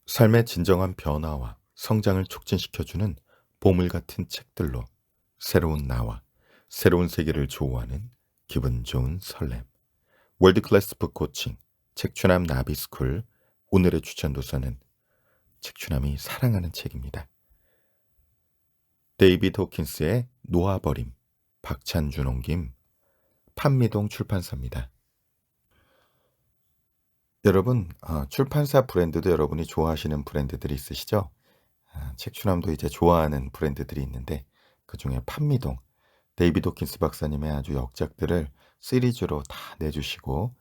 삶의 진정한 변화와 성장을 촉진시켜주는 보물 같은 책들로 새로운 나와 새로운 세계를 조우하는 기분 좋은 설렘. 월드클래스 북코칭 책추남 나비스쿨. 오늘의 추천 도서는 책추남이 사랑하는 책입니다. 데이비드 호킨스의 놓아버림, 박찬준 옮김, 판미동 출판사입니다. 여러분, 출판사 브랜드도 여러분이 좋아하시는 브랜드들이 있으시죠? 책추남도 이제 좋아하는 브랜드들이 있는데, 그중에 판미동, 데이비드 호킨스 박사님의 아주 역작들을 시리즈로 다 내주시고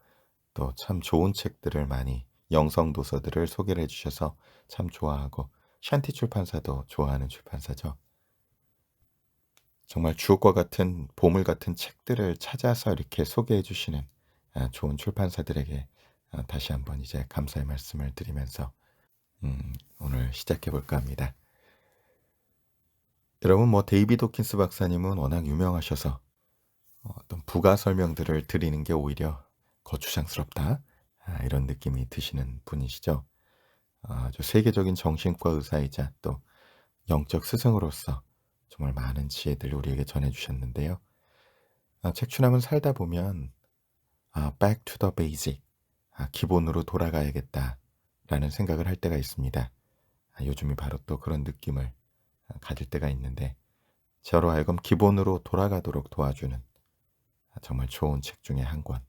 또 참 좋은 책들을 많이, 영성 도서들을 소개를 해주셔서 참 좋아하고, 샨티 출판사도 좋아하는 출판사죠. 정말 주옥과 같은 보물 같은 책들을 찾아서 이렇게 소개해 주시는 좋은 출판사들에게 다시 한번 이제 감사의 말씀을 드리면서 오늘 시작해 볼까 합니다. 여러분, 데이비드 호킨스 박사님은 워낙 유명하셔서 어떤 부가 설명들을 드리는 게 오히려 거추장스럽다, 이런 느낌이 드시는 분이시죠. 아주 세계적인 정신과 의사이자 또 영적 스승으로서 정말 많은 지혜들을 우리에게 전해주셨는데요. 책추남은 살다 보면 back to the basic, 기본으로 돌아가야겠다라는 생각을 할 때가 있습니다. 요즘이 바로 또 그런 느낌을 가질 때가 있는데, 저로 하여금 기본으로 돌아가도록 도와주는 정말 좋은 책 중에 한 권,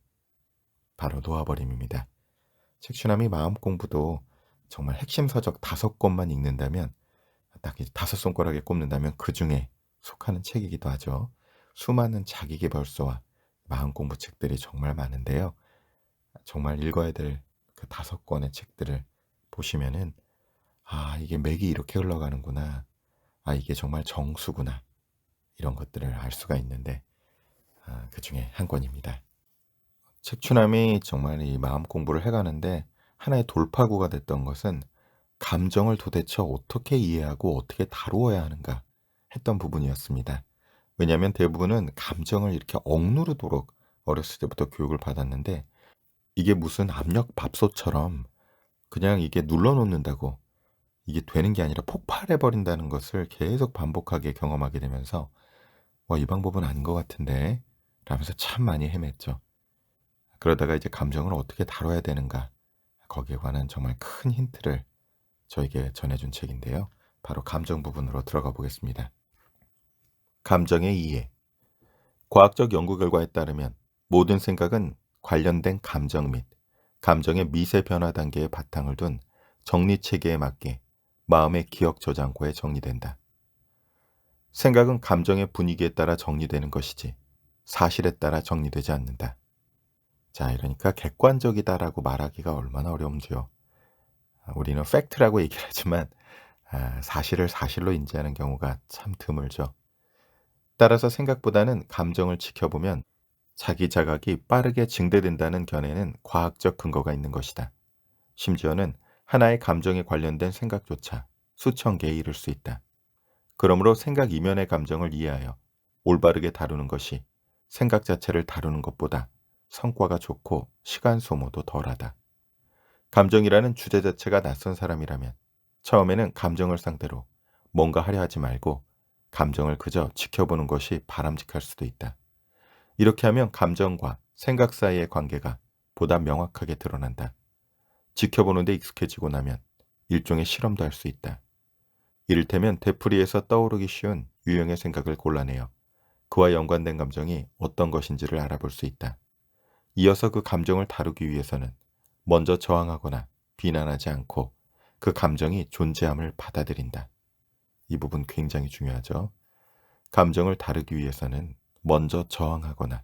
바로 놓아버림입니다. 책추남이 마음 공부도 정말 핵심 서적 5권만 읽는다면, 딱 이제 5손가락에 꼽는다면 그 중에 속하는 책이기도 하죠. 수많은 자기계발서와 마음 공부 책들이 정말 많은데요. 정말 읽어야 될 그 5권의 책들을 보시면은 이게 맥이 이렇게 흘러가는구나. 이게 정말 정수구나. 이런 것들을 알 수가 있는데, 그 중에 한 권입니다. 책추남이 정말 이 마음 공부를 해가는데 하나의 돌파구가 됐던 것은 감정을 도대체 어떻게 이해하고 어떻게 다루어야 하는가 했던 부분이었습니다. 왜냐하면 대부분은 감정을 이렇게 억누르도록 어렸을 때부터 교육을 받았는데, 이게 무슨 압력 밥솥처럼 그냥 이게 눌러놓는다고 이게 되는 게 아니라 폭발해버린다는 것을 계속 반복하게 경험하게 되면서 이 방법은 아닌 것 같은데 라면서 참 많이 헤맸죠. 그러다가 이제 감정을 어떻게 다뤄야 되는가, 거기에 관한 정말 큰 힌트를 저에게 전해준 책인데요. 바로 감정 부분으로 들어가 보겠습니다. 감정의 이해. 과학적 연구 결과에 따르면 모든 생각은 관련된 감정 및 감정의 미세 변화 단계의 바탕을 둔 정리 체계에 맞게 마음의 기억 저장고에 정리된다. 생각은 감정의 분위기에 따라 정리되는 것이지 사실에 따라 정리되지 않는다. 자, 이러니까 객관적이다라고 말하기가 얼마나 어려운지요. 우리는 팩트라고 얘기를 하지만 사실을 사실로 인지하는 경우가 참 드물죠. 따라서 생각보다는 감정을 지켜보면 자기 자각이 빠르게 증대된다는 견해는 과학적 근거가 있는 것이다. 심지어는 하나의 감정에 관련된 생각조차 수천 개에 이를 수 있다. 그러므로 생각 이면의 감정을 이해하여 올바르게 다루는 것이 생각 자체를 다루는 것보다 성과가 좋고 시간 소모도 덜하다. 감정이라는 주제 자체가 낯선 사람이라면 처음에는 감정을 상대로 뭔가 하려 하지 말고 감정을 그저 지켜보는 것이 바람직할 수도 있다. 이렇게 하면 감정과 생각 사이의 관계가 보다 명확하게 드러난다. 지켜보는 데 익숙해지고 나면 일종의 실험도 할 수 있다. 이를테면 되풀이에서 떠오르기 쉬운 유형의 생각을 골라내어 그와 연관된 감정이 어떤 것인지를 알아볼 수 있다. 이어서 그 감정을 다루기 위해서는 먼저 저항하거나 비난하지 않고 그 감정이 존재함을 받아들인다. 이 부분 굉장히 중요하죠. 감정을 다루기 위해서는 먼저 저항하거나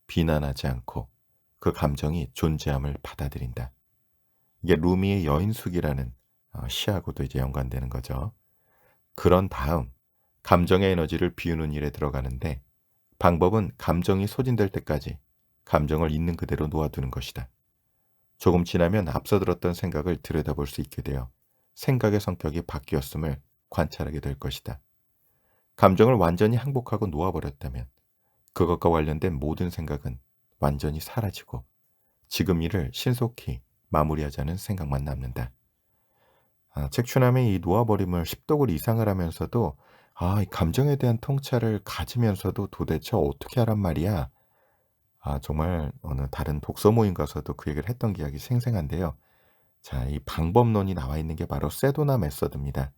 비난하지 않고 그 감정이 존재함을 받아들인다. 이게 루미의 여인숙이라는 시하고도 이제 연관되는 거죠. 그런 다음 감정의 에너지를 비우는 일에 들어가는데, 방법은 감정이 소진될 때까지 감정을 있는 그대로 놓아두는 것이다. 조금 지나면 앞서 들었던 생각을 들여다볼 수 있게 되어 생각의 성격이 바뀌었음을 관찰하게 될 것이다. 감정을 완전히 항복하고 놓아버렸다면 그것과 관련된 모든 생각은 완전히 사라지고 지금 일을 신속히 마무리하자는 생각만 남는다. 책추남이 이 놓아버림을 십독을 이상을 하면서도 이 감정에 대한 통찰을 가지면서도 도대체 어떻게 하란 말이야. 정말 어느 다른 독서 모임 가서도 그 얘기를 했던 기억이 생생한데요. 자, 이 방법론이 나와 있는 게 바로 세도나 메서드입니다.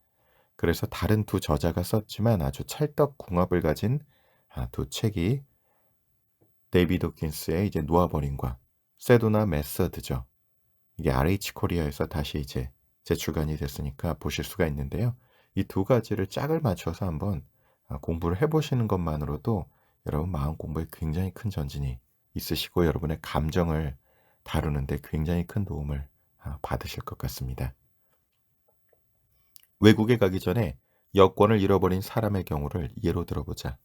그래서 다른 두 저자가 썼지만 아주 찰떡궁합을 가진 두 책이 데이비드 호킨스의 이제 놓아버림과 세도나 메서드죠. 이게 RH 코리아에서 다시 이제 재출간이 됐으니까 보실 수가 있는데요. 이 두 가지를 짝을 맞춰서 한번 공부를 해 보시는 것만으로도 여러분 마음 공부에 굉장히 큰 전진이 있으시고 여러분의 감정을 다루는 데 굉장히 큰 도움을 받으실 것 같습니다. 외국에 가기 전에 여권을 잃어버린 사람의 경우를 예로 들어보자.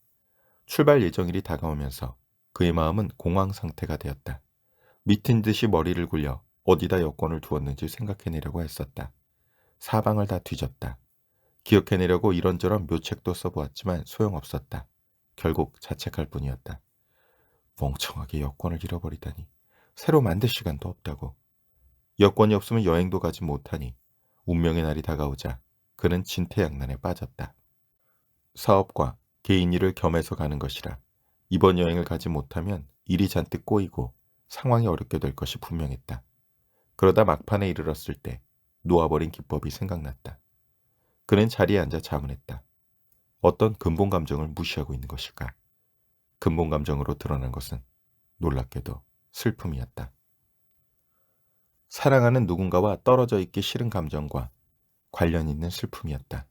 출발 예정일이 다가오면서 그의 마음은 공황 상태가 되었다. 미친 듯이 머리를 굴려 어디다 여권을 두었는지 생각해내려고 했었다. 사방을 다 뒤졌다. 기억해내려고 이런저런 묘책도 써보았지만 소용없었다. 결국 자책할 뿐이었다. 멍청하게 여권을 잃어버리다니. 새로 만들 시간도 없다고. 여권이 없으면 여행도 가지 못하니 운명의 날이 다가오자 그는 진퇴양난에 빠졌다. 사업과 개인 일을 겸해서 가는 것이라 이번 여행을 가지 못하면 일이 잔뜩 꼬이고 상황이 어렵게 될 것이 분명했다. 그러다 막판에 이르렀을 때 놓아버린 기법이 생각났다. 그는 자리에 앉아 자문했다. 어떤 근본 감정을 무시하고 있는 것일까? 근본 감정으로 드러난 것은 놀랍게도 슬픔이었다. 사랑하는 누군가와 떨어져 있기 싫은 감정과 관련 있는 슬픔이었다.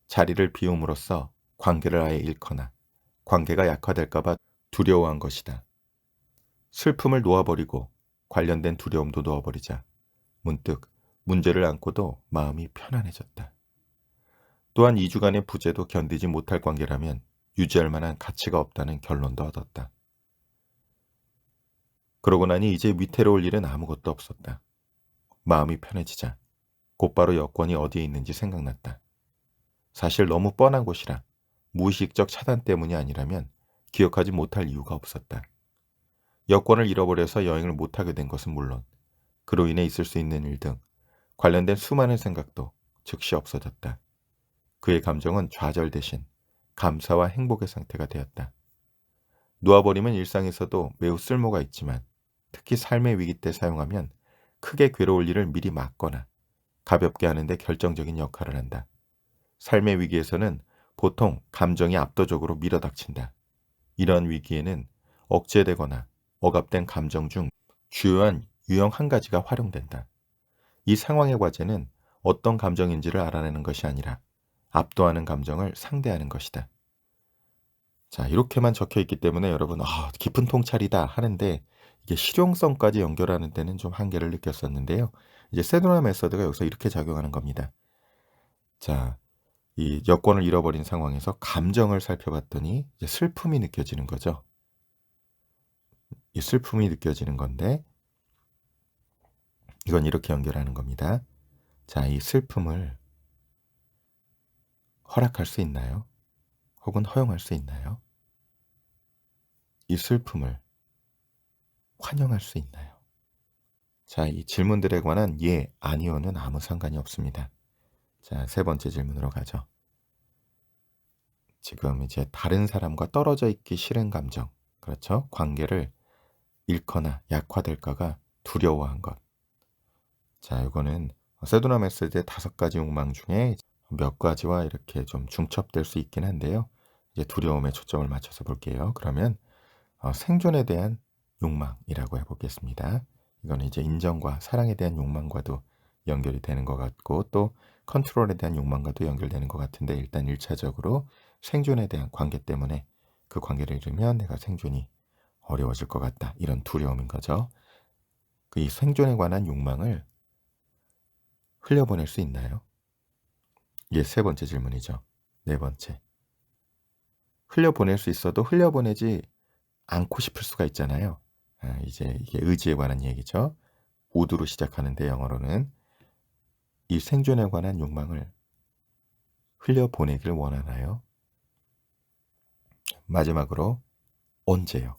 자리를 비움으로써 관계를 아예 잃거나 관계가 약화될까봐 두려워한 것이다. 슬픔을 놓아버리고 관련된 두려움도 놓아버리자 문득 문제를 안고도 마음이 편안해졌다. 또한 2주간의 부재도 견디지 못할 관계라면 유지할 만한 가치가 없다는 결론도 얻었다. 그러고 나니 이제 위태로울 일은 아무것도 없었다. 마음이 편해지자 곧바로 여권이 어디에 있는지 생각났다. 사실 너무 뻔한 곳이라 무의식적 차단 때문이 아니라면 기억하지 못할 이유가 없었다. 여권을 잃어버려서 여행을 못하게 된 것은 물론 그로 인해 있을 수 있는 일 등 관련된 수많은 생각도 즉시 없어졌다. 그의 감정은 좌절 대신 감사와 행복의 상태가 되었다. 놓아버리면 일상에서도 매우 쓸모가 있지만 특히 삶의 위기 때 사용하면 크게 괴로울 일을 미리 막거나 가볍게 하는 데 결정적인 역할을 한다. 삶의 위기에서는 보통 감정이 압도적으로 밀어닥친다. 이러한 위기에는 억제되거나 억압된 감정 중 주요한 유형 한 가지가 활용된다. 이 상황의 과제는 어떤 감정인지를 알아내는 것이 아니라 압도하는 감정을 상대하는 것이다. 자, 이렇게만 적혀 있기 때문에 여러분, 깊은 통찰이다 하는데 이게 실용성까지 연결하는 데는 좀 한계를 느꼈었는데요. 이제 세도나 메서드가 여기서 이렇게 작용하는 겁니다. 자, 이 여권을 잃어버린 상황에서 감정을 살펴봤더니 이제 슬픔이 느껴지는 거죠. 이 슬픔이 느껴지는 건데 이건 이렇게 연결하는 겁니다. 자, 이 슬픔을 허락할 수 있나요? 혹은 허용할 수 있나요? 이 슬픔을 환영할 수 있나요? 자, 이 질문들에 관한 예, 아니요는 아무 상관이 없습니다. 자, 세 번째 질문으로 가죠. 지금 이제 다른 사람과 떨어져 있기 싫은 감정, 그렇죠? 관계를 잃거나 약화될까가 두려워한 것. 자, 이거는 세도나 메서드의 5가지 욕망 중에 몇 가지와 이렇게 좀 중첩될 수 있긴 한데요. 이제 두려움에 초점을 맞춰서 볼게요. 그러면 생존에 대한 욕망이라고 해보겠습니다. 이거는 이제 인정과 사랑에 대한 욕망과도 연결이 되는 것 같고 또 컨트롤에 대한 욕망과도 연결되는 것 같은데 일단 1차적으로 생존에 대한 관계 때문에 그 관계를 잃으면 내가 생존이 어려워질 것 같다. 이런 두려움인 거죠. 이 생존에 관한 욕망을 흘려보낼 수 있나요? 이게 세 번째 질문이죠. 네 번째. 흘려보낼 수 있어도 흘려보내지 않고 싶을 수가 있잖아요. 이제 이게 의지에 관한 얘기죠. would로 시작하는데 영어로는 이 생존에 관한 욕망을 흘려보내길 원하나요? 마지막으로 언제요?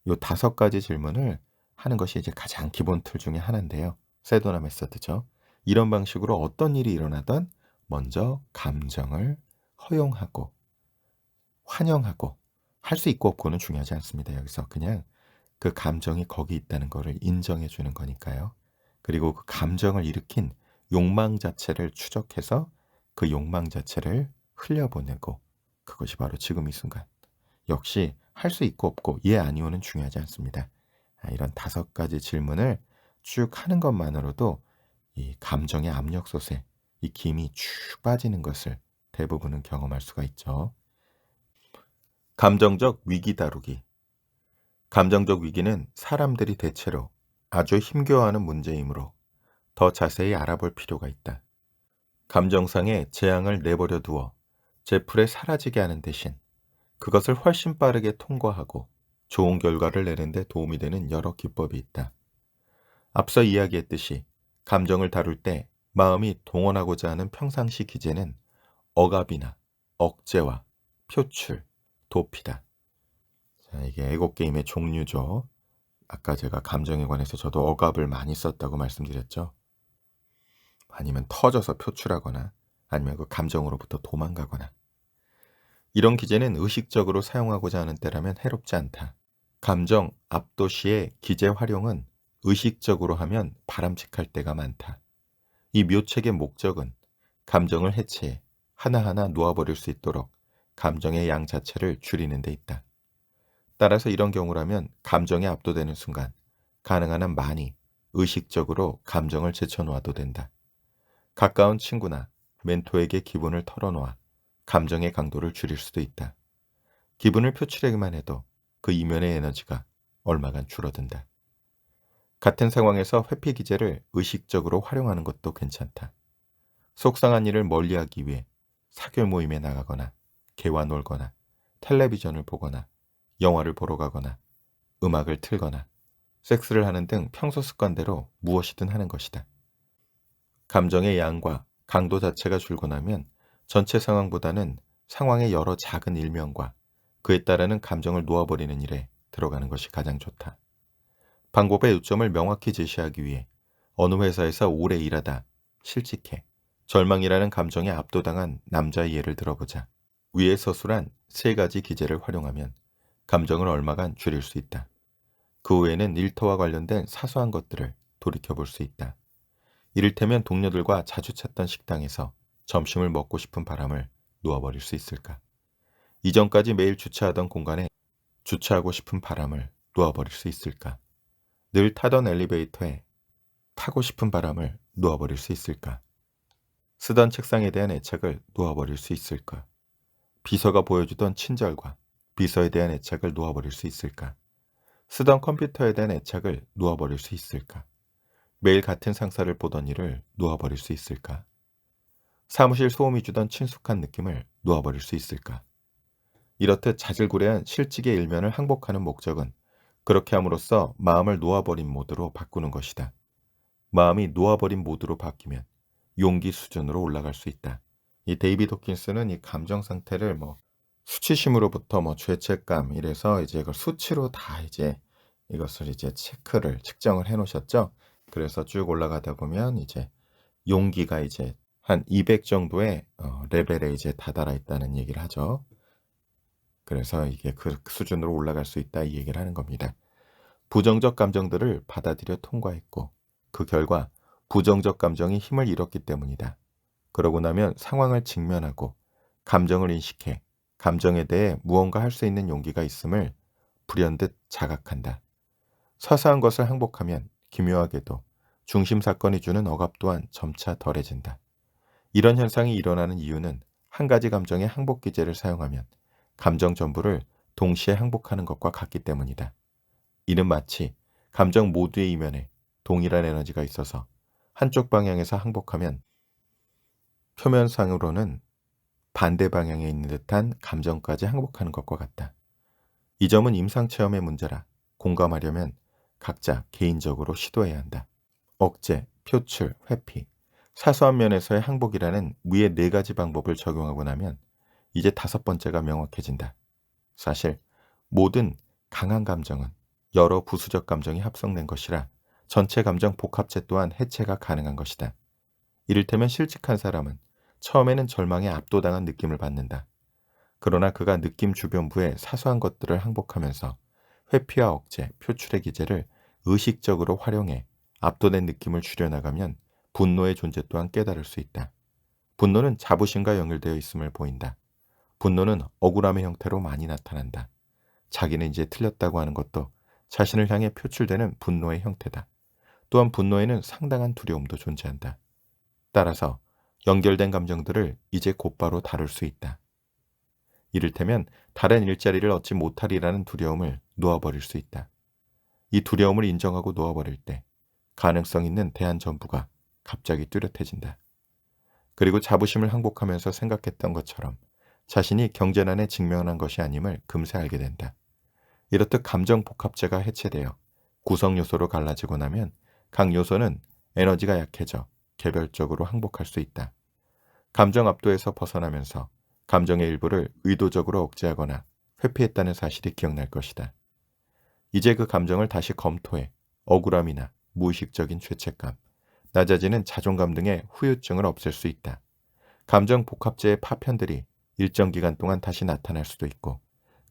요 5가지 질문을 하는 것이 이제 가장 기본 틀 중에 하나인데요. 세도나 메서드죠. 이런 방식으로 어떤 일이 일어나든 먼저 감정을 허용하고 환영하고, 할 수 있고 없고는 중요하지 않습니다. 여기서 그냥 그 감정이 거기 있다는 거를 인정해 주는 거니까요. 그리고 그 감정을 일으킨 욕망 자체를 추적해서 그 욕망 자체를 흘려보내고, 그것이 바로 지금 이 순간. 역시 할 수 있고 없고 예 아니오는 중요하지 않습니다. 이런 5가지 질문을 쭉 하는 것만으로도 이 감정의 압력솥에 이 김이 쭉 빠지는 것을 대부분은 경험할 수가 있죠. 감정적 위기 다루기. 감정적 위기는 사람들이 대체로 아주 힘겨워하는 문제이므로 더 자세히 알아볼 필요가 있다. 감정상의 재앙을 내버려 두어 제풀에 사라지게 하는 대신 그것을 훨씬 빠르게 통과하고 좋은 결과를 내는 데 도움이 되는 여러 기법이 있다. 앞서 이야기했듯이 감정을 다룰 때 마음이 동원하고자 하는 평상시 기제는 억압이나 억제와 표출, 도피다. 자, 이게 애고 게임의 종류죠. 아까 제가 감정에 관해서 저도 억압을 많이 썼다고 말씀드렸죠. 아니면 터져서 표출하거나, 아니면 그 감정으로부터 도망가거나. 이런 기제는 의식적으로 사용하고자 하는 때라면 해롭지 않다. 감정 압도시의 기제 활용은 의식적으로 하면 바람직할 때가 많다. 이 묘책의 목적은 감정을 해체해 하나하나 놓아버릴 수 있도록 감정의 양 자체를 줄이는 데 있다. 따라서 이런 경우라면 감정에 압도되는 순간 가능한 한 많이 의식적으로 감정을 제쳐놓아도 된다. 가까운 친구나 멘토에게 기분을 털어놓아 감정의 강도를 줄일 수도 있다. 기분을 표출하기만 해도 그 이면의 에너지가 얼마간 줄어든다. 같은 상황에서 회피 기제를 의식적으로 활용하는 것도 괜찮다. 속상한 일을 멀리하기 위해 사교 모임에 나가거나 개와 놀거나 텔레비전을 보거나 영화를 보러 가거나 음악을 틀거나 섹스를 하는 등 평소 습관대로 무엇이든 하는 것이다. 감정의 양과 강도 자체가 줄고 나면 전체 상황보다는 상황의 여러 작은 일면과 그에 따르는 감정을 놓아버리는 일에 들어가는 것이 가장 좋다. 방법의 요점을 명확히 제시하기 위해 어느 회사에서 오래 일하다 실직해 절망이라는 감정에 압도당한 남자의 예를 들어보자. 위에 서술한 3가지 기제를 활용하면 감정을 얼마간 줄일 수 있다. 그 외에는 일터와 관련된 사소한 것들을 돌이켜볼 수 있다. 이를테면 동료들과 자주 찾던 식당에서 점심을 먹고 싶은 바람을 놓아버릴 수 있을까? 이전까지 매일 주차하던 공간에 주차하고 싶은 바람을 놓아버릴 수 있을까? 늘 타던 엘리베이터에 타고 싶은 바람을 놓아버릴 수 있을까? 쓰던 책상에 대한 애착을 놓아버릴 수 있을까? 비서가 보여주던 친절과 비서에 대한 애착을 놓아버릴 수 있을까? 쓰던 컴퓨터에 대한 애착을 놓아버릴 수 있을까? 매일 같은 상사를 보던 일을 놓아버릴 수 있을까? 사무실 소음이 주던 친숙한 느낌을 놓아버릴 수 있을까? 이렇듯 자질구레한 실직의 일면을 항복하는 목적은 그렇게 함으로써 마음을 놓아버린 모드로 바꾸는 것이다. 마음이 놓아버린 모드로 바뀌면 용기 수준으로 올라갈 수 있다. 이 데이비드 호킨스는 이 감정 상태를 수치심으로부터 죄책감 이래서 이제 이걸 수치로 다 이제 이것을 이제 체크를 측정을 해 놓으셨죠. 그래서 쭉 올라가다 보면 이제 용기가 이제 한 200 정도의 레벨에 이제 다다라 있다는 얘기를 하죠. 그래서 이게 그 수준으로 올라갈 수 있다 이 얘기를 하는 겁니다. 부정적 감정들을 받아들여 통과했고 그 결과 부정적 감정이 힘을 잃었기 때문이다. 그러고 나면 상황을 직면하고 감정을 인식해 감정에 대해 무언가 할 수 있는 용기가 있음을 불현듯 자각한다. 서사한 것을 항복하면 기묘하게도 중심 사건이 주는 억압 또한 점차 덜해진다. 이런 현상이 일어나는 이유는 한 가지 감정의 항복 기제를 사용하면 감정 전부를 동시에 항복하는 것과 같기 때문이다. 이는 마치 감정 모두의 이면에 동일한 에너지가 있어서 한쪽 방향에서 항복하면 표면상으로는 반대 방향에 있는 듯한 감정까지 항복하는 것과 같다. 이 점은 임상체험의 문제라 공감하려면 각자 개인적으로 시도해야 한다. 억제, 표출, 회피, 사소한 면에서의 항복이라는 위의 4가지 방법을 적용하고 나면 이제 5번째가 명확해진다. 사실 모든 강한 감정은 여러 부수적 감정이 합성된 것이라 전체 감정 복합체 또한 해체가 가능한 것이다. 이를테면 실직한 사람은 처음에는 절망에 압도당한 느낌을 받는다. 그러나 그가 느낌 주변부의 사소한 것들을 항복하면서 회피와 억제, 표출의 기제를 의식적으로 활용해 압도된 느낌을 줄여나가면 분노의 존재 또한 깨달을 수 있다. 분노는 자부심과 연결되어 있음을 보인다. 분노는 억울함의 형태로 많이 나타난다. 자기는 이제 틀렸다고 하는 것도 자신을 향해 표출되는 분노의 형태다. 또한 분노에는 상당한 두려움도 존재한다. 따라서 연결된 감정들을 이제 곧바로 다룰 수 있다. 이를테면 다른 일자리를 얻지 못하리라는 두려움을 놓아버릴 수 있다. 이 두려움을 인정하고 놓아버릴 때 가능성 있는 대안 전부가 갑자기 뚜렷해진다. 그리고 자부심을 항복하면서 생각했던 것처럼 자신이 경제난에 직면한 것이 아님을 금세 알게 된다. 이렇듯 감정 복합체가 해체되어 구성 요소로 갈라지고 나면 각 요소는 에너지가 약해져 개별적으로 항복할 수 있다. 감정 압도에서 벗어나면서 감정의 일부를 의도적으로 억제하거나 회피했다는 사실이 기억날 것이다. 이제 그 감정을 다시 검토해 억울함이나 무의식적인 죄책감, 낮아지는 자존감 등의 후유증을 없앨 수 있다. 감정 복합제의 파편들이 일정 기간 동안 다시 나타날 수도 있고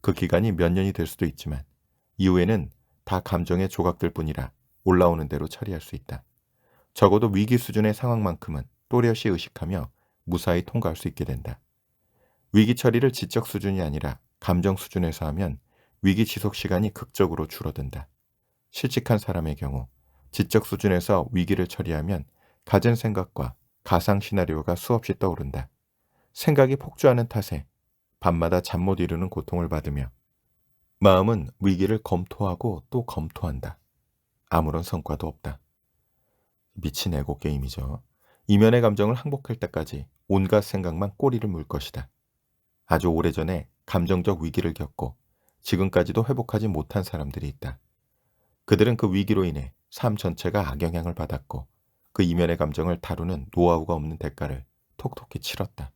그 기간이 몇 년이 될 수도 있지만 이후에는 다 감정의 조각들 뿐이라 올라오는 대로 처리할 수 있다. 적어도 위기 수준의 상황만큼은 또렷이 의식하며 무사히 통과할 수 있게 된다. 위기 처리를 지적 수준이 아니라 감정 수준에서 하면 위기 지속 시간이 극적으로 줄어든다. 실직한 사람의 경우 지적 수준에서 위기를 처리하면 가진 생각과 가상 시나리오가 수없이 떠오른다. 생각이 폭주하는 탓에 밤마다 잠 못 이루는 고통을 받으며 마음은 위기를 검토하고 또 검토한다. 아무런 성과도 없다. 미친 에고 게임이죠. 이면의 감정을 항복할 때까지 온갖 생각만 꼬리를 물 것이다. 아주 오래전에 감정적 위기를 겪고 지금까지도 회복하지 못한 사람들이 있다. 그들은 그 위기로 인해 삶 전체가 악영향을 받았고 그 이면의 감정을 다루는 노하우가 없는 대가를 톡톡히 치렀다.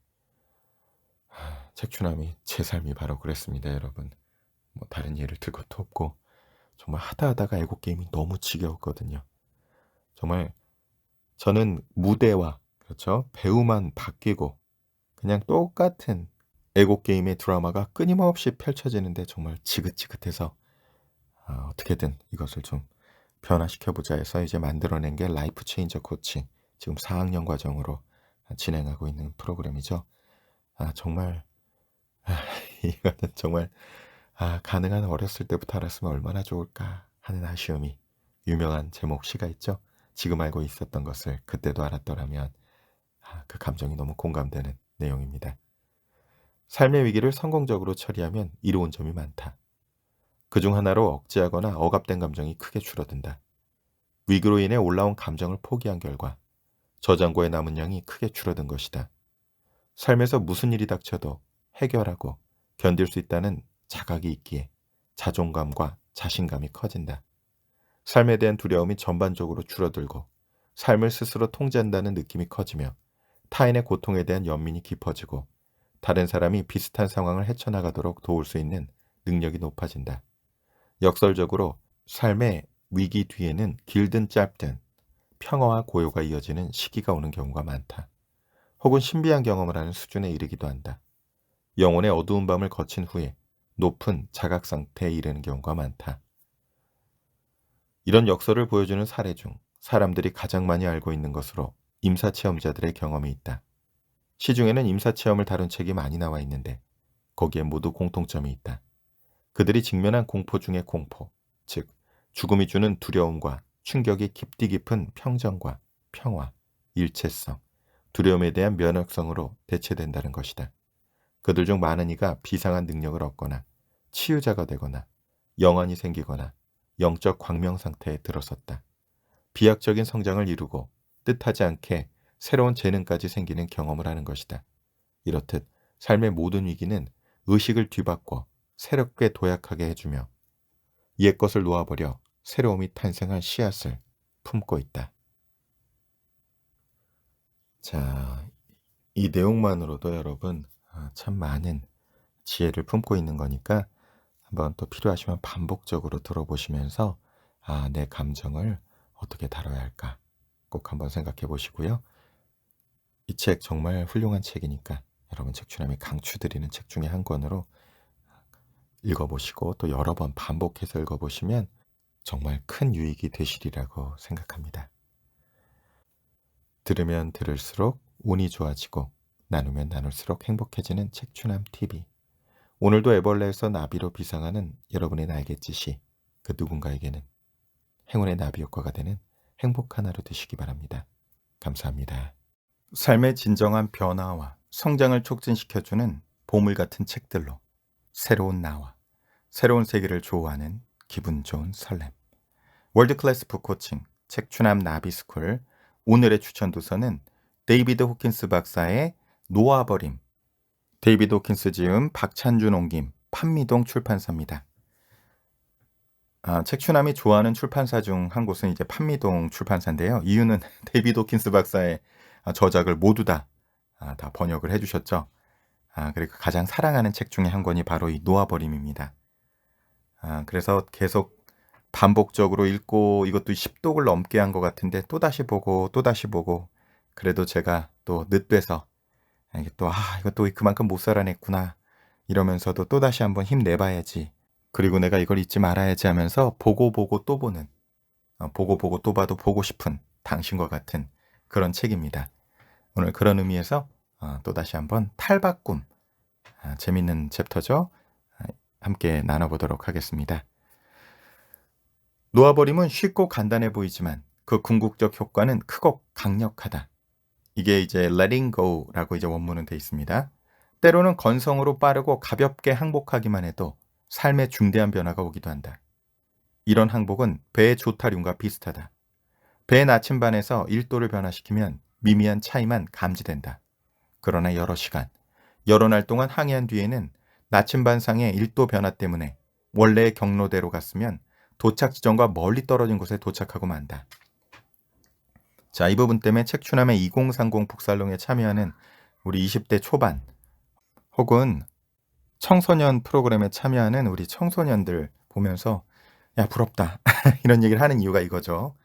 책추남이 제 삶이 바로 그랬습니다, 여러분. 뭐 다른 예를 들 것도 없고 정말 하다하다가 에고 게임이 너무 지겨웠거든요. 정말 저는 무대와 그렇죠 배우만 바뀌고 그냥 똑같은 에고 게임의 드라마가 끊임없이 펼쳐지는데 정말 지긋지긋해서 어떻게든 이것을 좀 변화시켜보자 해서 이제 만들어낸 게 라이프 체인저 코치 지금 4학년 과정으로 진행하고 있는 프로그램이죠. 정말 이거는 정말 가능한 어렸을 때부터 알았으면 얼마나 좋을까 하는 아쉬움이 유명한 제목 시가 있죠. 지금 알고 있었던 것을 그때도 알았더라면 그 감정이 너무 공감되는 내용입니다. 삶의 위기를 성공적으로 처리하면 이로운 점이 많다. 그중 하나로 억제하거나 억압된 감정이 크게 줄어든다. 위기로 인해 올라온 감정을 포기한 결과 저장고에 남은 양이 크게 줄어든 것이다. 삶에서 무슨 일이 닥쳐도 해결하고 견딜 수 있다는 자각이 있기에 자존감과 자신감이 커진다. 삶에 대한 두려움이 전반적으로 줄어들고 삶을 스스로 통제한다는 느낌이 커지며 타인의 고통에 대한 연민이 깊어지고 다른 사람이 비슷한 상황을 헤쳐나가도록 도울 수 있는 능력이 높아진다. 역설적으로 삶의 위기 뒤에는 길든 짧든 평화와 고요가 이어지는 시기가 오는 경우가 많다. 혹은 신비한 경험을 하는 수준에 이르기도 한다. 영혼의 어두운 밤을 거친 후에 높은 자각 상태에 이르는 경우가 많다. 이런 역설을 보여주는 사례 중 사람들이 가장 많이 알고 있는 것으로 임사체험자들의 경험이 있다. 시중에는 임사체험을 다룬 책이 많이 나와 있는데 거기에 모두 공통점이 있다. 그들이 직면한 공포 중의 공포, 즉 죽음이 주는 두려움과 충격이 깊디 깊은 평정과 평화, 일체성, 두려움에 대한 면역성으로 대체된다는 것이다. 그들 중 많은 이가 비상한 능력을 얻거나 치유자가 되거나 영안이 생기거나 영적 광명 상태에 들어섰다. 비약적인 성장을 이루고 뜻하지 않게 새로운 재능까지 생기는 경험을 하는 것이다. 이렇듯 삶의 모든 위기는 의식을 뒤바꿔 새롭게 도약하게 해주며 옛 것을 놓아버려 새로움이 탄생할 씨앗을 품고 있다. 자, 이 내용만으로도 여러분 참 많은 지혜를 품고 있는 거니까 한번 또 필요하시면 반복적으로 들어보시면서 내 감정을 어떻게 다뤄야 할까 꼭 한번 생각해 보시고요. 이 책 정말 훌륭한 책이니까 여러분 책추남이 강추드리는 책 중에 한 권으로 읽어 보시고 또 여러 번 반복해서 읽어 보시면 정말 큰 유익이 되시리라고 생각합니다. 들으면 들을수록 운이 좋아지고 나누면 나눌수록 행복해지는 책추남 TV. 오늘도 애벌레에서 나비로 비상하는 여러분의 날갯짓이 그 누군가에게는 행운의 나비 효과가 되는 행복한 하루 되시기 바랍니다. 감사합니다. 삶의 진정한 변화와 성장을 촉진시켜주는 보물 같은 책들로 새로운 나와 새로운 세계를 좋아하는 기분 좋은 설렘. 월드클래스 북코칭 책추남 나비스쿨. 오늘의 추천 도서는 데이비드 호킨스 박사의 놓아버림. 데이비드 호킨스 지음, 박찬준 옮김, 판미동 출판사입니다. 책추남이 좋아하는 출판사 중 한 곳은 이제 판미동 출판사인데요. 이유는 데이비드 호킨스 박사의 저작을 모두 다 번역을 해주셨죠. 그리고 가장 사랑하는 책 중에 한 권이 바로 이 놓아버림입니다. 그래서 계속 반복적으로 읽고 이것도 10독을 넘게 한 것 같은데 또다시 보고 또다시 보고 그래도 제가 또 늦돼서 이게 또 이것도 그만큼 못 살아냈구나 이러면서도 또다시 한번 힘내봐야지. 그리고 내가 이걸 잊지 말아야지 하면서 보고 또 보는 보고 또 봐도 보고 싶은 당신과 같은 그런 책입니다. 오늘 그런 의미에서 또다시 한번 탈바꿈 재밌는 챕터죠. 함께 나눠보도록 하겠습니다. 놓아버림은 쉽고 간단해 보이지만 그 궁극적 효과는 크고 강력하다. 이게 이제 letting go라고 이제 원문은 돼 있습니다. 때로는 건성으로 빠르고 가볍게 항복하기만 해도 삶의 중대한 변화가 오기도 한다. 이런 항복은 배의 조타륜과 비슷하다. 배의 나침반에서 1도를 변화시키면 미미한 차이만 감지된다. 그러나 여러 시간, 여러 날 동안 항해한 뒤에는 나침반상의 1도 변화 때문에 원래의 경로대로 갔으면 도착 지점과 멀리 떨어진 곳에 도착하고 만다. 자, 이 부분 때문에 책추남의 2030 북살롱에 참여하는 우리 20대 초반 혹은 청소년 프로그램에 참여하는 우리 청소년들 보면서 야 부럽다 이런 얘기를 하는 이유가 이거죠.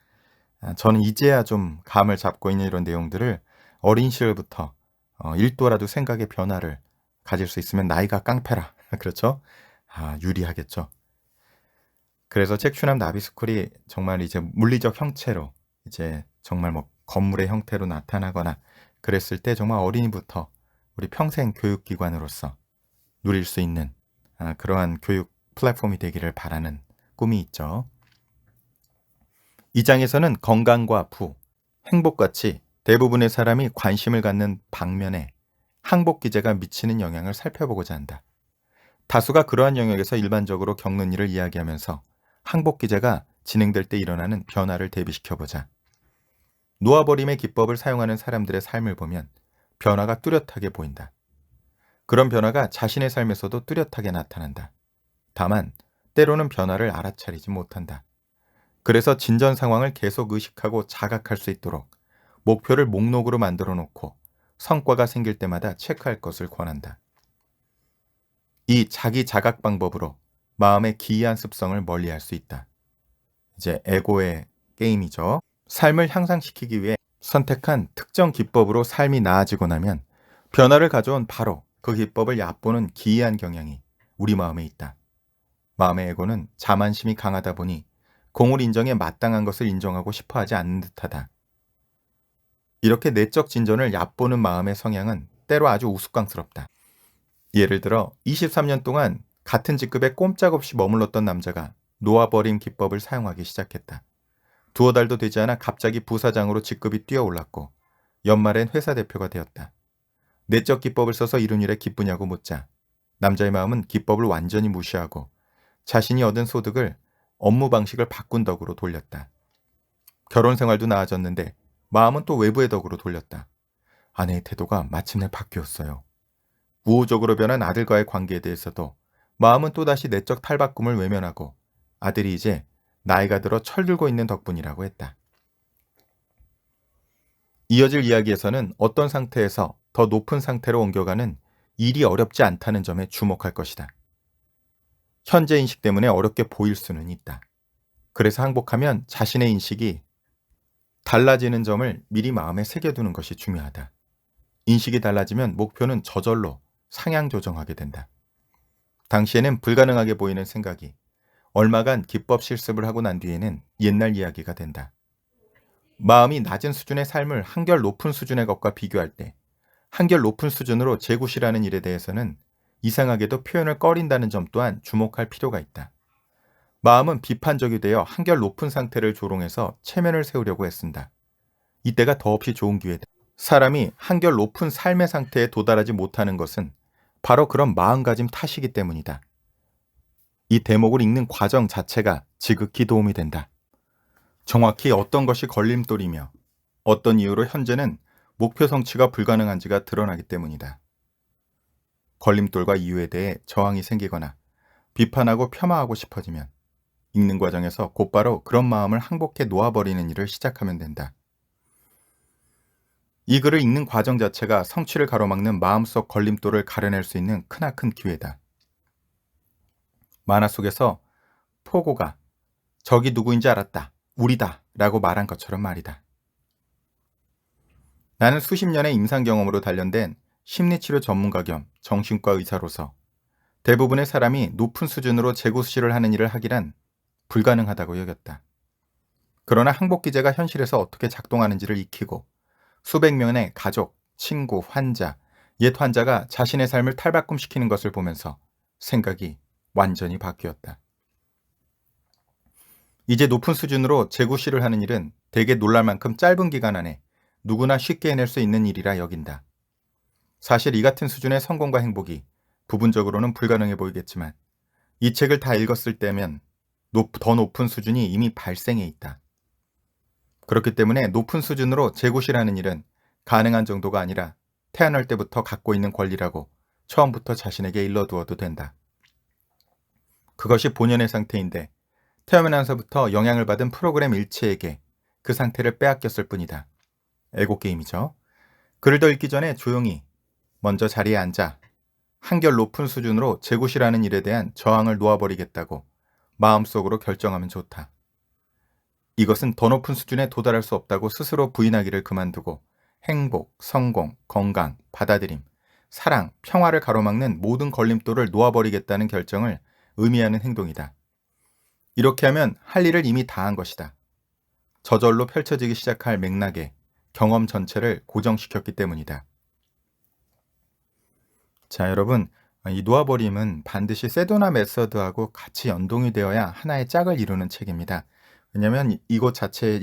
저는 이제야 좀 감을 잡고 있는 이런 내용들을 어린 시절부터 1도라도 생각의 변화를 가질 수 있으면 나이가 깡패라 그렇죠? 유리하겠죠. 그래서 책추남 나비스쿨이 정말 이제 물리적 형체로 이제 정말 뭐 건물의 형태로 나타나거나 그랬을 때 정말 어린이부터 우리 평생 교육기관으로서 누릴 수 있는 그러한 교육 플랫폼이 되기를 바라는 꿈이 있죠. 이 장에서는 건강과 부, 행복같이 대부분의 사람이 관심을 갖는 방면에 항복 기제가 미치는 영향을 살펴보고자 한다. 다수가 그러한 영역에서 일반적으로 겪는 일을 이야기하면서 항복 기제가 진행될 때 일어나는 변화를 대비시켜보자. 놓아버림의 기법을 사용하는 사람들의 삶을 보면 변화가 뚜렷하게 보인다. 그런 변화가 자신의 삶에서도 뚜렷하게 나타난다. 다만 때로는 변화를 알아차리지 못한다. 그래서 진전 상황을 계속 의식하고 자각할 수 있도록 목표를 목록으로 만들어 놓고 성과가 생길 때마다 체크할 것을 권한다. 이 자기 자각 방법으로 마음의 기이한 습성을 멀리할 수 있다. 이제 에고의 게임이죠. 삶을 향상시키기 위해 선택한 특정 기법으로 삶이 나아지고 나면 변화를 가져온 바로 그 기법을 얕보는 기이한 경향이 우리 마음에 있다. 마음의 에고는 자만심이 강하다 보니 공을 인정해 마땅한 것을 인정하고 싶어하지 않는 듯하다. 이렇게 내적 진전을 얕보는 마음의 성향은 때로 아주 우스꽝스럽다. 예를 들어 23년 동안 같은 직급에 꼼짝없이 머물렀던 남자가 놓아버림 기법을 사용하기 시작했다. 두어 달도 되지 않아 갑자기 부사장으로 직급이 뛰어올랐고 연말엔 회사 대표가 되었다. 내적 기법을 써서 이룬 일에 기쁘냐고 묻자 남자의 마음은 기법을 완전히 무시하고 자신이 얻은 소득을 업무 방식을 바꾼 덕으로 돌렸다. 결혼 생활도 나아졌는데 마음은 또 외부의 덕으로 돌렸다. 아내의 태도가 마침내 바뀌었어요. 우호적으로 변한 아들과의 관계에 대해서도 마음은 또다시 내적 탈바꿈을 외면하고 아들이 이제 나이가 들어 철들고 있는 덕분이라고 했다. 이어질 이야기에서는 어떤 상태에서 더 높은 상태로 옮겨가는 일이 어렵지 않다는 점에 주목할 것이다. 현재 인식 때문에 어렵게 보일 수는 있다. 그래서 항복하면 자신의 인식이 달라지는 점을 미리 마음에 새겨두는 것이 중요하다. 인식이 달라지면 목표는 저절로 상향 조정하게 된다. 당시에는 불가능하게 보이는 생각이 얼마간 기법 실습을 하고 난 뒤에는 옛날 이야기가 된다. 마음이 낮은 수준의 삶을 한결 높은 수준의 것과 비교할 때 한결 높은 수준으로 재구실하는 일에 대해서는 이상하게도 표현을 꺼린다는 점 또한 주목할 필요가 있다. 마음은 비판적이 되어 한결 높은 상태를 조롱해서 체면을 세우려고 애쓴다. 이때가 더없이 좋은 기회다. 사람이 한결 높은 삶의 상태에 도달하지 못하는 것은 바로 그런 마음가짐 탓이기 때문이다. 이 대목을 읽는 과정 자체가 지극히 도움이 된다. 정확히 어떤 것이 걸림돌이며 어떤 이유로 현재는 목표 성취가 불가능한지가 드러나기 때문이다. 걸림돌과 이유에 대해 저항이 생기거나 비판하고 폄하하고 싶어지면 읽는 과정에서 곧바로 그런 마음을 항복해 놓아버리는 일을 시작하면 된다. 이 글을 읽는 과정 자체가 성취를 가로막는 마음속 걸림돌을 가려낼 수 있는 크나큰 기회다. 만화 속에서 포고가 적이 누구인지 알았다, 우리다 라고 말한 것처럼 말이다. 나는 수십 년의 임상 경험으로 단련된 심리치료 전문가 겸 정신과 의사로서 대부분의 사람이 높은 수준으로 재구실을 하는 일을 하기란 불가능하다고 여겼다. 그러나 항복기제가 현실에서 어떻게 작동하는지를 익히고 수백 명의 가족, 친구, 환자, 옛 환자가 자신의 삶을 탈바꿈시키는 것을 보면서 생각이 완전히 바뀌었다. 이제 높은 수준으로 재구실을 하는 일은 대개 놀랄 만큼 짧은 기간 안에 누구나 쉽게 해낼 수 있는 일이라 여긴다. 사실 이 같은 수준의 성공과 행복이 부분적으로는 불가능해 보이겠지만 이 책을 다 읽었을 때면 더 높은 수준이 이미 발생해 있다. 그렇기 때문에 높은 수준으로 재구실하는 일은 가능한 정도가 아니라 태어날 때부터 갖고 있는 권리라고 처음부터 자신에게 일러두어도 된다. 그것이 본연의 상태인데 태어나면서부터 영향을 받은 프로그램 일체에게 그 상태를 빼앗겼을 뿐이다. 에고 게임이죠. 글을 더 읽기 전에 조용히 먼저 자리에 앉아 한결 높은 수준으로 재구실하는 일에 대한 저항을 놓아버리겠다고 마음속으로 결정하면 좋다. 이것은 더 높은 수준에 도달할 수 없다고 스스로 부인하기를 그만두고 행복, 성공, 건강, 받아들임, 사랑, 평화를 가로막는 모든 걸림돌을 놓아버리겠다는 결정을 의미하는 행동이다. 이렇게 하면 할 일을 이미 다한 것이다. 저절로 펼쳐지기 시작할 맥락에 경험 전체를 고정시켰기 때문이다. 자, 여러분, 이 놓아버림은 반드시 세도나 메서드하고 같이 연동이 되어야 하나의 짝을 이루는 책입니다. 왜냐하면 이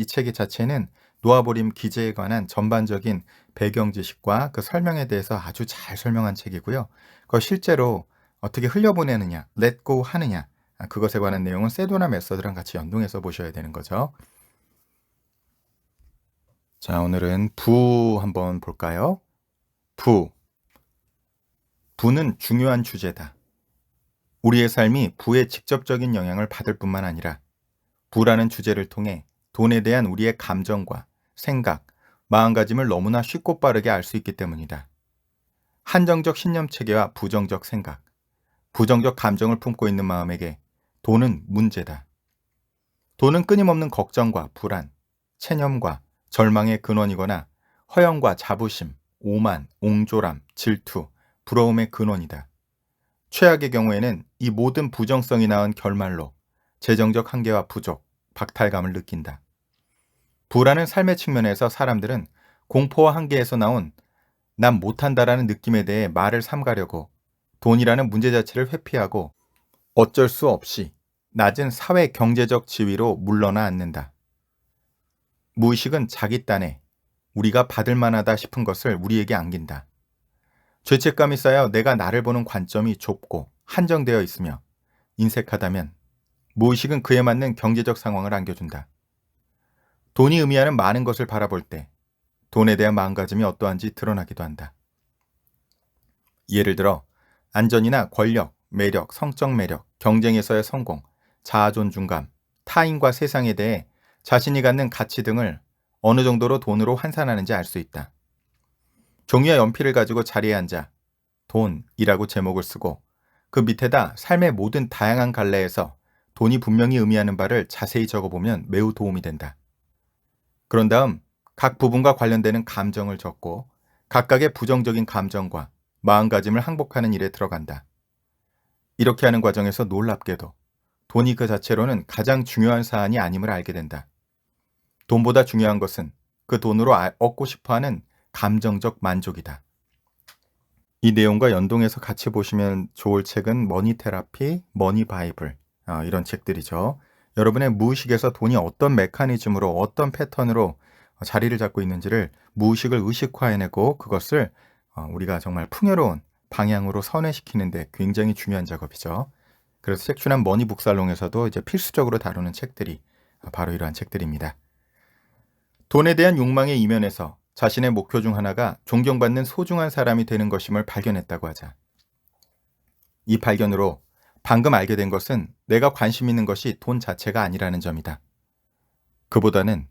책 자체는 놓아버림 기제에 관한 전반적인 배경 지식과 그 설명에 대해서 아주 잘 설명한 책이고요. 그걸 실제로 어떻게 흘려보내느냐, let go 하느냐, 그것에 관한 내용은 세도나 메서드랑 같이 연동해서 보셔야 되는 거죠. 자, 오늘은 부 한번 볼까요? 부는 중요한 주제다. 우리의 삶이 부의 직접적인 영향을 받을 뿐만 아니라 부라는 주제를 통해 돈에 대한 우리의 감정과 생각, 마음가짐을 너무나 쉽고 빠르게 알 수 있기 때문이다. 한정적 신념 체계와 부정적 생각, 부정적 감정을 품고 있는 마음에게 돈은 문제다. 돈은 끊임없는 걱정과 불안, 체념과 절망의 근원이거나 허영과 자부심, 오만, 옹졸함, 질투, 부러움의 근원이다. 최악의 경우에는 이 모든 부정성이 낳은 결말로 재정적 한계와 부족, 박탈감을 느낀다. 부라는 삶의 측면에서 사람들은 공포와 한계에서 나온 난 못한다라는 느낌에 대해 말을 삼가려고 돈이라는 문제 자체를 회피하고 어쩔 수 없이 낮은 사회 경제적 지위로 물러나 앉는다. 무의식은 자기 딴에 우리가 받을 만하다 싶은 것을 우리에게 안긴다. 죄책감이 쌓여 내가 나를 보는 관점이 좁고 한정되어 있으며 인색하다면 무의식은 그에 맞는 경제적 상황을 안겨준다. 돈이 의미하는 많은 것을 바라볼 때 돈에 대한 마음가짐이 어떠한지 드러나기도 한다. 예를 들어 안전이나 권력, 매력, 성적 매력, 경쟁에서의 성공, 자아존중감, 타인과 세상에 대해 자신이 갖는 가치 등을 어느 정도로 돈으로 환산하는지 알 수 있다. 종이와 연필을 가지고 자리에 앉아 돈이라고 제목을 쓰고 그 밑에다 삶의 모든 다양한 갈래에서 돈이 분명히 의미하는 바를 자세히 적어보면 매우 도움이 된다. 그런 다음 각 부분과 관련되는 감정을 적고 각각의 부정적인 감정과 마음가짐을 항복하는 일에 들어간다. 이렇게 하는 과정에서 놀랍게도 돈이 그 자체로는 가장 중요한 사안이 아님을 알게 된다. 돈보다 중요한 것은 그 돈으로 얻고 싶어하는 감정적 만족이다. 이 내용과 연동해서 같이 보시면 좋을 책은 머니 테라피, 머니 바이블 이런 책들이죠. 여러분의 무의식에서 돈이 어떤 메커니즘으로 어떤 패턴으로 자리를 잡고 있는지를 무의식을 의식화해내고 그것을 우리가 정말 풍요로운 방향으로 선회시키는 데 굉장히 중요한 작업이죠. 그래서 책춘한 머니 북살롱에서도 이제 필수적으로 다루는 책들이 바로 이러한 책들입니다. 돈에 대한 욕망의 이면에서 자신의 목표 중 하나가 존경받는 소중한 사람이 되는 것임을 발견했다고 하자. 이 발견으로 방금 알게 된 것은 내가 관심 있는 것이 돈 자체가 아니라는 점이다. 그보다는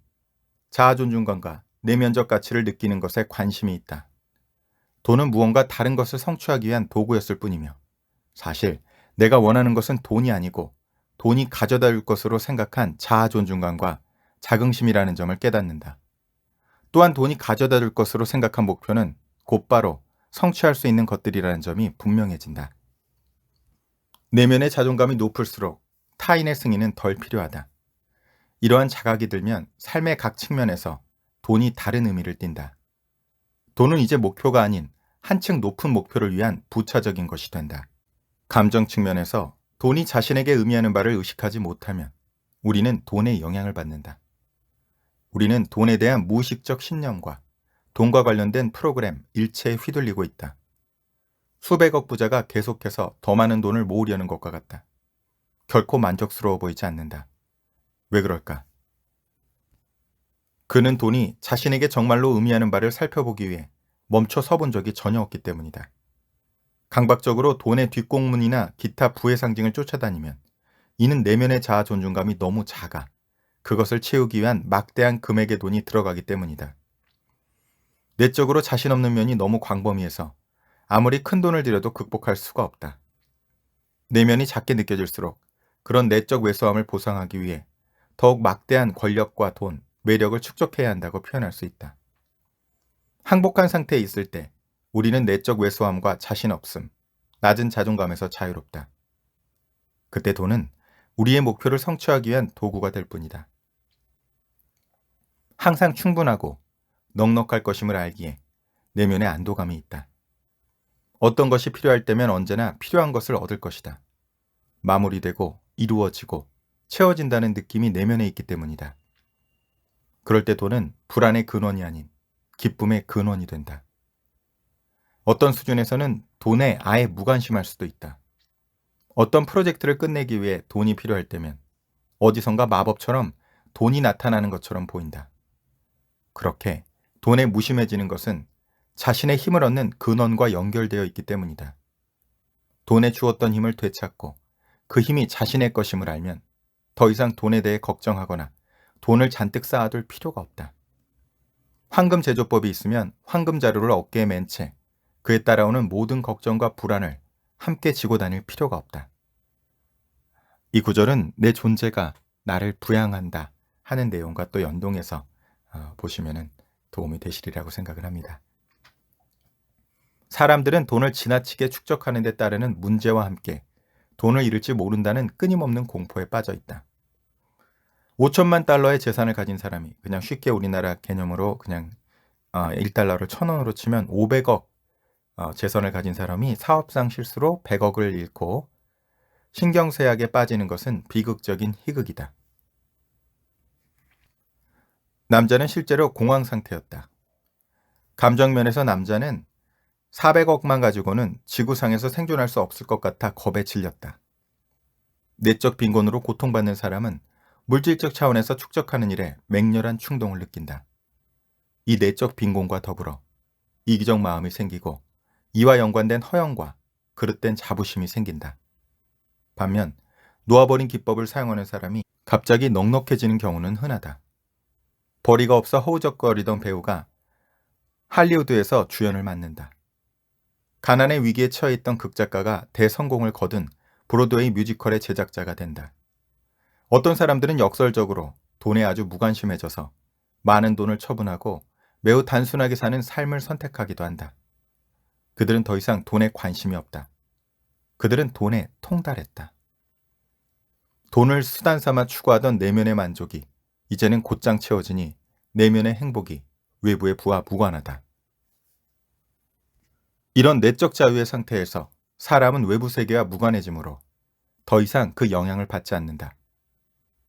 자아존중감과 내면적 가치를 느끼는 것에 관심이 있다. 돈은 무언가 다른 것을 성취하기 위한 도구였을 뿐이며 사실 내가 원하는 것은 돈이 아니고 돈이 가져다 줄 것으로 생각한 자아존중감과 자긍심이라는 점을 깨닫는다. 또한 돈이 가져다 줄 것으로 생각한 목표는 곧바로 성취할 수 있는 것들이라는 점이 분명해진다. 내면의 자존감이 높을수록 타인의 승인은 덜 필요하다. 이러한 자각이 들면 삶의 각 측면에서 돈이 다른 의미를 띈다. 돈은 이제 목표가 아닌 한층 높은 목표를 위한 부차적인 것이 된다. 감정 측면에서 돈이 자신에게 의미하는 바를 의식하지 못하면 우리는 돈에 영향을 받는다. 우리는 돈에 대한 무의식적 신념과 돈과 관련된 프로그램 일체에 휘둘리고 있다. 수백억 부자가 계속해서 더 많은 돈을 모으려는 것과 같다. 결코 만족스러워 보이지 않는다. 왜 그럴까? 그는 돈이 자신에게 정말로 의미하는 바를 살펴보기 위해 멈춰 서본 적이 전혀 없기 때문이다. 강박적으로 돈의 뒷공문이나 기타 부의 상징을 쫓아다니면 이는 내면의 자아 존중감이 너무 작아 그것을 채우기 위한 막대한 금액의 돈이 들어가기 때문이다. 내적으로 자신 없는 면이 너무 광범위해서 아무리 큰 돈을 들여도 극복할 수가 없다. 내면이 작게 느껴질수록 그런 내적 왜소함을 보상하기 위해 더욱 막대한 권력과 돈, 매력을 축적해야 한다고 표현할 수 있다. 항복한 상태에 있을 때 우리는 내적 왜소함과 자신 없음, 낮은 자존감에서 자유롭다. 그때 돈은 우리의 목표를 성취하기 위한 도구가 될 뿐이다. 항상 충분하고 넉넉할 것임을 알기에 내면에 안도감이 있다. 어떤 것이 필요할 때면 언제나 필요한 것을 얻을 것이다. 마무리되고 이루어지고 채워진다는 느낌이 내면에 있기 때문이다. 그럴 때 돈은 불안의 근원이 아닌 기쁨의 근원이 된다. 어떤 수준에서는 돈에 아예 무관심할 수도 있다. 어떤 프로젝트를 끝내기 위해 돈이 필요할 때면 어디선가 마법처럼 돈이 나타나는 것처럼 보인다. 그렇게 돈에 무심해지는 것은 자신의 힘을 얻는 근원과 연결되어 있기 때문이다. 돈에 주었던 힘을 되찾고 그 힘이 자신의 것임을 알면 더 이상 돈에 대해 걱정하거나 돈을 잔뜩 쌓아둘 필요가 없다. 황금 제조법이 있으면 황금 자루를 어깨에 맨 채 그에 따라오는 모든 걱정과 불안을 함께 지고 다닐 필요가 없다. 이 구절은 내 존재가 나를 부양한다 하는 내용과 또 연동해서 보시면 도움이 되시리라고 생각을 합니다. 사람들은 돈을 지나치게 축적하는 데 따르는 문제와 함께 돈을 잃을지 모른다는 끊임없는 공포에 빠져 있다. 5천만 달러의 재산을 가진 사람이 그냥 쉽게 우리나라 개념으로 그냥 1달러를 1,000원으로 치면 500억 재산을 가진 사람이 사업상 실수로 100억을 잃고 신경쇠약에 빠지는 것은 비극적인 희극이다. 남자는 실제로 공황 상태였다. 감정면에서 남자는 400억만 가지고는 지구상에서 생존할 수 없을 것 같아 겁에 질렸다. 내적 빈곤으로 고통받는 사람은 물질적 차원에서 축적하는 일에 맹렬한 충동을 느낀다. 이 내적 빈곤과 더불어 이기적 마음이 생기고 이와 연관된 허영과 그릇된 자부심이 생긴다. 반면 놓아버린 기법을 사용하는 사람이 갑자기 넉넉해지는 경우는 흔하다. 벌이가 없어 허우적거리던 배우가 할리우드에서 주연을 맡는다. 가난의 위기에 처해 있던 극작가가 대성공을 거둔 브로드웨이 뮤지컬의 제작자가 된다. 어떤 사람들은 역설적으로 돈에 아주 무관심해져서 많은 돈을 처분하고 매우 단순하게 사는 삶을 선택하기도 한다. 그들은 더 이상 돈에 관심이 없다. 그들은 돈에 통달했다. 돈을 수단 삼아 추구하던 내면의 만족이 이제는 곧장 채워지니 내면의 행복이 외부의 부와 무관하다. 이런 내적 자유의 상태에서 사람은 외부 세계와 무관해지므로 더 이상 그 영향을 받지 않는다.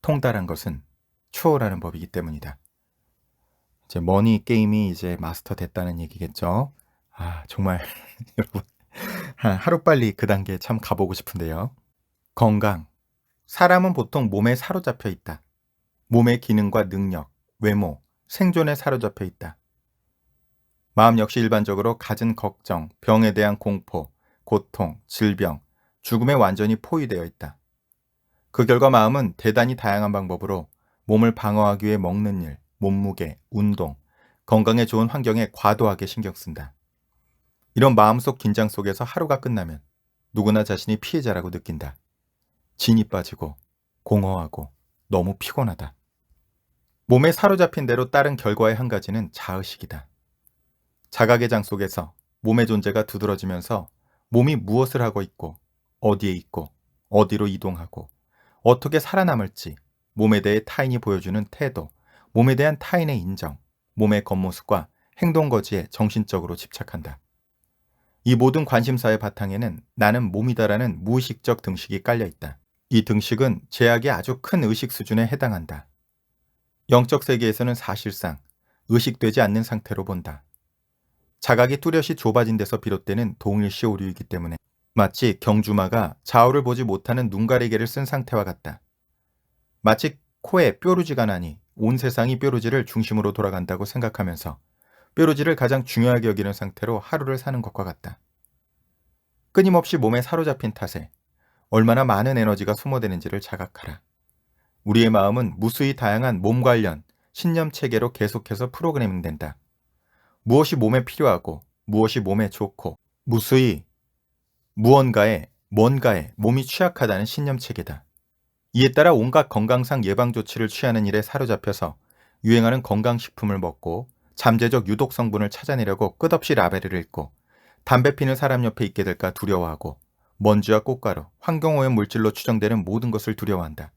통달한 것은 초월하는 법이기 때문이다. 이제 머니 게임이 이제 마스터 됐다는 얘기겠죠. 정말 여러분 하루빨리 그 단계에 참 가보고 싶은데요. 건강. 사람은 보통 몸에 사로잡혀 있다. 몸의 기능과 능력, 외모, 생존에 사로잡혀 있다. 마음 역시 일반적으로 갖은 걱정, 병에 대한 공포, 고통, 질병, 죽음에 완전히 포위되어 있다. 그 결과 마음은 대단히 다양한 방법으로 몸을 방어하기 위해 먹는 일, 몸무게, 운동, 건강에 좋은 환경에 과도하게 신경 쓴다. 이런 마음속 긴장 속에서 하루가 끝나면 누구나 자신이 피해자라고 느낀다. 진이 빠지고 공허하고 너무 피곤하다. 몸에 사로잡힌 대로 따른 결과의 한 가지는 자의식이다. 자각의 속에서 몸의 존재가 두드러지면서 몸이 무엇을 하고 있고 어디에 있고 어디로 이동하고 어떻게 살아남을지 몸에 대해 타인이 보여주는 태도, 몸에 대한 타인의 인정, 몸의 겉모습과 행동 거지에 정신적으로 집착한다. 이 모든 관심사의 바탕에는 나는 몸이다라는 무의식적 등식이 깔려 있다. 이 등식은 제약이 아주 큰 의식 수준에 해당한다. 영적 세계에서는 사실상 의식되지 않는 상태로 본다. 자각이 뚜렷이 좁아진 데서 비롯되는 동일시 오류이기 때문에 마치 경주마가 좌우를 보지 못하는 눈가리개를 쓴 상태와 같다. 마치 코에 뾰루지가 나니 온 세상이 뾰루지를 중심으로 돌아간다고 생각하면서 뾰루지를 가장 중요하게 여기는 상태로 하루를 사는 것과 같다. 끊임없이 몸에 사로잡힌 탓에 얼마나 많은 에너지가 소모되는지를 자각하라. 우리의 마음은 무수히 다양한 몸 관련 신념 체계로 계속해서 프로그래밍된다. 무엇이 몸에 필요하고 무엇이 몸에 좋고 무수히 무언가에 뭔가에 몸이 취약하다는 신념 체계다. 이에 따라 온갖 건강상 예방 조치를 취하는 일에 사로잡혀서 유행하는 건강식품을 먹고 잠재적 유독 성분을 찾아내려고 끝없이 라벨을 읽고 담배 피는 사람 옆에 있게 될까 두려워하고 먼지와 꽃가루, 환경오염 물질로 추정되는 모든 것을 두려워한다.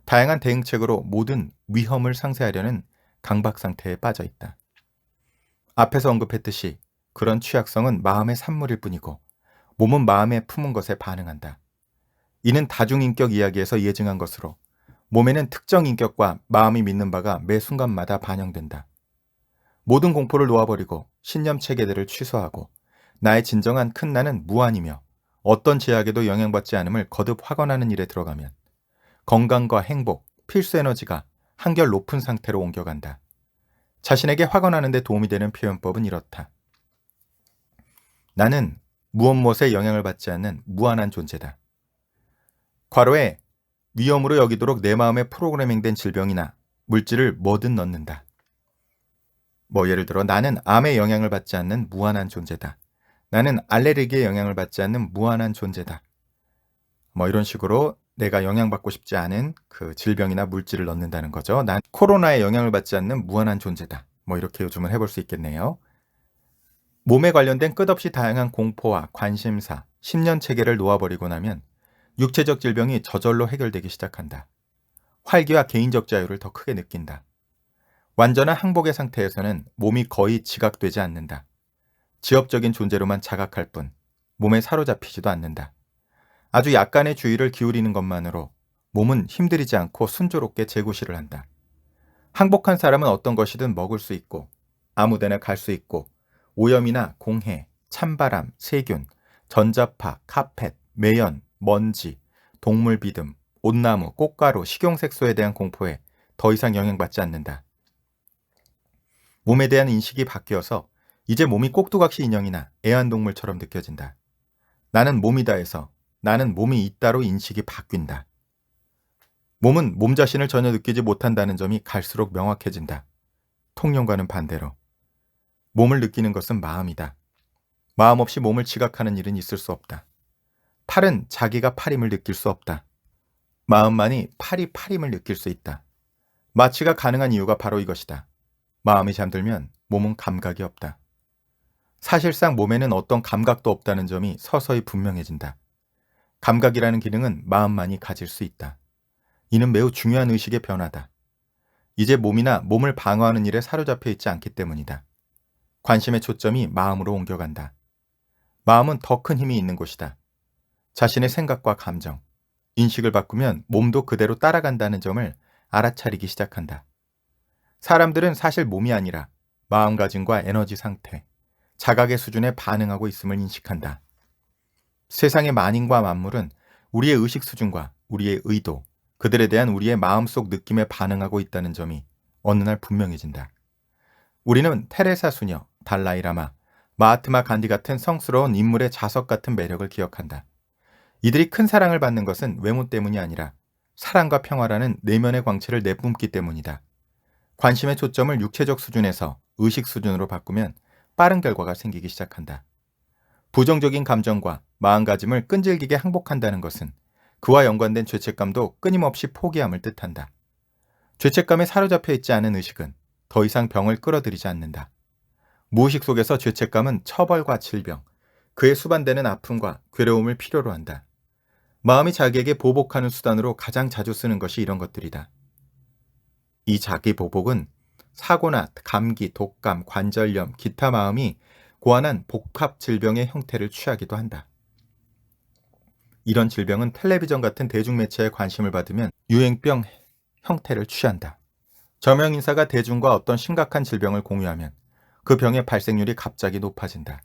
다양한 대응책으로 모든 위험을 상쇄하려는 강박 상태에 빠져 있다. 앞에서 언급했듯이 그런 취약성은 마음의 산물일 뿐이고 몸은 마음에 품은 것에 반응한다. 이는 다중인격 이야기에서 예증한 것으로 몸에는 특정 인격과 마음이 믿는 바가 매 순간마다 반영된다. 모든 공포를 놓아버리고 신념 체계들을 취소하고 나의 진정한 큰 나는 무한이며 어떤 제약에도 영향받지 않음을 거듭 확언하는 일에 들어가면 건강과 행복, 필수 에너지가 한결 높은 상태로 옮겨간다. 자신에게 확언하는 데 도움이 되는 표현법은 이렇다. 나는 무엇무엇에 영향을 받지 않는 무한한 존재다. 괄호에 위험으로 여기도록 내 마음에 프로그래밍된 질병이나 물질을 뭐든 넣는다. 예를 들어 나는 암에 영향을 받지 않는 무한한 존재다. 나는 알레르기에 영향을 받지 않는 무한한 존재다. 이런 식으로 내가 영향받고 싶지 않은 그 질병이나 물질을 넣는다는 거죠. 난 코로나에 영향을 받지 않는 무한한 존재다. 이렇게 요즘은 해볼 수 있겠네요. 몸에 관련된 끝없이 다양한 공포와 관심사, 심년 체계를 놓아버리고 나면 육체적 질병이 저절로 해결되기 시작한다. 활기와 개인적 자유를 더 크게 느낀다. 완전한 항복의 상태에서는 몸이 거의 지각되지 않는다. 지엽적인 존재로만 자각할 뿐 몸에 사로잡히지도 않는다. 아주 약간의 주의를 기울이는 것만으로 몸은 힘들이지 않고 순조롭게 재구실을 한다. 항복한 사람은 어떤 것이든 먹을 수 있고 아무데나 갈 수 있고 오염이나 공해, 찬바람, 세균, 전자파, 카펫, 매연, 먼지, 동물 비듬, 온나무, 꽃가루, 식용색소에 대한 공포에 더 이상 영향받지 않는다. 몸에 대한 인식이 바뀌어서 이제 몸이 꼭두각시 인형이나 애완동물처럼 느껴진다. 나는 몸이다에서 나는 몸이 있다로 인식이 바뀐다. 몸은 몸 자신을 전혀 느끼지 못한다는 점이 갈수록 명확해진다. 통념과는 반대로. 몸을 느끼는 것은 마음이다. 마음 없이 몸을 지각하는 일은 있을 수 없다. 팔은 자기가 팔임을 느낄 수 없다. 마음만이 팔이 팔임을 느낄 수 있다. 마취가 가능한 이유가 바로 이것이다. 마음이 잠들면 몸은 감각이 없다. 사실상 몸에는 어떤 감각도 없다는 점이 서서히 분명해진다. 감각이라는 기능은 마음만이 가질 수 있다. 이는 매우 중요한 의식의 변화다. 이제 몸이나 몸을 방어하는 일에 사로잡혀 있지 않기 때문이다. 관심의 초점이 마음으로 옮겨간다. 마음은 더 큰 힘이 있는 곳이다. 자신의 생각과 감정, 인식을 바꾸면 몸도 그대로 따라간다는 점을 알아차리기 시작한다. 사람들은 사실 몸이 아니라 마음가짐과 에너지 상태, 자각의 수준에 반응하고 있음을 인식한다. 세상의 만인과 만물은 우리의 의식 수준과 우리의 의도, 그들에 대한 우리의 마음속 느낌에 반응하고 있다는 점이 어느 날 분명해진다. 우리는 테레사 수녀, 달라이라마, 마하트마 간디 같은 성스러운 인물의 자석 같은 매력을 기억한다. 이들이 큰 사랑을 받는 것은 외모 때문이 아니라 사랑과 평화라는 내면의 광채를 내뿜기 때문이다. 관심의 초점을 육체적 수준에서 의식 수준으로 바꾸면 빠른 결과가 생기기 시작한다. 부정적인 감정과 마음가짐을 끈질기게 항복한다는 것은 그와 연관된 죄책감도 끊임없이 포기함을 뜻한다. 죄책감에 사로잡혀 있지 않은 의식은 더 이상 병을 끌어들이지 않는다. 무의식 속에서 죄책감은 처벌과 질병, 그에 수반되는 아픔과 괴로움을 필요로 한다. 마음이 자기에게 보복하는 수단으로 가장 자주 쓰는 것이 이런 것들이다. 이 자기 보복은 사고나 감기, 독감, 관절염, 기타 마음이 고안한 복합 질병의 형태를 취하기도 한다. 이런 질병은 텔레비전 같은 대중매체에 관심을 받으면 유행병 형태를 취한다. 저명 인사가 대중과 어떤 심각한 질병을 공유하면 그 병의 발생률이 갑자기 높아진다.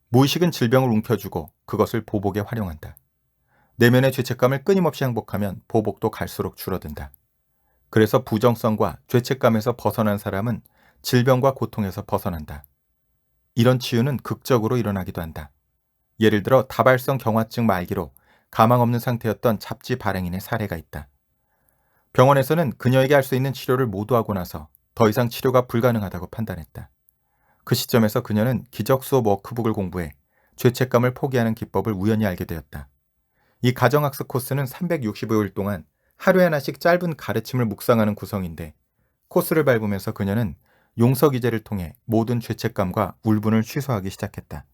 무의식은 질병을 움켜쥐고 그것을 보복에 활용한다. 내면의 죄책감을 끊임없이 항복하면 보복도 갈수록 줄어든다. 그래서 부정성과 죄책감에서 벗어난 사람은 질병과 고통에서 벗어난다. 이런 치유는 극적으로 일어나기도 한다. 예를 들어 다발성 경화증 말기로 가망 없는 상태였던 잡지 발행인의 사례가 있다. 병원에서는 그녀에게 할 수 있는 치료를 모두 하고 나서 더 이상 치료가 불가능하다고 판단했다. 그 시점에서 그녀는 기적 수업 워크북을 공부해 죄책감을 포기하는 기법을 우연히 알게 되었다. 이 가정학습 코스는 365일 동안 하루에 하나씩 짧은 가르침을 묵상하는 구성인데 코스를 밟으면서 그녀는 용서 기제를 통해 모든 죄책감과 울분을 취소하기 시작했다.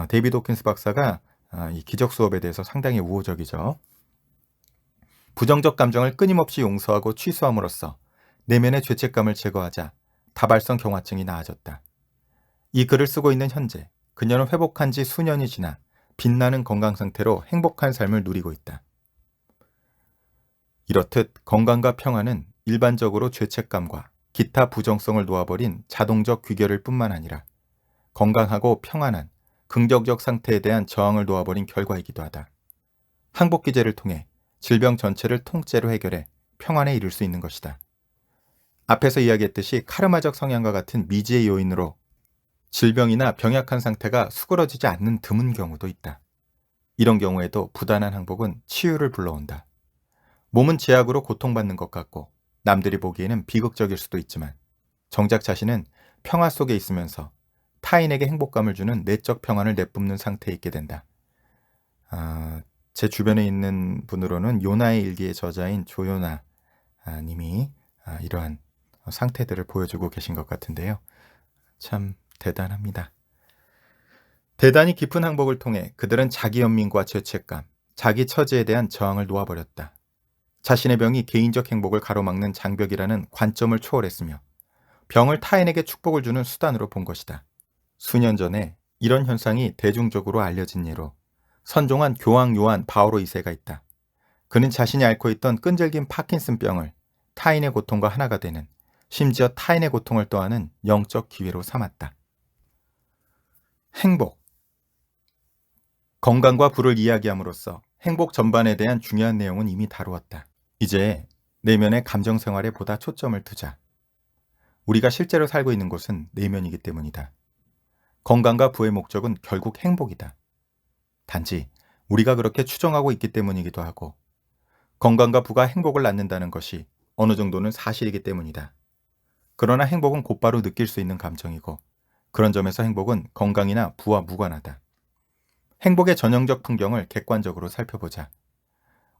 데이비드 호킨스 박사가 이 기적 수업에 대해서 상당히 우호적이죠. 부정적 감정을 끊임없이 용서하고 취소함으로써 내면의 죄책감을 제거하자 다발성 경화증이 나아졌다. 이 글을 쓰고 있는 현재 그녀는 회복한 지 수년이 지나 빛나는 건강 상태로 행복한 삶을 누리고 있다. 이렇듯 건강과 평화는 일반적으로 죄책감과 기타 부정성을 놓아버린 자동적 귀결일 뿐만 아니라 건강하고 평안한 긍정적 상태에 대한 저항을 놓아버린 결과이기도 하다. 항복 기제를 통해 질병 전체를 통째로 해결해 평안에 이를 수 있는 것이다. 앞에서 이야기했듯이 카르마적 성향과 같은 미지의 요인으로 질병이나 병약한 상태가 수그러지지 않는 드문 경우도 있다. 이런 경우에도 부단한 항복은 치유를 불러온다. 몸은 제약으로 고통받는 것 같고 남들이 보기에는 비극적일 수도 있지만 정작 자신은 평화 속에 있으면서 타인에게 행복감을 주는 내적 평안을 내뿜는 상태에 있게 된다. 제 주변에 있는 분으로는 요나의 일기의 저자인 조요나 님이 이러한 상태들을 보여주고 계신 것 같은데요. 참 대단합니다. 대단히 깊은 항복을 통해 그들은 자기 연민과 죄책감, 자기 처지에 대한 저항을 놓아버렸다. 자신의 병이 개인적 행복을 가로막는 장벽이라는 관점을 초월했으며 병을 타인에게 축복을 주는 수단으로 본 것이다. 수년 전에 이런 현상이 대중적으로 알려진 예로 선종한 교황 요한 바오로 2세가 있다. 그는 자신이 앓고 있던 끈질긴 파킨슨병을 타인의 고통과 하나가 되는, 심지어 타인의 고통을 떠안은 영적 기회로 삼았다. 행복. 건강과 부를 이야기함으로써 행복 전반에 대한 중요한 내용은 이미 다루었다. 이제 내면의 감정 생활에 보다 초점을 두자. 우리가 실제로 살고 있는 곳은 내면이기 때문이다. 건강과 부의 목적은 결국 행복이다. 단지 우리가 그렇게 추정하고 있기 때문이기도 하고 건강과 부가 행복을 낳는다는 것이 어느 정도는 사실이기 때문이다. 그러나 행복은 곧바로 느낄 수 있는 감정이고 그런 점에서 행복은 건강이나 부와 무관하다. 행복의 전형적 풍경을 객관적으로 살펴보자.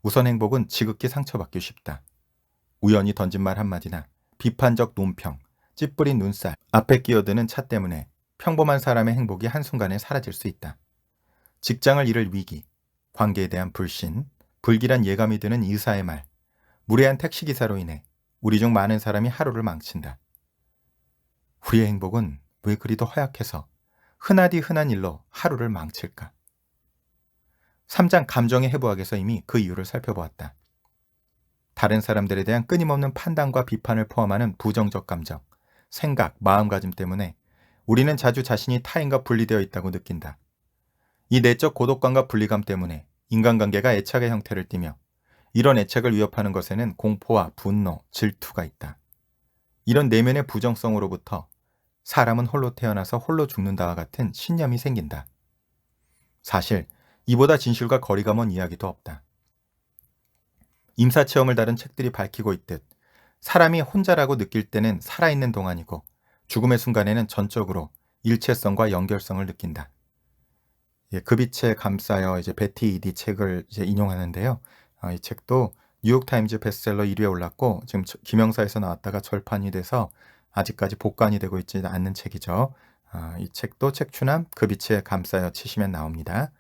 우선 행복은 지극히 상처받기 쉽다. 우연히 던진 말 한마디나 비판적 논평, 찌뿌린 눈살, 앞에 끼어드는 차 때문에 평범한 사람의 행복이 한순간에 사라질 수 있다. 직장을 잃을 위기, 관계에 대한 불신, 불길한 예감이 드는 의사의 말, 무례한 택시기사로 인해 우리 중 많은 사람이 하루를 망친다. 우리의 행복은 왜 그리도 허약해서 흔하디 흔한 일로 하루를 망칠까? 3장 감정의 해부학에서 이미 그 이유를 살펴보았다. 다른 사람들에 대한 끊임없는 판단과 비판을 포함하는 부정적 감정, 생각, 마음가짐 때문에 우리는 자주 자신이 타인과 분리되어 있다고 느낀다. 이 내적 고독감과 분리감 때문에 인간관계가 애착의 형태를 띠며 이런 애착을 위협하는 것에는 공포와 분노, 질투가 있다. 이런 내면의 부정성으로부터 사람은 홀로 태어나서 홀로 죽는다와 같은 신념이 생긴다. 사실 이보다 진실과 거리가 먼 이야기도 없다. 임사체험을 다룬 책들이 밝히고 있듯 사람이 혼자라고 느낄 때는 살아있는 동안이고 죽음의 순간에는 전적으로 일체성과 연결성을 느낀다. 그 빛에 감싸여 베티 이디 책을 인용하는데요. 이 책도 뉴욕타임즈 베스트셀러 1위에 올랐고 지금 김영사에서 나왔다가 절판이 돼서 아직까지 복간이 되고 있지 않는 책이죠. 이 책도 책추남 그 빛에 감싸여 치시면 나옵니다.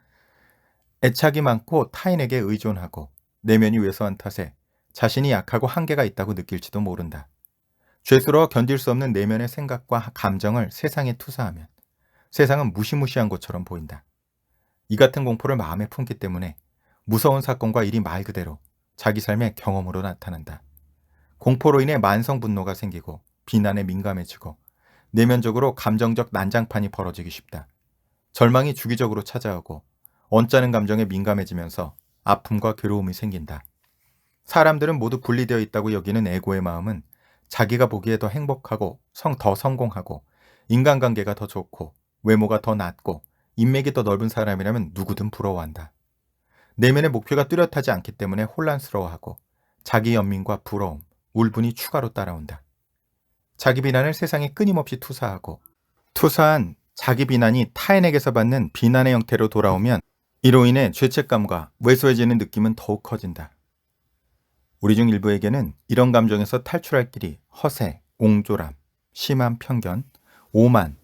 애착이 많고 타인에게 의존하고 내면이 왜소한 탓에 자신이 약하고 한계가 있다고 느낄지도 모른다. 죄스러워 견딜 수 없는 내면의 생각과 감정을 세상에 투사하면 세상은 무시무시한 것처럼 보인다. 이 같은 공포를 마음에 품기 때문에 무서운 사건과 일이 말 그대로 자기 삶의 경험으로 나타난다. 공포로 인해 만성 분노가 생기고 비난에 민감해지고 내면적으로 감정적 난장판이 벌어지기 쉽다. 절망이 주기적으로 찾아오고 언짢은 감정에 민감해지면서 아픔과 괴로움이 생긴다. 사람들은 모두 분리되어 있다고 여기는 에고의 마음은 자기가 보기에 더 행복하고 더 성공하고 인간관계가 더 좋고 외모가 더 낫고 인맥이 더 넓은 사람이라면 누구든 부러워한다. 내면의 목표가 뚜렷하지 않기 때문에 혼란스러워하고 자기 연민과 부러움, 울분이 추가로 따라온다. 자기 비난을 세상에 끊임없이 투사하고 투사한 자기 비난이 타인에게서 받는 비난의 형태로 돌아오면 이로 인해 죄책감과 왜소해지는 느낌은 더욱 커진다. 우리 중 일부에게는 이런 감정에서 탈출할 길이 허세, 옹졸함, 심한 편견, 오만,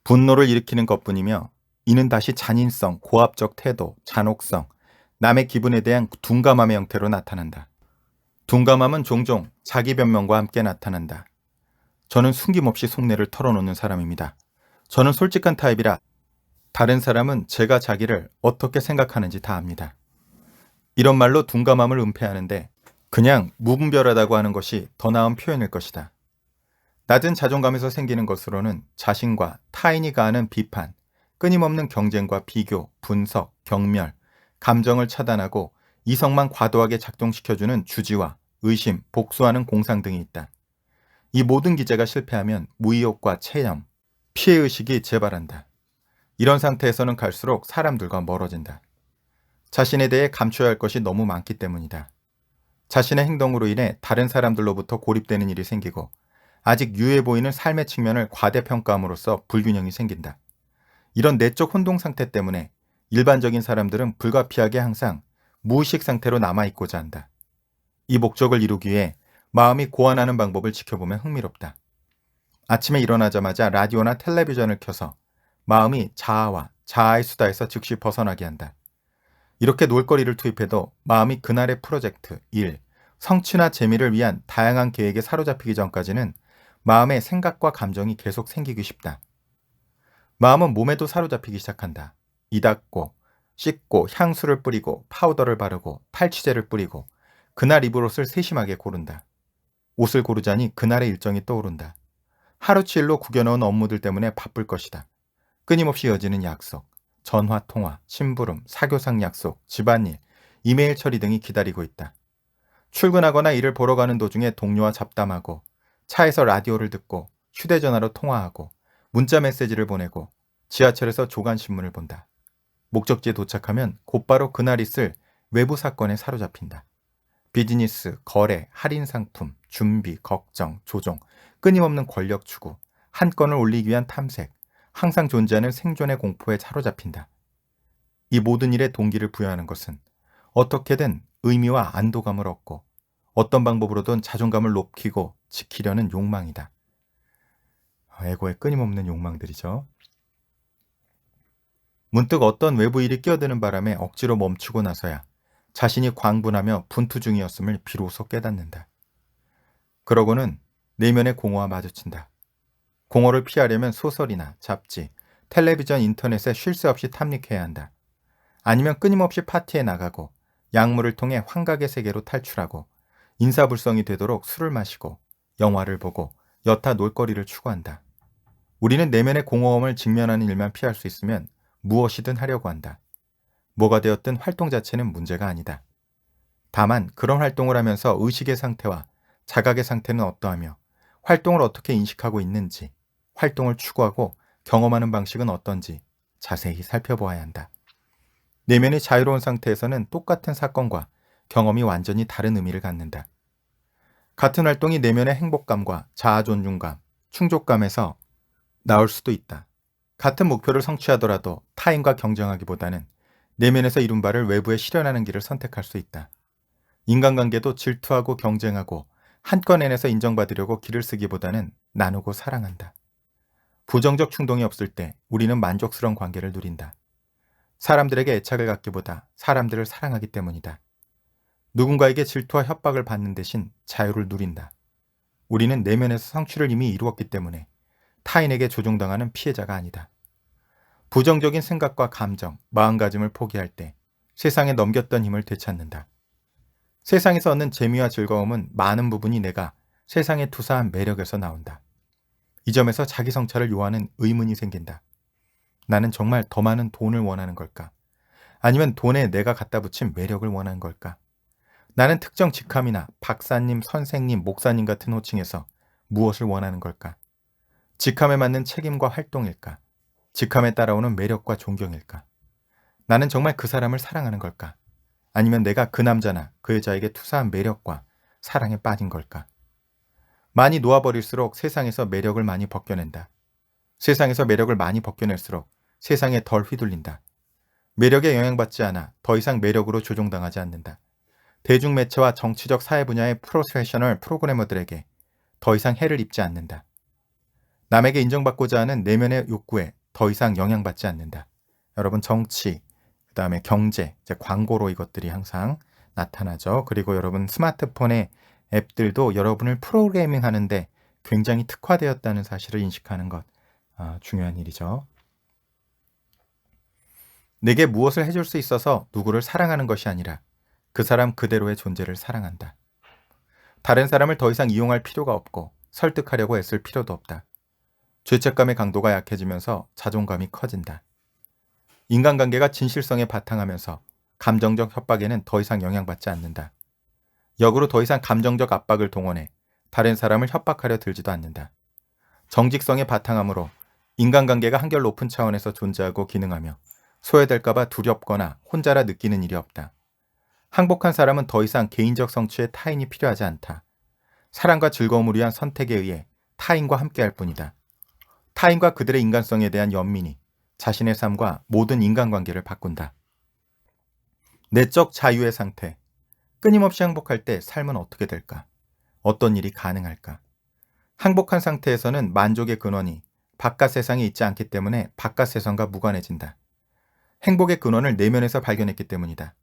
분노를 일으키는 것뿐이며 이는 다시 잔인성, 고압적 태도, 잔혹성, 남의 기분에 대한 둔감함의 형태로 나타난다. 둔감함은 종종 자기 변명과 함께 나타난다. 저는 숨김없이 속내를 털어놓는 사람입니다. 저는 솔직한 타입이라 다른 사람은 제가 자기를 어떻게 생각하는지 다 압니다. 이런 말로 둔감함을 은폐하는데 그냥 무분별하다고 하는 것이 더 나은 표현일 것이다. 낮은 자존감에서 생기는 것으로는 자신과 타인이 가하는 비판, 끊임없는 경쟁과 비교, 분석, 경멸, 감정을 차단하고 이성만 과도하게 작동시켜주는 주지와 의심, 복수하는 공상 등이 있다. 이 모든 기제가 실패하면 무의욕과 체념, 피해의식이 재발한다. 이런 상태에서는 갈수록 사람들과 멀어진다. 자신에 대해 감춰야 할 것이 너무 많기 때문이다. 자신의 행동으로 인해 다른 사람들로부터 고립되는 일이 생기고 아직 유해 보이는 삶의 측면을 과대평가함으로써 불균형이 생긴다. 이런 내적 혼동 상태 때문에 일반적인 사람들은 불가피하게 항상 무의식 상태로 남아있고자 한다. 이 목적을 이루기 위해 마음이 고안하는 방법을 지켜보면 흥미롭다. 아침에 일어나자마자 라디오나 텔레비전을 켜서 마음이 자아와 자아의 수다에서 즉시 벗어나게 한다. 이렇게 놀거리를 투입해도 마음이 그날의 프로젝트, 일, 성취나 재미를 위한 다양한 계획에 사로잡히기 전까지는 마음의 생각과 감정이 계속 생기기 쉽다. 마음은 몸에도 사로잡히기 시작한다. 이 닦고, 씻고, 향수를 뿌리고, 파우더를 바르고, 탈취제를 뿌리고, 그날 입을 옷을 세심하게 고른다. 옷을 고르자니 그날의 일정이 떠오른다. 하루치일로 구겨놓은 업무들 때문에 바쁠 것이다. 끊임없이 이어지는 약속, 전화 통화, 심부름, 사교상 약속, 집안일, 이메일 처리 등이 기다리고 있다. 출근하거나 일을 보러 가는 도중에 동료와 잡담하고, 차에서 라디오를 듣고, 휴대전화로 통화하고, 문자 메시지를 보내고, 지하철에서 조간신문을 본다. 목적지에 도착하면 곧바로 그날 있을 외부 사건에 사로잡힌다. 비즈니스, 거래, 할인 상품, 준비, 걱정, 조종, 끊임없는 권력 추구, 한 건을 올리기 위한 탐색, 항상 존재하는 생존의 공포에 사로잡힌다. 이 모든 일에 동기를 부여하는 것은 어떻게든 의미와 안도감을 얻고 어떤 방법으로든 자존감을 높이고 지키려는 욕망이다. 에고의 끊임없는 욕망들이죠. 문득 어떤 외부 일이 끼어드는 바람에 억지로 멈추고 나서야 자신이 광분하며 분투 중이었음을 비로소 깨닫는다. 그러고는 내면의 공허와 마주친다. 공허를 피하려면 소설이나 잡지, 텔레비전, 인터넷에 쉴 새 없이 탐닉해야 한다. 아니면 끊임없이 파티에 나가고 약물을 통해 환각의 세계로 탈출하고 인사불성이 되도록 술을 마시고 영화를 보고 여타 놀거리를 추구한다. 우리는 내면의 공허함을 직면하는 일만 피할 수 있으면 무엇이든 하려고 한다. 뭐가 되었든 활동 자체는 문제가 아니다. 다만 그런 활동을 하면서 의식의 상태와 자각의 상태는 어떠하며 활동을 어떻게 인식하고 있는지, 활동을 추구하고 경험하는 방식은 어떤지 자세히 살펴보아야 한다. 내면이 자유로운 상태에서는 똑같은 사건과 경험이 완전히 다른 의미를 갖는다. 같은 활동이 내면의 행복감과 자아 존중감, 충족감에서 나올 수도 있다. 같은 목표를 성취하더라도 타인과 경쟁하기보다는 내면에서 이룬 바를 외부에 실현하는 길을 선택할 수 있다. 인간관계도 질투하고 경쟁하고 한건 해내서 인정받으려고 길을 쓰기보다는 나누고 사랑한다. 부정적 충동이 없을 때 우리는 만족스러운 관계를 누린다. 사람들에게 애착을 갖기보다 사람들을 사랑하기 때문이다. 누군가에게 질투와 협박을 받는 대신 자유를 누린다. 우리는 내면에서 성취를 이미 이루었기 때문에 타인에게 조종당하는 피해자가 아니다. 부정적인 생각과 감정, 마음가짐을 포기할 때 세상에 넘겼던 힘을 되찾는다. 세상에서 얻는 재미와 즐거움은 많은 부분이 내가 세상에 투사한 매력에서 나온다. 이 점에서 자기 성찰을 요하는 의문이 생긴다. 나는 정말 더 많은 돈을 원하는 걸까? 아니면 돈에 내가 갖다 붙인 매력을 원하는 걸까? 나는 특정 직함이나 박사님, 선생님, 목사님 같은 호칭에서 무엇을 원하는 걸까? 직함에 맞는 책임과 활동일까? 직함에 따라오는 매력과 존경일까? 나는 정말 그 사람을 사랑하는 걸까? 아니면 내가 그 남자나 그 여자에게 투사한 매력과 사랑에 빠진 걸까? 많이 놓아버릴수록 세상에서 매력을 많이 벗겨낸다. 세상에서 매력을 많이 벗겨낼수록 세상에 덜 휘둘린다. 매력에 영향받지 않아 더 이상 매력으로 조종당하지 않는다. 대중매체와 정치적 사회 분야의 프로페셔널 프로그래머들에게 더 이상 해를 입지 않는다. 남에게 인정받고자 하는 내면의 욕구에 더 이상 영향받지 않는다. 여러분 정치, 그 다음에 경제, 이제 광고로 이것들이 항상 나타나죠. 그리고 여러분 스마트폰의 앱들도 여러분을 프로그래밍 하는데 굉장히 특화되었다는 사실을 인식하는 것 중요한 일이죠. 내게 무엇을 해줄 수 있어서 누구를 사랑하는 것이 아니라 그 사람 그대로의 존재를 사랑한다. 다른 사람을 더 이상 이용할 필요가 없고 설득하려고 애쓸 필요도 없다. 죄책감의 강도가 약해지면서 자존감이 커진다. 인간관계가 진실성에 바탕하면서 감정적 협박에는 더 이상 영향받지 않는다. 역으로 더 이상 감정적 압박을 동원해 다른 사람을 협박하려 들지도 않는다. 정직성에 바탕하므로 인간관계가 한결 높은 차원에서 존재하고 기능하며 소외될까봐 두렵거나 혼자라 느끼는 일이 없다. 항복한 사람은 더 이상 개인적 성취에 타인이 필요하지 않다. 사랑과 즐거움을 위한 선택에 의해 타인과 함께할 뿐이다. 타인과 그들의 인간성에 대한 연민이 자신의 삶과 모든 인간관계를 바꾼다. 내적 자유의 상태. 끊임없이 항복할 때 삶은 어떻게 될까? 어떤 일이 가능할까? 항복한 상태에서는 만족의 근원이 바깥 세상에 있지 않기 때문에 바깥 세상과 무관해진다. 행복의 근원을 내면에서 발견했기 때문이다.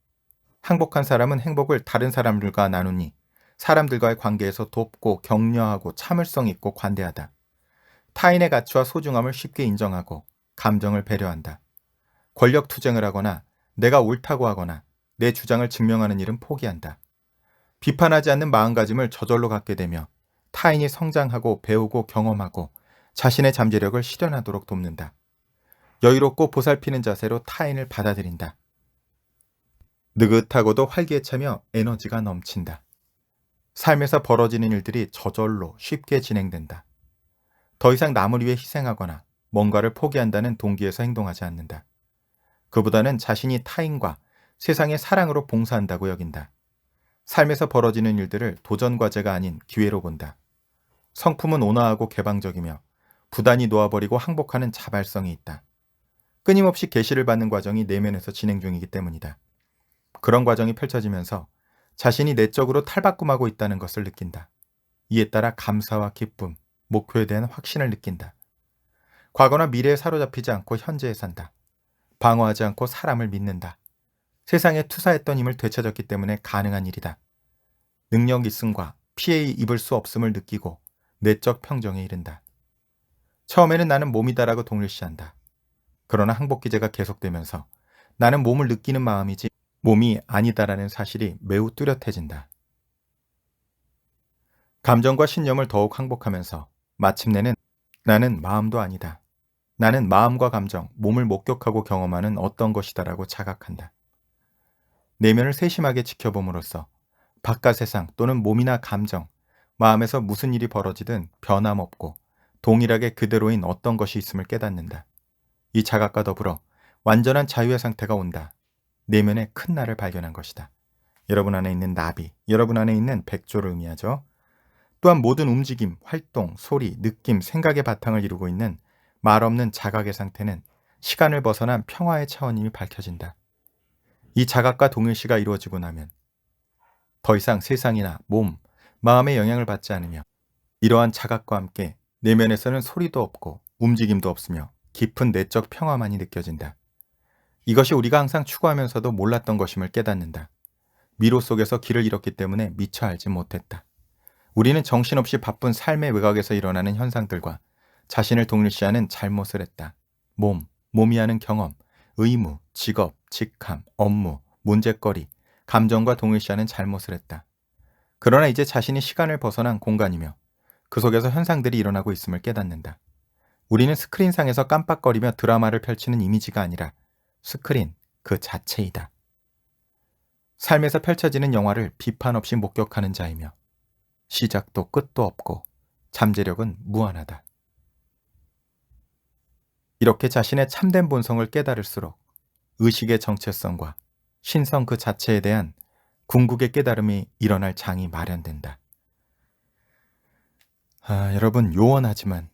항복한 사람은 행복을 다른 사람들과 나누니 사람들과의 관계에서 돕고 격려하고 참을성 있고 관대하다. 타인의 가치와 소중함을 쉽게 인정하고 감정을 배려한다. 권력 투쟁을 하거나 내가 옳다고 하거나 내 주장을 증명하는 일은 포기한다. 비판하지 않는 마음가짐을 저절로 갖게 되며 타인이 성장하고 배우고 경험하고 자신의 잠재력을 실현하도록 돕는다. 여유롭고 보살피는 자세로 타인을 받아들인다. 느긋하고도 활기에 차며 에너지가 넘친다. 삶에서 벌어지는 일들이 저절로 쉽게 진행된다. 더 이상 남을 위해 희생하거나 뭔가를 포기한다는 동기에서 행동하지 않는다. 그보다는 자신이 타인과 세상의 사랑으로 봉사한다고 여긴다. 삶에서 벌어지는 일들을 도전 과제가 아닌 기회로 본다. 성품은 온화하고 개방적이며 부단히 놓아버리고 항복하는 자발성이 있다. 끊임없이 계시를 받는 과정이 내면에서 진행 중이기 때문이다. 그런 과정이 펼쳐지면서 자신이 내적으로 탈바꿈하고 있다는 것을 느낀다. 이에 따라 감사와 기쁨, 목표에 대한 확신을 느낀다. 과거나 미래에 사로잡히지 않고 현재에 산다. 방어하지 않고 사람을 믿는다. 세상에 투사했던 힘을 되찾았기 때문에 가능한 일이다. 능력 있음과 피해 입을 수 없음을 느끼고 내적 평정에 이른다. 처음에는 나는 몸이다라고 동일시한다. 그러나 항복기제가 계속되면서 나는 몸을 느끼는 마음이지 몸이 아니다라는 사실이 매우 뚜렷해진다. 감정과 신념을 더욱 항복하면서 마침내는 나는 마음도 아니다. 나는 마음과 감정, 몸을 목격하고 경험하는 어떤 것이다라고 자각한다. 내면을 세심하게 지켜봄으로써 바깥 세상 또는 몸이나 감정, 마음에서 무슨 일이 벌어지든 변함없고 동일하게 그대로인 어떤 것이 있음을 깨닫는다. 이 자각과 더불어 완전한 자유의 상태가 온다. 내면의 큰 나를 발견한 것이다. 여러분 안에 있는 나비, 여러분 안에 있는 백조를 의미하죠. 또한 모든 움직임, 활동, 소리, 느낌, 생각의 바탕을 이루고 있는 말 없는 자각의 상태는 시간을 벗어난 평화의 차원임이 밝혀진다. 이 자각과 동일시가 이루어지고 나면 더 이상 세상이나 몸, 마음의 영향을 받지 않으며 이러한 자각과 함께 내면에서는 소리도 없고 움직임도 없으며 깊은 내적 평화만이 느껴진다. 이것이 우리가 항상 추구하면서도 몰랐던 것임을 깨닫는다. 미로 속에서 길을 잃었기 때문에 미처 알지 못했다. 우리는 정신없이 바쁜 삶의 외곽에서 일어나는 현상들과 자신을 동일시하는 잘못을 했다. 몸이 하는 경험, 의무, 직업, 직함, 업무, 문제거리, 감정과 동일시하는 잘못을 했다. 그러나 이제 자신이 시간을 벗어난 공간이며 그 속에서 현상들이 일어나고 있음을 깨닫는다. 우리는 스크린상에서 깜빡거리며 드라마를 펼치는 이미지가 아니라 스크린 그 자체이다. 삶에서 펼쳐지는 영화를 비판 없이 목격하는 자이며 시작도 끝도 없고 잠재력은 무한하다. 이렇게 자신의 참된 본성을 깨달을수록 의식의 정체성과 신성 그 자체에 대한 궁극의 깨달음이 일어날 장이 마련된다. 여러분 요원하지만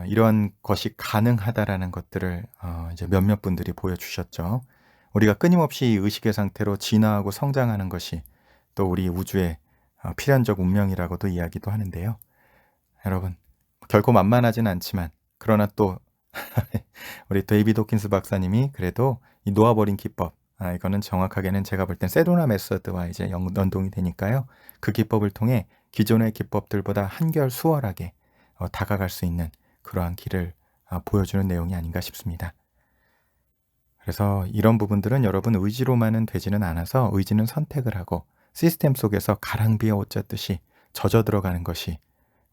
이러한 것이 가능하다라는 것들을 이제 몇몇 분들이 보여주셨죠. 우리가 끊임없이 의식의 상태로 진화하고 성장하는 것이 또 우리 우주의 필연적 운명이라고도 이야기도 하는데요. 여러분 결코 만만하진 않지만 그러나 또 우리 데이비드 호킨스 박사님이 그래도 이 놓아버린 기법, 이거는 정확하게는 제가 볼 땐 세도나 메서드와 이제 연동이 되니까요. 그 기법을 통해 기존의 기법들보다 한결 수월하게 다가갈 수 있는 그러한 길을 보여주는 내용이 아닌가 싶습니다. 그래서 이런 부분들은 여러분 의지로만은 되지는 않아서 의지는 선택을 하고 시스템 속에서 가랑비에 옷 젖듯이 젖어 들어가는 것이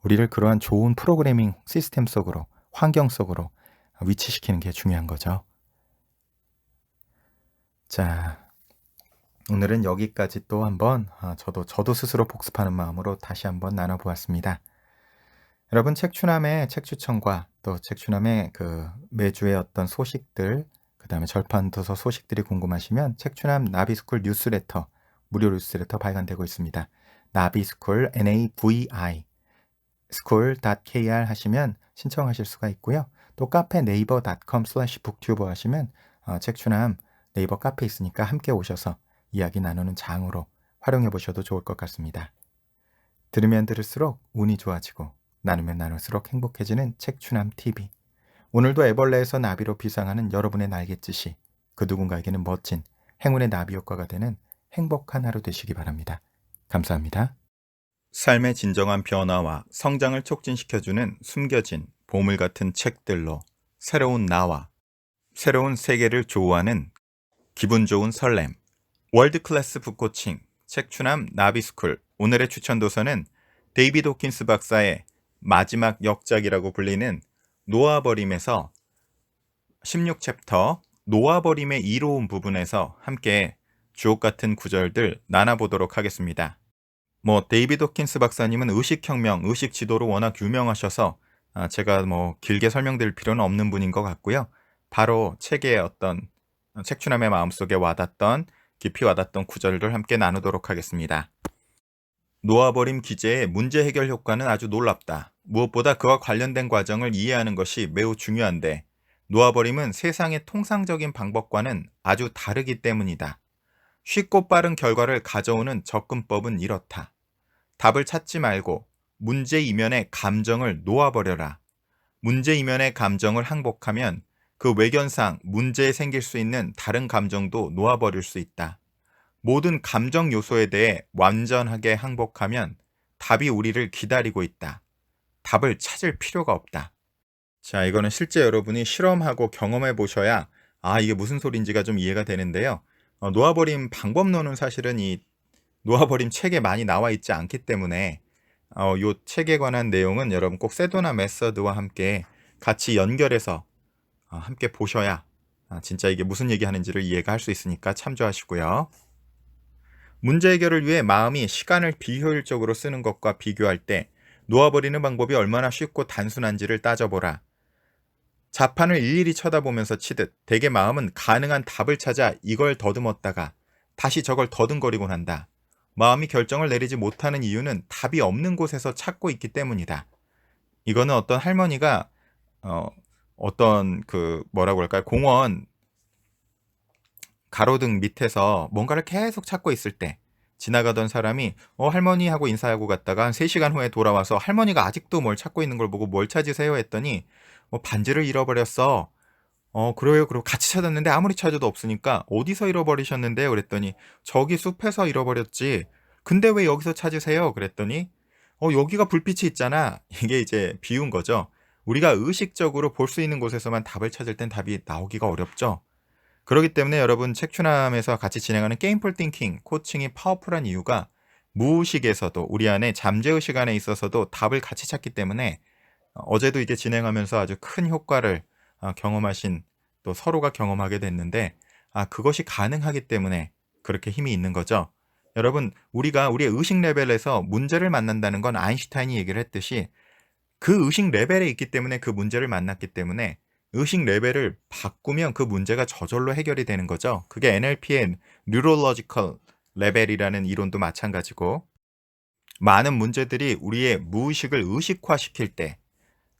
우리를 그러한 좋은 프로그래밍 시스템 속으로, 환경 속으로 위치시키는 게 중요한 거죠. 자, 오늘은 여기까지 또 한번 저도 스스로 복습하는 마음으로 다시 한번 나눠보았습니다. 여러분 책추남의 책 추천과 또 책추남의 그 매주의 어떤 소식들, 그 다음에 절판 도서 소식들이 궁금하시면 책추남 나비스쿨 뉴스레터, 무료 뉴스레터 발간되고 있습니다. 나비스쿨 NAVI school.kr 하시면 신청하실 수가 있고요. 또 카페 naver.com/booktuber 하시면 책추남 네이버 카페 있으니까 함께 오셔서 이야기 나누는 장으로 활용해 보셔도 좋을 것 같습니다. 들으면 들을수록 운이 좋아지고 나누면 나눌수록 행복해지는 책추남TV. 오늘도 애벌레에서 나비로 비상하는 여러분의 날갯짓이 그 누군가에게는 멋진 행운의 나비 효과가 되는 행복한 하루 되시기 바랍니다. 감사합니다. 삶의 진정한 변화와 성장을 촉진시켜주는 숨겨진 보물 같은 책들로 새로운 나와 새로운 세계를 조우하는 기분 좋은 설렘 월드클래스 북코칭 책추남 나비스쿨. 오늘의 추천 도서는 데이비드 호킨스 박사의 마지막 역작이라고 불리는 놓아버림에서 16챕터 놓아버림의 이로운 부분에서 함께 주옥같은 구절들 나눠보도록 하겠습니다. 데이비드 호킨스 박사님은 의식혁명, 의식지도로 워낙 유명하셔서 제가 길게 설명드릴 필요는 없는 분인 것 같고요. 바로 책의 어떤 책추남의 마음속에 와닿던 깊이 와닿던 구절들 함께 나누도록 하겠습니다. 놓아버림 기제의 문제 해결 효과는 아주 놀랍다. 무엇보다 그와 관련된 과정을 이해하는 것이 매우 중요한데 놓아버림은 세상의 통상적인 방법과는 아주 다르기 때문이다. 쉽고 빠른 결과를 가져오는 접근법은 이렇다. 답을 찾지 말고 문제 이면의 감정을 놓아버려라. 문제 이면의 감정을 항복하면 그 외견상 문제에 생길 수 있는 다른 감정도 놓아버릴 수 있다. 모든 감정 요소에 대해 완전하게 항복하면 답이 우리를 기다리고 있다. 답을 찾을 필요가 없다. 자, 이거는 실제 여러분이 실험하고 경험해 보셔야 이게 무슨 소린지가 좀 이해가 되는데요. 놓아버림 방법론은 사실은 이 놓아버림 책에 많이 나와 있지 않기 때문에 요 책에 관한 내용은 여러분 꼭 세도나 메서드와 함께 같이 연결해서 함께 보셔야 진짜 이게 무슨 얘기하는지를 이해가 할 수 있으니까 참조하시고요. 문제 해결을 위해 마음이 시간을 비효율적으로 쓰는 것과 비교할 때 놓아버리는 방법이 얼마나 쉽고 단순한지를 따져보라. 자판을 일일이 쳐다보면서 치듯 대개 마음은 가능한 답을 찾아 이걸 더듬었다가 다시 저걸 더듬거리곤 한다. 마음이 결정을 내리지 못하는 이유는 답이 없는 곳에서 찾고 있기 때문이다. 이거는 어떤 할머니가 어떤 그 뭐라고 할까요? 공원 가로등 밑에서 뭔가를 계속 찾고 있을 때 지나가던 사람이 할머니 하고 인사하고 갔다가 한 3시간 후에 돌아와서 할머니가 아직도 뭘 찾고 있는 걸 보고 뭘 찾으세요 했더니 반지를 잃어버렸어. 그래요. 그리고 같이 찾았는데 아무리 찾아도 없으니까 어디서 잃어버리셨는데요? 그랬더니 저기 숲에서 잃어버렸지. 근데 왜 여기서 찾으세요? 그랬더니 여기가 불빛이 있잖아. 이게 이제 비운 거죠. 우리가 의식적으로 볼 수 있는 곳에서만 답을 찾을 땐 답이 나오기가 어렵죠. 그렇기 때문에 여러분 책추남에서 같이 진행하는 게임풀 띵킹 코칭이 파워풀한 이유가 무의식에서도 우리 안에 잠재의식 안에 있어서도 답을 같이 찾기 때문에 어제도 이게 진행하면서 아주 큰 효과를 경험하신 또 서로가 경험하게 됐는데 그것이 가능하기 때문에 그렇게 힘이 있는 거죠. 여러분 우리가 우리의 의식 레벨에서 문제를 만난다는 건 아인슈타인이 얘기를 했듯이 그 의식 레벨에 있기 때문에 그 문제를 만났기 때문에 의식 레벨을 바꾸면 그 문제가 저절로 해결이 되는 거죠. 그게 NLP의 Neurological 레벨이라는 이론도 마찬가지고 많은 문제들이 우리의 무의식을 의식화시킬 때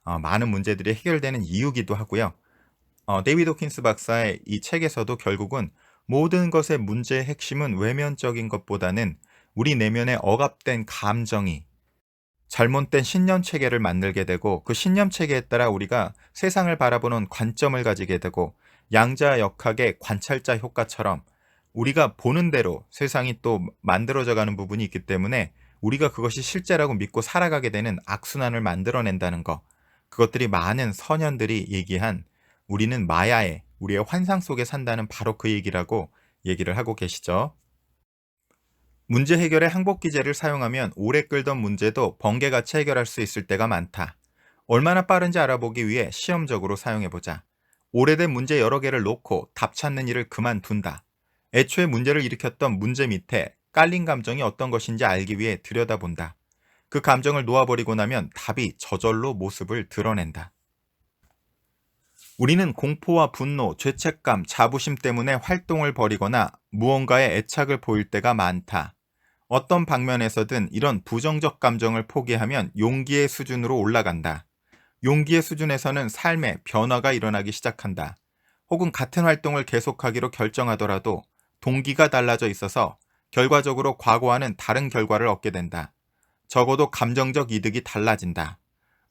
많은 문제들이 해결되는 이유기도 하고요. 데이비드 호킨스 박사의 이 책에서도 결국은 모든 것의 문제의 핵심은 외면적인 것보다는 우리 내면의 억압된 감정이 잘못된 신념 체계를 만들게 되고 그 신념 체계에 따라 우리가 세상을 바라보는 관점을 가지게 되고 양자역학의 관찰자 효과처럼 우리가 보는 대로 세상이 또 만들어져 가는 부분이 있기 때문에 우리가 그것이 실제라고 믿고 살아가게 되는 악순환을 만들어낸다는 거. 그것들이 많은 선현들이 얘기한 우리는 마야에 우리의 환상 속에 산다는 바로 그 얘기라고 얘기를 하고 계시죠. 문제 해결의 항복 기제를 사용하면 오래 끌던 문제도 번개같이 해결할 수 있을 때가 많다. 얼마나 빠른지 알아보기 위해 시험적으로 사용해보자. 오래된 문제 여러 개를 놓고 답 찾는 일을 그만둔다. 애초에 문제를 일으켰던 문제 밑에 깔린 감정이 어떤 것인지 알기 위해 들여다본다. 그 감정을 놓아버리고 나면 답이 저절로 모습을 드러낸다. 우리는 공포와 분노, 죄책감, 자부심 때문에 활동을 벌이거나 무언가에 애착을 보일 때가 많다. 어떤 방면에서든 이런 부정적 감정을 포기하면 용기의 수준으로 올라간다. 용기의 수준에서는 삶의 변화가 일어나기 시작한다. 혹은 같은 활동을 계속하기로 결정하더라도 동기가 달라져 있어서 결과적으로 과거와는 다른 결과를 얻게 된다. 적어도 감정적 이득이 달라진다.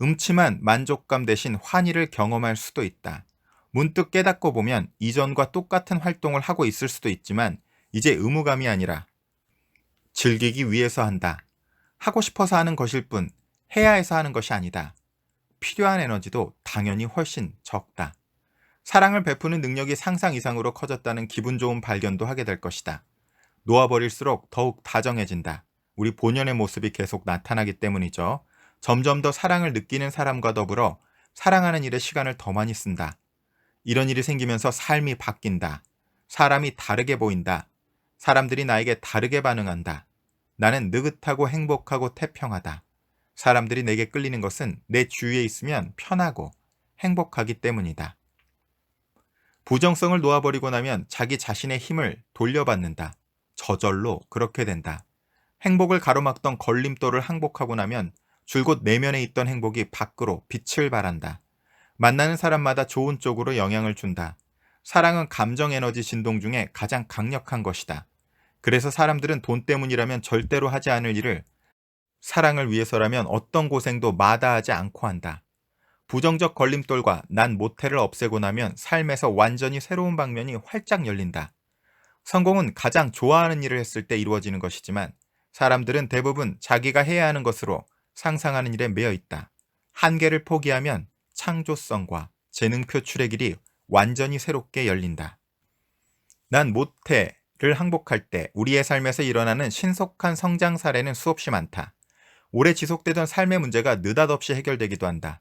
음침한 만족감 대신 환희를 경험할 수도 있다. 문득 깨닫고 보면 이전과 똑같은 활동을 하고 있을 수도 있지만 이제 의무감이 아니라 즐기기 위해서 한다. 하고 싶어서 하는 것일 뿐 해야 해서 하는 것이 아니다. 필요한 에너지도 당연히 훨씬 적다. 사랑을 베푸는 능력이 상상 이상으로 커졌다는 기분 좋은 발견도 하게 될 것이다. 놓아버릴수록 더욱 다정해진다. 우리 본연의 모습이 계속 나타나기 때문이죠. 점점 더 사랑을 느끼는 사람과 더불어 사랑하는 일에 시간을 더 많이 쓴다. 이런 일이 생기면서 삶이 바뀐다. 사람이 다르게 보인다. 사람들이 나에게 다르게 반응한다. 나는 느긋하고 행복하고 태평하다. 사람들이 내게 끌리는 것은 내 주위에 있으면 편하고 행복하기 때문이다. 부정성을 놓아버리고 나면 자기 자신의 힘을 돌려받는다. 저절로 그렇게 된다. 행복을 가로막던 걸림돌을 항복하고 나면 줄곧 내면에 있던 행복이 밖으로 빛을 발한다. 만나는 사람마다 좋은 쪽으로 영향을 준다. 사랑은 감정 에너지 진동 중에 가장 강력한 것이다. 그래서 사람들은 돈 때문이라면 절대로 하지 않을 일을 사랑을 위해서라면 어떤 고생도 마다하지 않고 한다. 부정적 걸림돌과 난 못해를 없애고 나면 삶에서 완전히 새로운 방면이 활짝 열린다. 성공은 가장 좋아하는 일을 했을 때 이루어지는 것이지만 사람들은 대부분 자기가 해야 하는 것으로 상상하는 일에 매여 있다. 한계를 포기하면 창조성과 재능 표출의 길이 완전히 새롭게 열린다. 난 못해를 항복할 때 우리의 삶에서 일어나는 신속한 성장 사례는 수없이 많다. 오래 지속되던 삶의 문제가 느닷없이 해결되기도 한다.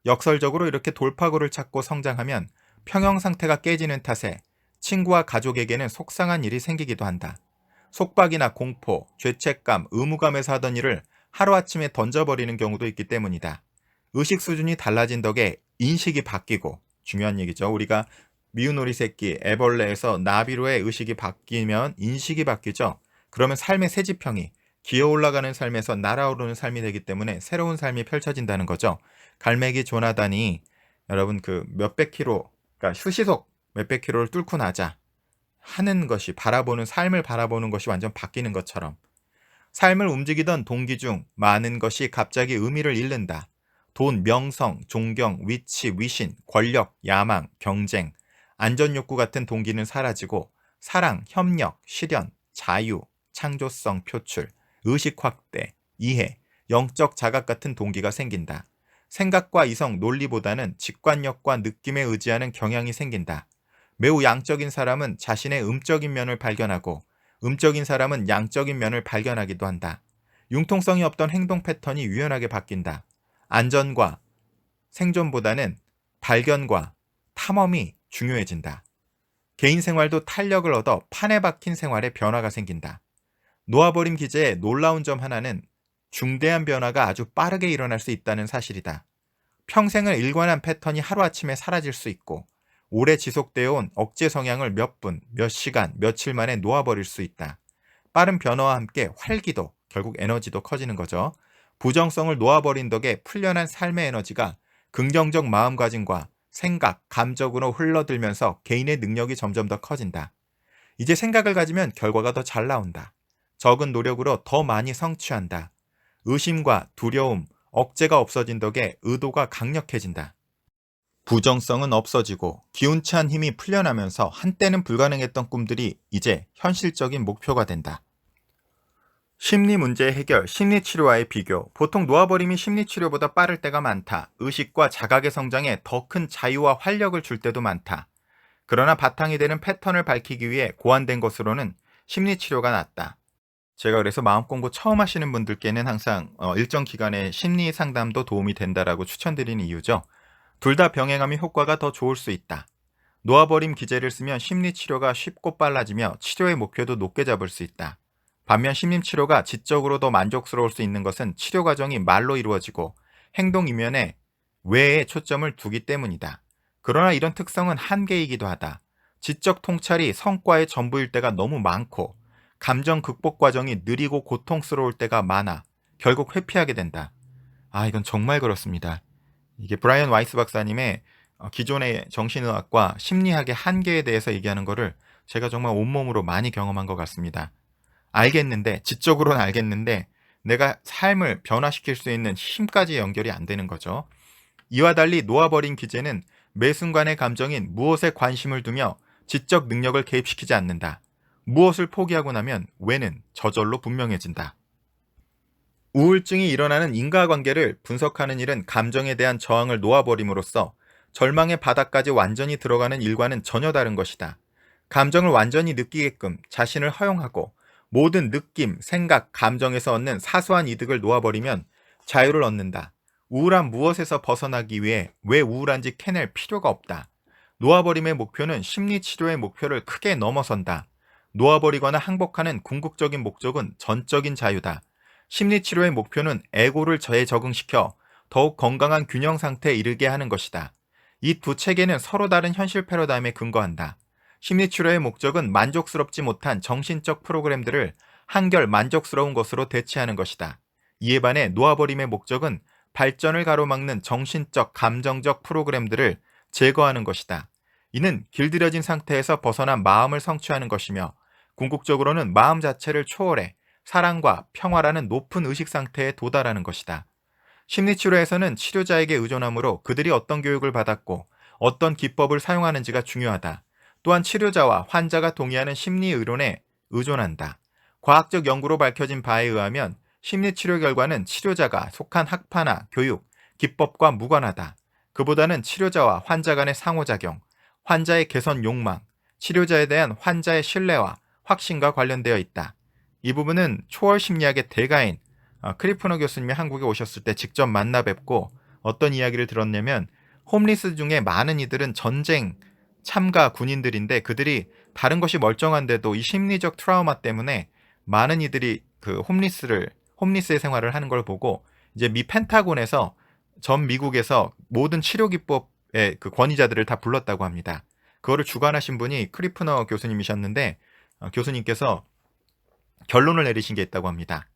역설적으로 이렇게 돌파구를 찾고 성장하면 평형 상태가 깨지는 탓에 친구와 가족에게는 속상한 일이 생기기도 한다. 속박이나 공포, 죄책감, 의무감에서 하던 일을 하루아침에 던져버리는 경우도 있기 때문이다. 의식 수준이 달라진 덕에 인식이 바뀌고, 중요한 얘기죠. 우리가 미운 오리 새끼, 애벌레에서 나비로의 의식이 바뀌면 인식이 바뀌죠. 그러면 삶의 새지평이 기어 올라가는 삶에서 날아오르는 삶이 되기 때문에 새로운 삶이 펼쳐진다는 거죠. 갈매기 조나단이 여러분 그 몇백 킬로, 그러니까 수시속 몇백 킬로를 뚫고 나자 하는 것이 바라보는 삶을 바라보는 것이 완전 바뀌는 것처럼 삶을 움직이던 동기 중 많은 것이 갑자기 의미를 잃는다. 돈, 명성, 존경, 위치, 위신, 권력, 야망, 경쟁, 안전욕구 같은 동기는 사라지고 사랑, 협력, 실현, 자유, 창조성 표출, 의식 확대, 이해, 영적 자각 같은 동기가 생긴다. 생각과 이성, 논리보다는 직관력과 느낌에 의지하는 경향이 생긴다. 매우 양적인 사람은 자신의 음적인 면을 발견하고 음적인 사람은 양적인 면을 발견하기도 한다. 융통성이 없던 행동 패턴이 유연하게 바뀐다. 안전과 생존보다는 발견과 탐험이 중요해진다. 개인 생활도 탄력을 얻어 판에 박힌 생활에 변화가 생긴다. 놓아버림 기제의 놀라운 점 하나는 중대한 변화가 아주 빠르게 일어날 수 있다는 사실이다. 평생을 일관한 패턴이 하루아침에 사라질 수 있고 오래 지속되어 온 억제 성향을 몇 분, 몇 시간, 며칠 만에 놓아버릴 수 있다. 빠른 변화와 함께 활기도, 결국 에너지도 커지는 거죠. 부정성을 놓아버린 덕에 풀려난 삶의 에너지가 긍정적 마음가짐과 생각, 감정으로 흘러들면서 개인의 능력이 점점 더 커진다. 이제 생각을 가지면 결과가 더 잘 나온다. 적은 노력으로 더 많이 성취한다. 의심과 두려움, 억제가 없어진 덕에 의도가 강력해진다. 부정성은 없어지고 기운찬 힘이 풀려나면서 한때는 불가능했던 꿈들이 이제 현실적인 목표가 된다. 심리 문제 해결, 심리치료와의 비교. 보통 놓아버림이 심리치료보다 빠를 때가 많다. 의식과 자각의 성장에 더 큰 자유와 활력을 줄 때도 많다. 그러나 바탕이 되는 패턴을 밝히기 위해 고안된 것으로는 심리치료가 낫다. 제가 그래서 마음공부 처음 하시는 분들께는 항상 일정 기간의 심리 상담도 도움이 된다라고 추천드리는 이유죠. 둘 다 병행하면 효과가 더 좋을 수 있다. 놓아버림 기제를 쓰면 심리치료가 쉽고 빨라지며 치료의 목표도 높게 잡을 수 있다. 반면 심리치료가 지적으로 더 만족스러울 수 있는 것은 치료 과정이 말로 이루어지고 행동 이면에 외에 초점을 두기 때문이다. 그러나 이런 특성은 한계이기도 하다. 지적 통찰이 성과의 전부일 때가 너무 많고 감정 극복 과정이 느리고 고통스러울 때가 많아 결국 회피하게 된다. 이건 정말 그렇습니다. 이게 브라이언 와이스 박사님의 기존의 정신의학과 심리학의 한계에 대해서 얘기하는 거를 제가 정말 온몸으로 많이 경험한 것 같습니다. 알겠는데, 지적으로는 알겠는데 내가 삶을 변화시킬 수 있는 힘까지 연결이 안 되는 거죠. 이와 달리 놓아버린 기제는 매 순간의 감정인 무엇에 관심을 두며 지적 능력을 개입시키지 않는다. 무엇을 포기하고 나면 왜는 저절로 분명해진다. 우울증이 일어나는 인과관계를 분석하는 일은 감정에 대한 저항을 놓아버림으로써 절망의 바닥까지 완전히 들어가는 일과는 전혀 다른 것이다. 감정을 완전히 느끼게끔 자신을 허용하고 모든 느낌, 생각, 감정에서 얻는 사소한 이득을 놓아버리면 자유를 얻는다. 우울한 무엇에서 벗어나기 위해 왜 우울한지 캐낼 필요가 없다. 놓아버림의 목표는 심리치료의 목표를 크게 넘어선다. 놓아버리거나 항복하는 궁극적인 목적은 전적인 자유다. 심리치료의 목표는 에고를 재적응시켜 더욱 건강한 균형 상태에 이르게 하는 것이다. 이 두 체계는 서로 다른 현실 패러다임에 근거한다. 심리치료의 목적은 만족스럽지 못한 정신적 프로그램들을 한결 만족스러운 것으로 대체하는 것이다. 이에 반해 놓아버림의 목적은 발전을 가로막는 정신적, 감정적 프로그램들을 제거하는 것이다. 이는 길들여진 상태에서 벗어난 마음을 성취하는 것이며 궁극적으로는 마음 자체를 초월해 사랑과 평화라는 높은 의식 상태에 도달하는 것이다. 심리치료에서는 치료자에게 의존하므로 그들이 어떤 교육을 받았고 어떤 기법을 사용하는지가 중요하다. 또한 치료자와 환자가 동의하는 심리의론에 의존한다. 과학적 연구로 밝혀진 바에 의하면 심리치료 결과는 치료자가 속한 학파나 교육, 기법과 무관하다. 그보다는 치료자와 환자 간의 상호작용, 환자의 개선 욕망, 치료자에 대한 환자의 신뢰와 확신과 관련되어 있다. 이 부분은 초월 심리학의 대가인 크리프너 교수님이 한국에 오셨을 때 직접 만나 뵙고 어떤 이야기를 들었냐면 홈리스 중에 많은 이들은 전쟁 참가 군인들인데 그들이 다른 것이 멀쩡한데도 이 심리적 트라우마 때문에 많은 이들이 그 홈리스의 생활을 하는 걸 보고 이제 미 펜타곤에서 전 미국에서 모든 치료 기법의 그 권위자들을 다 불렀다고 합니다. 그거를 주관하신 분이 크리프너 교수님이셨는데 교수님께서 결론을 내리신 게 있다고 합니다.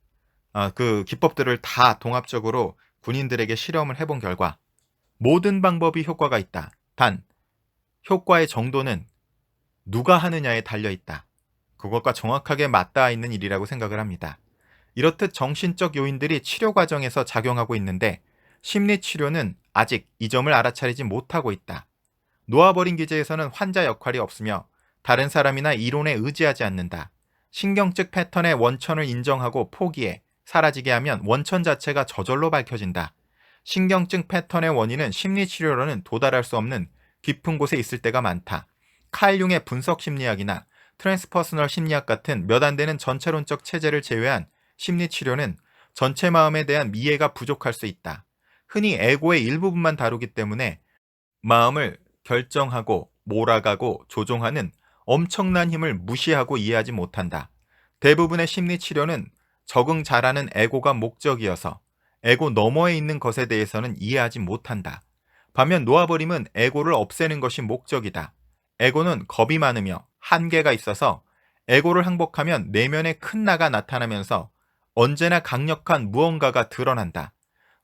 그 기법들을 다 종합적으로 군인들에게 실험을 해본 결과 모든 방법이 효과가 있다. 단 효과의 정도는 누가 하느냐에 달려 있다. 그것과 정확하게 맞닿아 있는 일이라고 생각을 합니다. 이렇듯 정신적 요인들이 치료 과정에서 작용하고 있는데 심리치료는 아직 이 점을 알아차리지 못하고 있다. 놓아버린 기제에서는 환자 역할이 없으며 다른 사람이나 이론에 의지하지 않는다. 신경적 패턴의 원천을 인정하고 포기해 사라지게 하면 원천 자체가 저절로 밝혀진다. 신경증 패턴의 원인은 심리치료로는 도달할 수 없는 깊은 곳에 있을 때가 많다. 칼 융의 분석 심리학이나 트랜스퍼스널 심리학 같은 몇 안 되는 전체론적 체제를 제외한 심리치료는 전체 마음에 대한 이해가 부족할 수 있다. 흔히 에고의 일부분만 다루기 때문에 마음을 결정하고 몰아가고 조종하는 엄청난 힘을 무시하고 이해하지 못한다. 대부분의 심리치료는 적응 잘하는 에고가 목적이어서 에고 너머에 있는 것에 대해서는 이해하지 못한다. 반면 놓아버림은 에고를 없애는 것이 목적이다. 에고는 겁이 많으며 한계가 있어서 에고를 항복하면 내면에 큰 나가 나타나면서 언제나 강력한 무언가가 드러난다.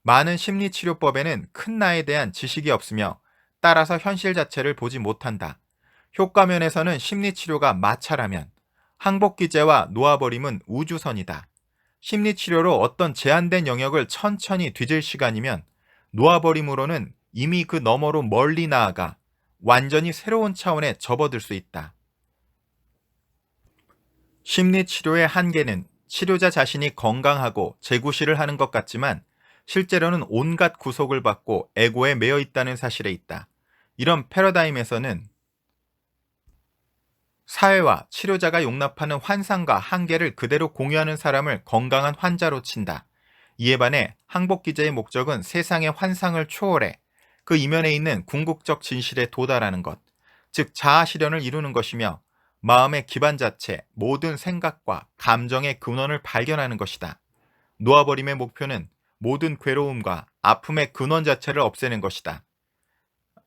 많은 심리치료법에는 큰 나에 대한 지식이 없으며 따라서 현실 자체를 보지 못한다. 효과면에서는 심리치료가 마찰하면 항복기제와 놓아버림은 우주선이다. 심리치료로 어떤 제한된 영역을 천천히 뒤질 시간이면 놓아버림으로는 이미 그 너머로 멀리 나아가 완전히 새로운 차원에 접어들 수 있다. 심리치료의 한계는 치료자 자신이 건강하고 재구실을 하는 것 같지만 실제로는 온갖 구속을 받고 에고에 매여 있다는 사실에 있다. 이런 패러다임에서는 사회와 치료자가 용납하는 환상과 한계를 그대로 공유하는 사람을 건강한 환자로 친다. 이에 반해 항복기제의 목적은 세상의 환상을 초월해 그 이면에 있는 궁극적 진실에 도달하는 것, 즉 자아 실현을 이루는 것이며 마음의 기반 자체, 모든 생각과 감정의 근원을 발견하는 것이다. 놓아버림의 목표는 모든 괴로움과 아픔의 근원 자체를 없애는 것이다.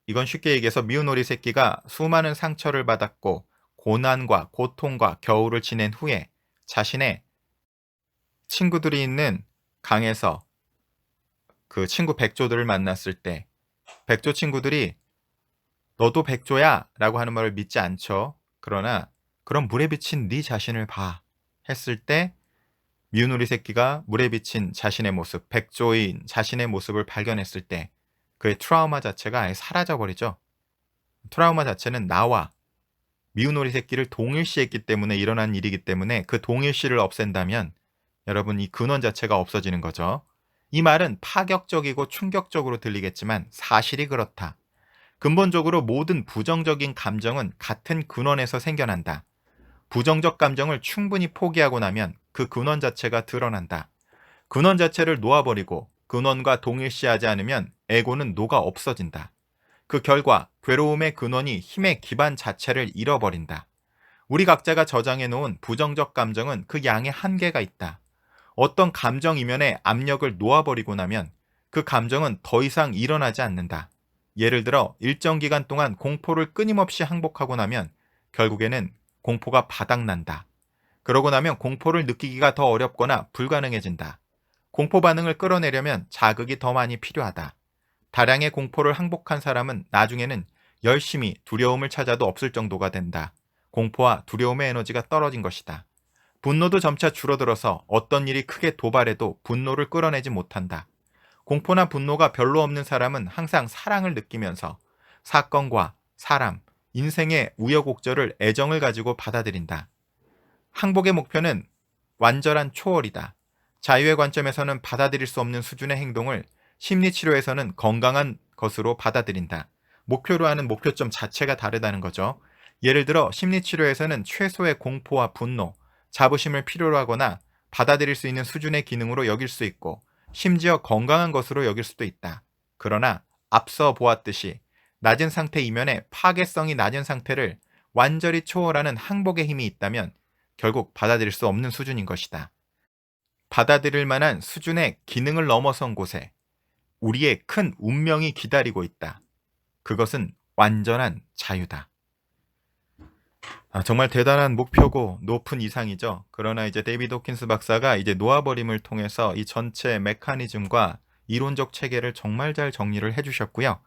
이건 쉽게 얘기해서 미운 오리 새끼가 수많은 상처를 받았고 고난과 고통과 겨울을 지낸 후에 자신의 친구들이 있는 강에서 그 친구 백조들을 만났을 때 백조 친구들이 너도 백조야 라고 하는 말을 믿지 않죠. 그러나 그럼 물에 비친 네 자신을 봐 했을 때 미운 오리 새끼가 물에 비친 자신의 모습, 백조인 자신의 모습을 발견했을 때 그의 트라우마 자체가 아예 사라져버리죠. 트라우마 자체는 나와 미운 오리 새끼를 동일시했기 때문에 일어난 일이기 때문에 그 동일시를 없앤다면 여러분 이 근원 자체가 없어지는 거죠. 이 말은 파격적이고 충격적으로 들리겠지만 사실이 그렇다. 근본적으로 모든 부정적인 감정은 같은 근원에서 생겨난다. 부정적 감정을 충분히 포기하고 나면 그 근원 자체가 드러난다. 근원 자체를 놓아버리고 근원과 동일시하지 않으면 에고는 녹아 없어진다. 그 결과 괴로움의 근원이 힘의 기반 자체를 잃어버린다. 우리 각자가 저장해 놓은 부정적 감정은 그 양의 한계가 있다. 어떤 감정 이면에 압력을 놓아버리고 나면 그 감정은 더 이상 일어나지 않는다. 예를 들어 일정 기간 동안 공포를 끊임없이 항복하고 나면 결국에는 공포가 바닥난다. 그러고 나면 공포를 느끼기가 더 어렵거나 불가능해진다. 공포 반응을 끌어내려면 자극이 더 많이 필요하다. 다량의 공포를 항복한 사람은 나중에는 열심히 두려움을 찾아도 없을 정도가 된다. 공포와 두려움의 에너지가 떨어진 것이다. 분노도 점차 줄어들어서 어떤 일이 크게 도발해도 분노를 끌어내지 못한다. 공포나 분노가 별로 없는 사람은 항상 사랑을 느끼면서 사건과 사람, 인생의 우여곡절을 애정을 가지고 받아들인다. 항복의 목표는 완전한 초월이다. 자유의 관점에서는 받아들일 수 없는 수준의 행동을 심리치료에서는 건강한 것으로 받아들인다. 목표로 하는 목표점 자체가 다르다는 거죠. 예를 들어 심리치료에서는 최소의 공포와 분노, 자부심을 필요로 하거나 받아들일 수 있는 수준의 기능으로 여길 수 있고 심지어 건강한 것으로 여길 수도 있다. 그러나 앞서 보았듯이 낮은 상태 이면에 파괴성이 낮은 상태를 완전히 초월하는 항복의 힘이 있다면 결국 받아들일 수 없는 수준인 것이다. 받아들일 만한 수준의 기능을 넘어선 곳에 우리의 큰 운명이 기다리고 있다. 그것은 완전한 자유다. 정말 대단한 목표고 높은 이상이죠. 그러나 이제 데이비드 호킨스 박사가 이제 놓아버림을 통해서 이 전체 메커니즘과 이론적 체계를 정말 잘 정리를 해주셨고요.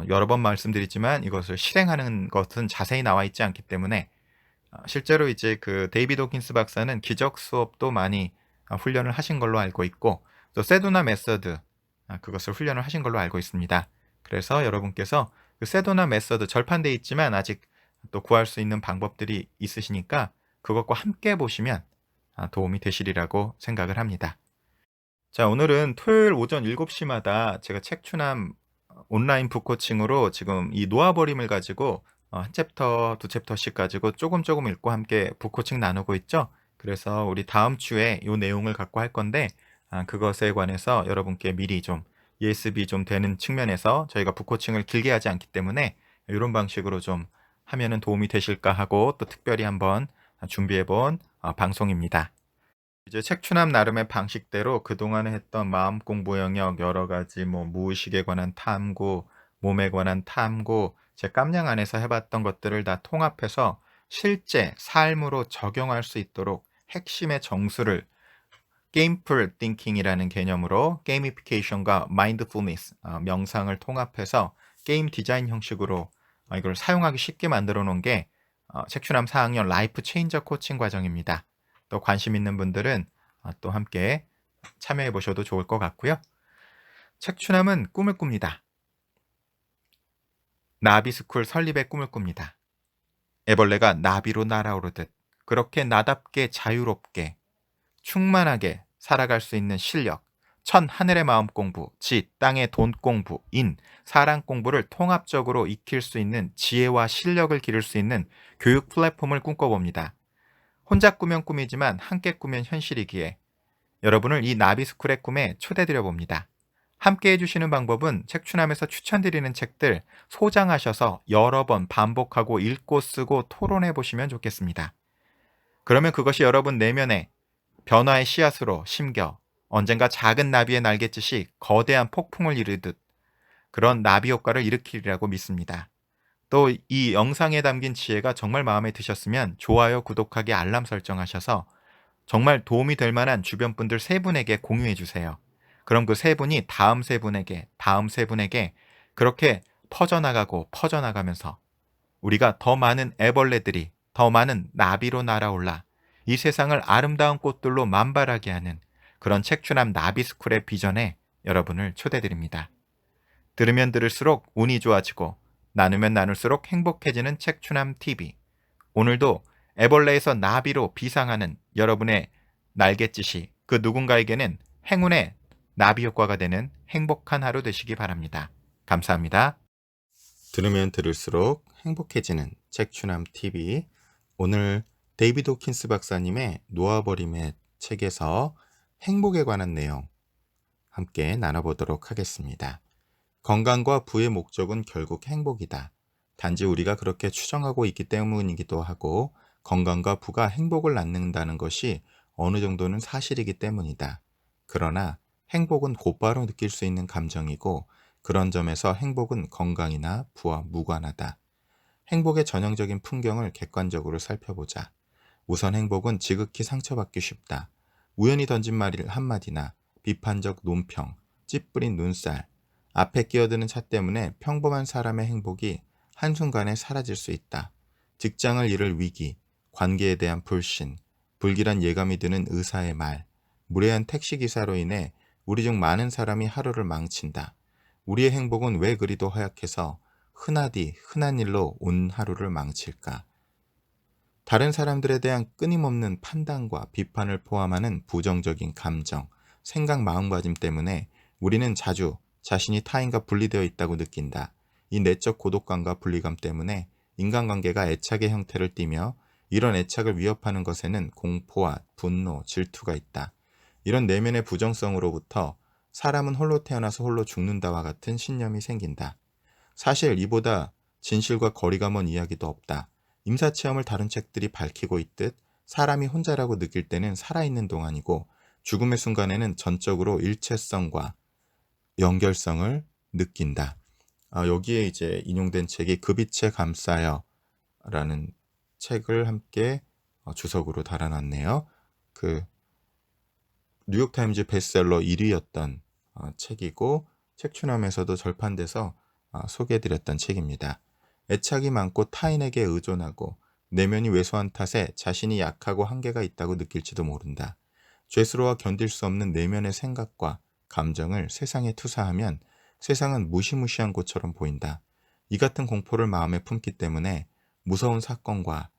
여러 번 말씀드리지만 이것을 실행하는 것은 자세히 나와 있지 않기 때문에 실제로 이제 그 데이비드 호킨스 박사는 기적 수업도 많이 훈련을 하신 걸로 알고 있고 또 세도나 메서드 그것을 훈련을 하신 걸로 알고 있습니다. 그래서 여러분께서 그 세도나 메서드 절판돼 있지만 아직 또 구할 수 있는 방법들이 있으시니까 그것과 함께 보시면 도움이 되시리라고 생각을 합니다. 자, 오늘은 토요일 오전 7시마다 제가 책추남 온라인 북코칭으로 지금 이 놓아버림을 가지고 한 챕터, 두 챕터씩 가지고 조금 읽고 함께 북코칭 나누고 있죠. 그래서 우리 다음 주에 이 내용을 갖고 할 건데 그것에 관해서 여러분께 미리 좀 ESB 좀 되는 측면에서 저희가 북코칭을 길게 하지 않기 때문에 이런 방식으로 좀 하면은 도움이 되실까 하고 또 특별히 한번 준비해 본 방송입니다. 이제 책추남 나름의 방식대로 그동안에 했던 마음 공부 영역 여러 가지 무의식에 관한 탐구, 몸에 관한 탐구, 제 깜냥 안에서 해봤던 것들을 다 통합해서 실제 삶으로 적용할 수 있도록 핵심의 정수를 게임풀 띵킹이라는 개념으로 게이미피케이션과 마인드풀니스, 명상을 통합해서 게임 디자인 형식으로 이걸 사용하기 쉽게 만들어 놓은 게 책추남 4학년 라이프 체인저 코칭 과정입니다. 또 관심 있는 분들은 또 함께 참여해 보셔도 좋을 것 같고요. 책추남은 꿈을 꿉니다. 나비스쿨 설립의 꿈을 꿉니다. 애벌레가 나비로 날아오르듯 그렇게 나답게 자유롭게 충만하게 살아갈 수 있는 실력, 천 하늘의 마음 공부, 지 땅의 돈 공부, 인 사랑 공부를 통합적으로 익힐 수 있는 지혜와 실력을 기를 수 있는 교육 플랫폼을 꿈꿔봅니다. 혼자 꾸면 꿈이지만 함께 꾸면 현실이기에 여러분을 이 나비스쿨의 꿈에 초대드려 봅니다. 함께 해주시는 방법은 책추남에서 추천드리는 책들 소장하셔서 여러 번 반복하고 읽고 쓰고 토론해 보시면 좋겠습니다. 그러면 그것이 여러분 내면에 변화의 씨앗으로 심겨 언젠가 작은 나비의 날갯짓이 거대한 폭풍을 이루듯 그런 나비 효과를 일으키리라고 믿습니다. 또 이 영상에 담긴 지혜가 정말 마음에 드셨으면 좋아요, 구독하기, 알람 설정하셔서 정말 도움이 될 만한 주변 분들 3분에게 공유해 주세요. 그럼 그 3분이 다음 3분에게, 다음 3분에게 그렇게 퍼져나가면서 우리가 더 많은 애벌레들이 더 많은 나비로 날아올라 이 세상을 아름다운 꽃들로 만발하게 하는 그런 책추남 나비스쿨의 비전에 여러분을 초대드립니다. 들으면 들을수록 운이 좋아지고 나누면 나눌수록 행복해지는 책추남 TV. 오늘도 애벌레에서 나비로 비상하는 여러분의 날갯짓이 그 누군가에게는 행운의 나비 효과가 되는 행복한 하루 되시기 바랍니다. 감사합니다. 들으면 들을수록 행복해지는 책추남 TV. 오늘 데이비드 호킨스 박사님의 놓아버림의 책에서 행복에 관한 내용 함께 나눠보도록 하겠습니다. 건강과 부의 목적은 결국 행복이다. 단지 우리가 그렇게 추정하고 있기 때문이기도 하고 건강과 부가 행복을 낳는다는 것이 어느 정도는 사실이기 때문이다. 그러나 행복은 곧바로 느낄 수 있는 감정이고 그런 점에서 행복은 건강이나 부와 무관하다. 행복의 전형적인 풍경을 객관적으로 살펴보자. 우선 행복은 지극히 상처받기 쉽다. 우연히 던진 말 한마디나 비판적 논평, 찌푸린 눈살, 앞에 끼어드는 차 때문에 평범한 사람의 행복이 한순간에 사라질 수 있다. 직장을 잃을 위기, 관계에 대한 불신, 불길한 예감이 드는 의사의 말, 무례한 택시기사로 인해 우리 중 많은 사람이 하루를 망친다. 우리의 행복은 왜 그리도 허약해서 흔하디 흔한 일로 온 하루를 망칠까? 다른 사람들에 대한 끊임없는 판단과 비판을 포함하는 부정적인 감정, 생각, 마음가짐 때문에 우리는 자주 자신이 타인과 분리되어 있다고 느낀다. 이 내적 고독감과 분리감 때문에 인간관계가 애착의 형태를 띠며 이런 애착을 위협하는 것에는 공포와 분노, 질투가 있다. 이런 내면의 부정성으로부터 사람은 홀로 태어나서 홀로 죽는다와 같은 신념이 생긴다. 사실 이보다 진실과 거리가 먼 이야기도 없다. 임사체험을 다룬 책들이 밝히고 있듯 사람이 혼자라고 느낄 때는 살아있는 동안이고 죽음의 순간에는 전적으로 일체성과 연결성을 느낀다. 여기에 이제 인용된 책이 그 빛에 감싸여 라는 책을 함께 주석으로 달아놨네요. 그 뉴욕타임즈 베스트셀러 1위였던 책이고 책추남에서도 절판돼서 소개해드렸던 책입니다. 애착이 많고 타인에게 의존하고 내면이 왜소한 탓에 자신이 약하고 한계가 있다고 느낄지도 모른다. 죄스러워 견딜 수 없는 내면의 생각과 감정을 세상에 투사하면 세상은 무시무시한 곳처럼 보인다. 이 같은 공포를 마음에 품기 때문에 무서운 사건과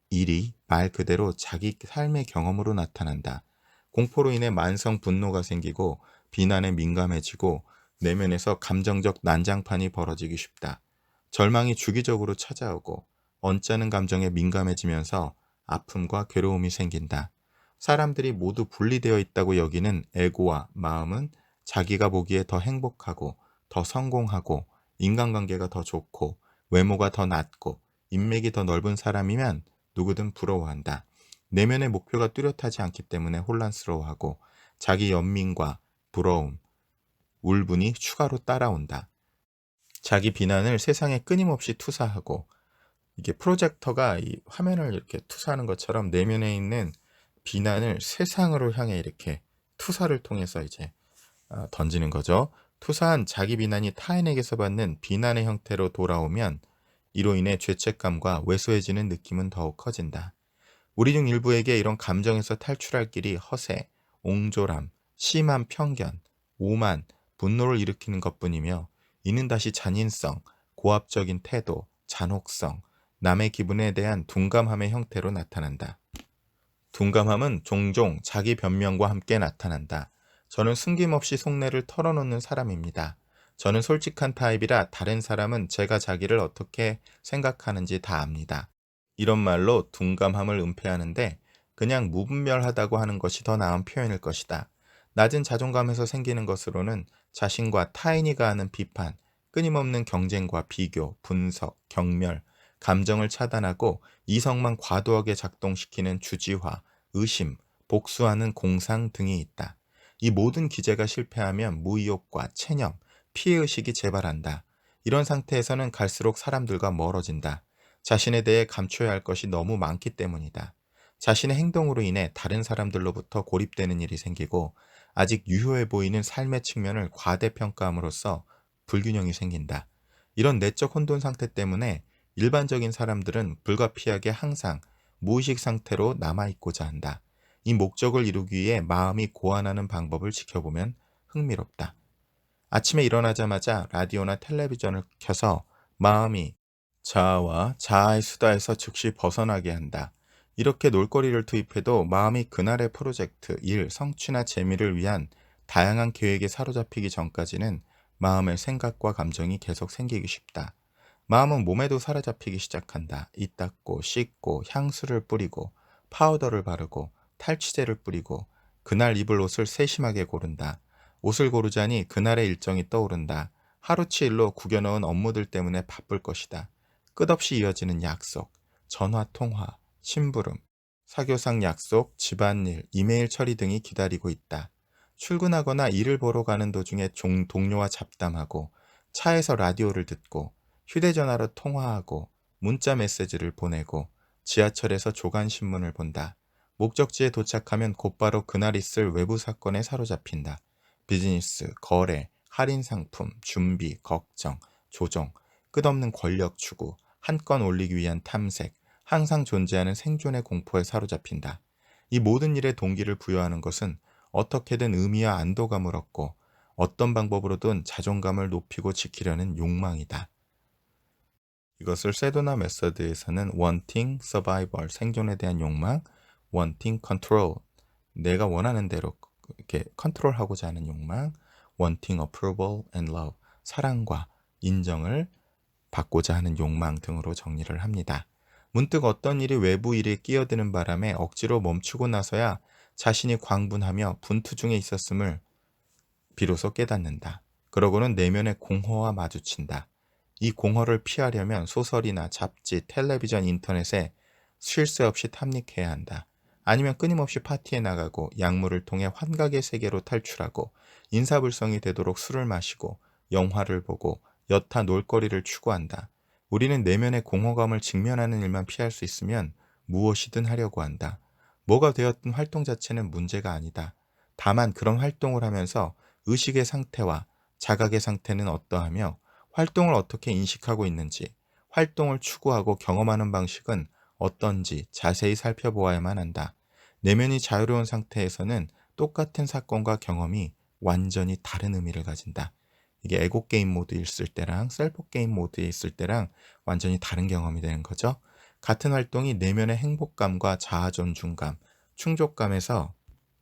일이 말 그대로 자기 삶의 경험으로 나타난다. 공포로 인해 만성 분노가 생기고 비난에 민감해지고 내면에서 감정적 난장판이 벌어지기 쉽다. 절망이 주기적으로 찾아오고 언짢은 감정에 민감해지면서 아픔과 괴로움이 생긴다. 사람들이 모두 분리되어 있다고 여기는 에고와 마음은 자기가 보기에 더 행복하고 더 성공하고 인간관계가 더 좋고 외모가 더 낫고 인맥이 더 넓은 사람이면 누구든 부러워한다. 내면의 목표가 뚜렷하지 않기 때문에 혼란스러워하고 자기 연민과 부러움, 울분이 추가로 따라온다. 자기 비난을 세상에 끊임없이 투사하고 이게 프로젝터가 이 화면을 이렇게 투사하는 것처럼 내면에 있는 비난을 세상으로 향해 이렇게 투사를 통해서 이제 던지는 거죠. 투사한 자기 비난이 타인에게서 받는 비난의 형태로 돌아오면 이로 인해 죄책감과 왜소해지는 느낌은 더욱 커진다. 우리 중 일부에게 이런 감정에서 탈출할 길이 허세, 옹졸함, 심한 편견, 오만, 분노를 일으키는 것뿐이며 이는 다시 잔인성, 고압적인 태도, 잔혹성, 남의 기분에 대한 둔감함의 형태로 나타난다. 둔감함은 종종 자기 변명과 함께 나타난다. 저는 숨김없이 속내를 털어놓는 사람입니다. 저는 솔직한 타입이라 다른 사람은 제가 자기를 어떻게 생각하는지 다 압니다. 이런 말로 둔감함을 은폐하는데 그냥 무분별하다고 하는 것이 더 나은 표현일 것이다. 낮은 자존감에서 생기는 것으로는 자신과 타인이 가하는 비판, 끊임없는 경쟁과 비교, 분석, 경멸, 감정을 차단하고 이성만 과도하게 작동시키는 주지화, 의심, 복수하는 공상 등이 있다. 이 모든 기제가 실패하면 무의욕과 체념, 피해의식이 재발한다. 이런 상태에서는 갈수록 사람들과 멀어진다. 자신에 대해 감춰야 할 것이 너무 많기 때문이다. 자신의 행동으로 인해 다른 사람들로부터 고립되는 일이 생기고 아직 유효해 보이는 삶의 측면을 과대평가함으로써 불균형이 생긴다. 이런 내적 혼돈 상태 때문에 일반적인 사람들은 불가피하게 항상 무의식 상태로 남아있고자 한다. 이 목적을 이루기 위해 마음이 고안하는 방법을 지켜보면 흥미롭다. 아침에 일어나자마자 라디오나 텔레비전을 켜서 마음이 자아와 자아의 수다에서 즉시 벗어나게 한다. 이렇게 놀거리를 투입해도 마음이 그날의 프로젝트, 일, 성취나 재미를 위한 다양한 계획에 사로잡히기 전까지는 마음의 생각과 감정이 계속 생기기 쉽다. 마음은 몸에도 사로잡히기 시작한다. 이 닦고 씻고 향수를 뿌리고 파우더를 바르고 탈취제를 뿌리고 그날 입을 옷을 세심하게 고른다. 옷을 고르자니 그날의 일정이 떠오른다. 하루치 일로 구겨넣은 업무들 때문에 바쁠 것이다. 끝없이 이어지는 약속, 전화 통화, 심부름, 사교상 약속, 집안일, 이메일 처리 등이 기다리고 있다. 출근하거나 일을 보러 가는 도중에 동료와 잡담하고 차에서 라디오를 듣고 휴대전화로 통화하고 문자 메시지를 보내고 지하철에서 조간신문을 본다. 목적지에 도착하면 곧바로 그날 있을 외부 사건에 사로잡힌다. 비즈니스, 거래, 할인 상품, 준비, 걱정, 조정, 끝없는 권력 추구, 한 건 올리기 위한 탐색, 항상 존재하는 생존의 공포에 사로잡힌다. 이 모든 일에 동기를 부여하는 것은 어떻게든 의미와 안도감을 얻고 어떤 방법으로든 자존감을 높이고 지키려는 욕망이다. 이것을 세도나 메서드에서는 wanting survival, 생존에 대한 욕망, wanting control, 내가 원하는 대로 이렇게 컨트롤하고자 하는 욕망, wanting approval and love, 사랑과 인정을 받고자 하는 욕망 등으로 정리를 합니다. 문득 어떤 일이 외부 일에 끼어드는 바람에 억지로 멈추고 나서야 자신이 광분하며 분투 중에 있었음을 비로소 깨닫는다. 그러고는 내면의 공허와 마주친다. 이 공허를 피하려면 소설이나 잡지, 텔레비전, 인터넷에 쉴 새 없이 탐닉해야 한다. 아니면 끊임없이 파티에 나가고 약물을 통해 환각의 세계로 탈출하고 인사불성이 되도록 술을 마시고 영화를 보고 여타 놀거리를 추구한다. 우리는 내면의 공허감을 직면하는 일만 피할 수 있으면 무엇이든 하려고 한다. 뭐가 되었든 활동 자체는 문제가 아니다. 다만 그런 활동을 하면서 의식의 상태와 자각의 상태는 어떠하며 활동을 어떻게 인식하고 있는지, 활동을 추구하고 경험하는 방식은 어떤지 자세히 살펴보아야만 한다. 내면이 자유로운 상태에서는 똑같은 사건과 경험이 완전히 다른 의미를 가진다. 이게 에고 게임 모드에 있을 때랑 셀프 게임 모드에 있을 때랑 완전히 다른 경험이 되는 거죠. 같은 활동이 내면의 행복감과 자아 존중감, 충족감에서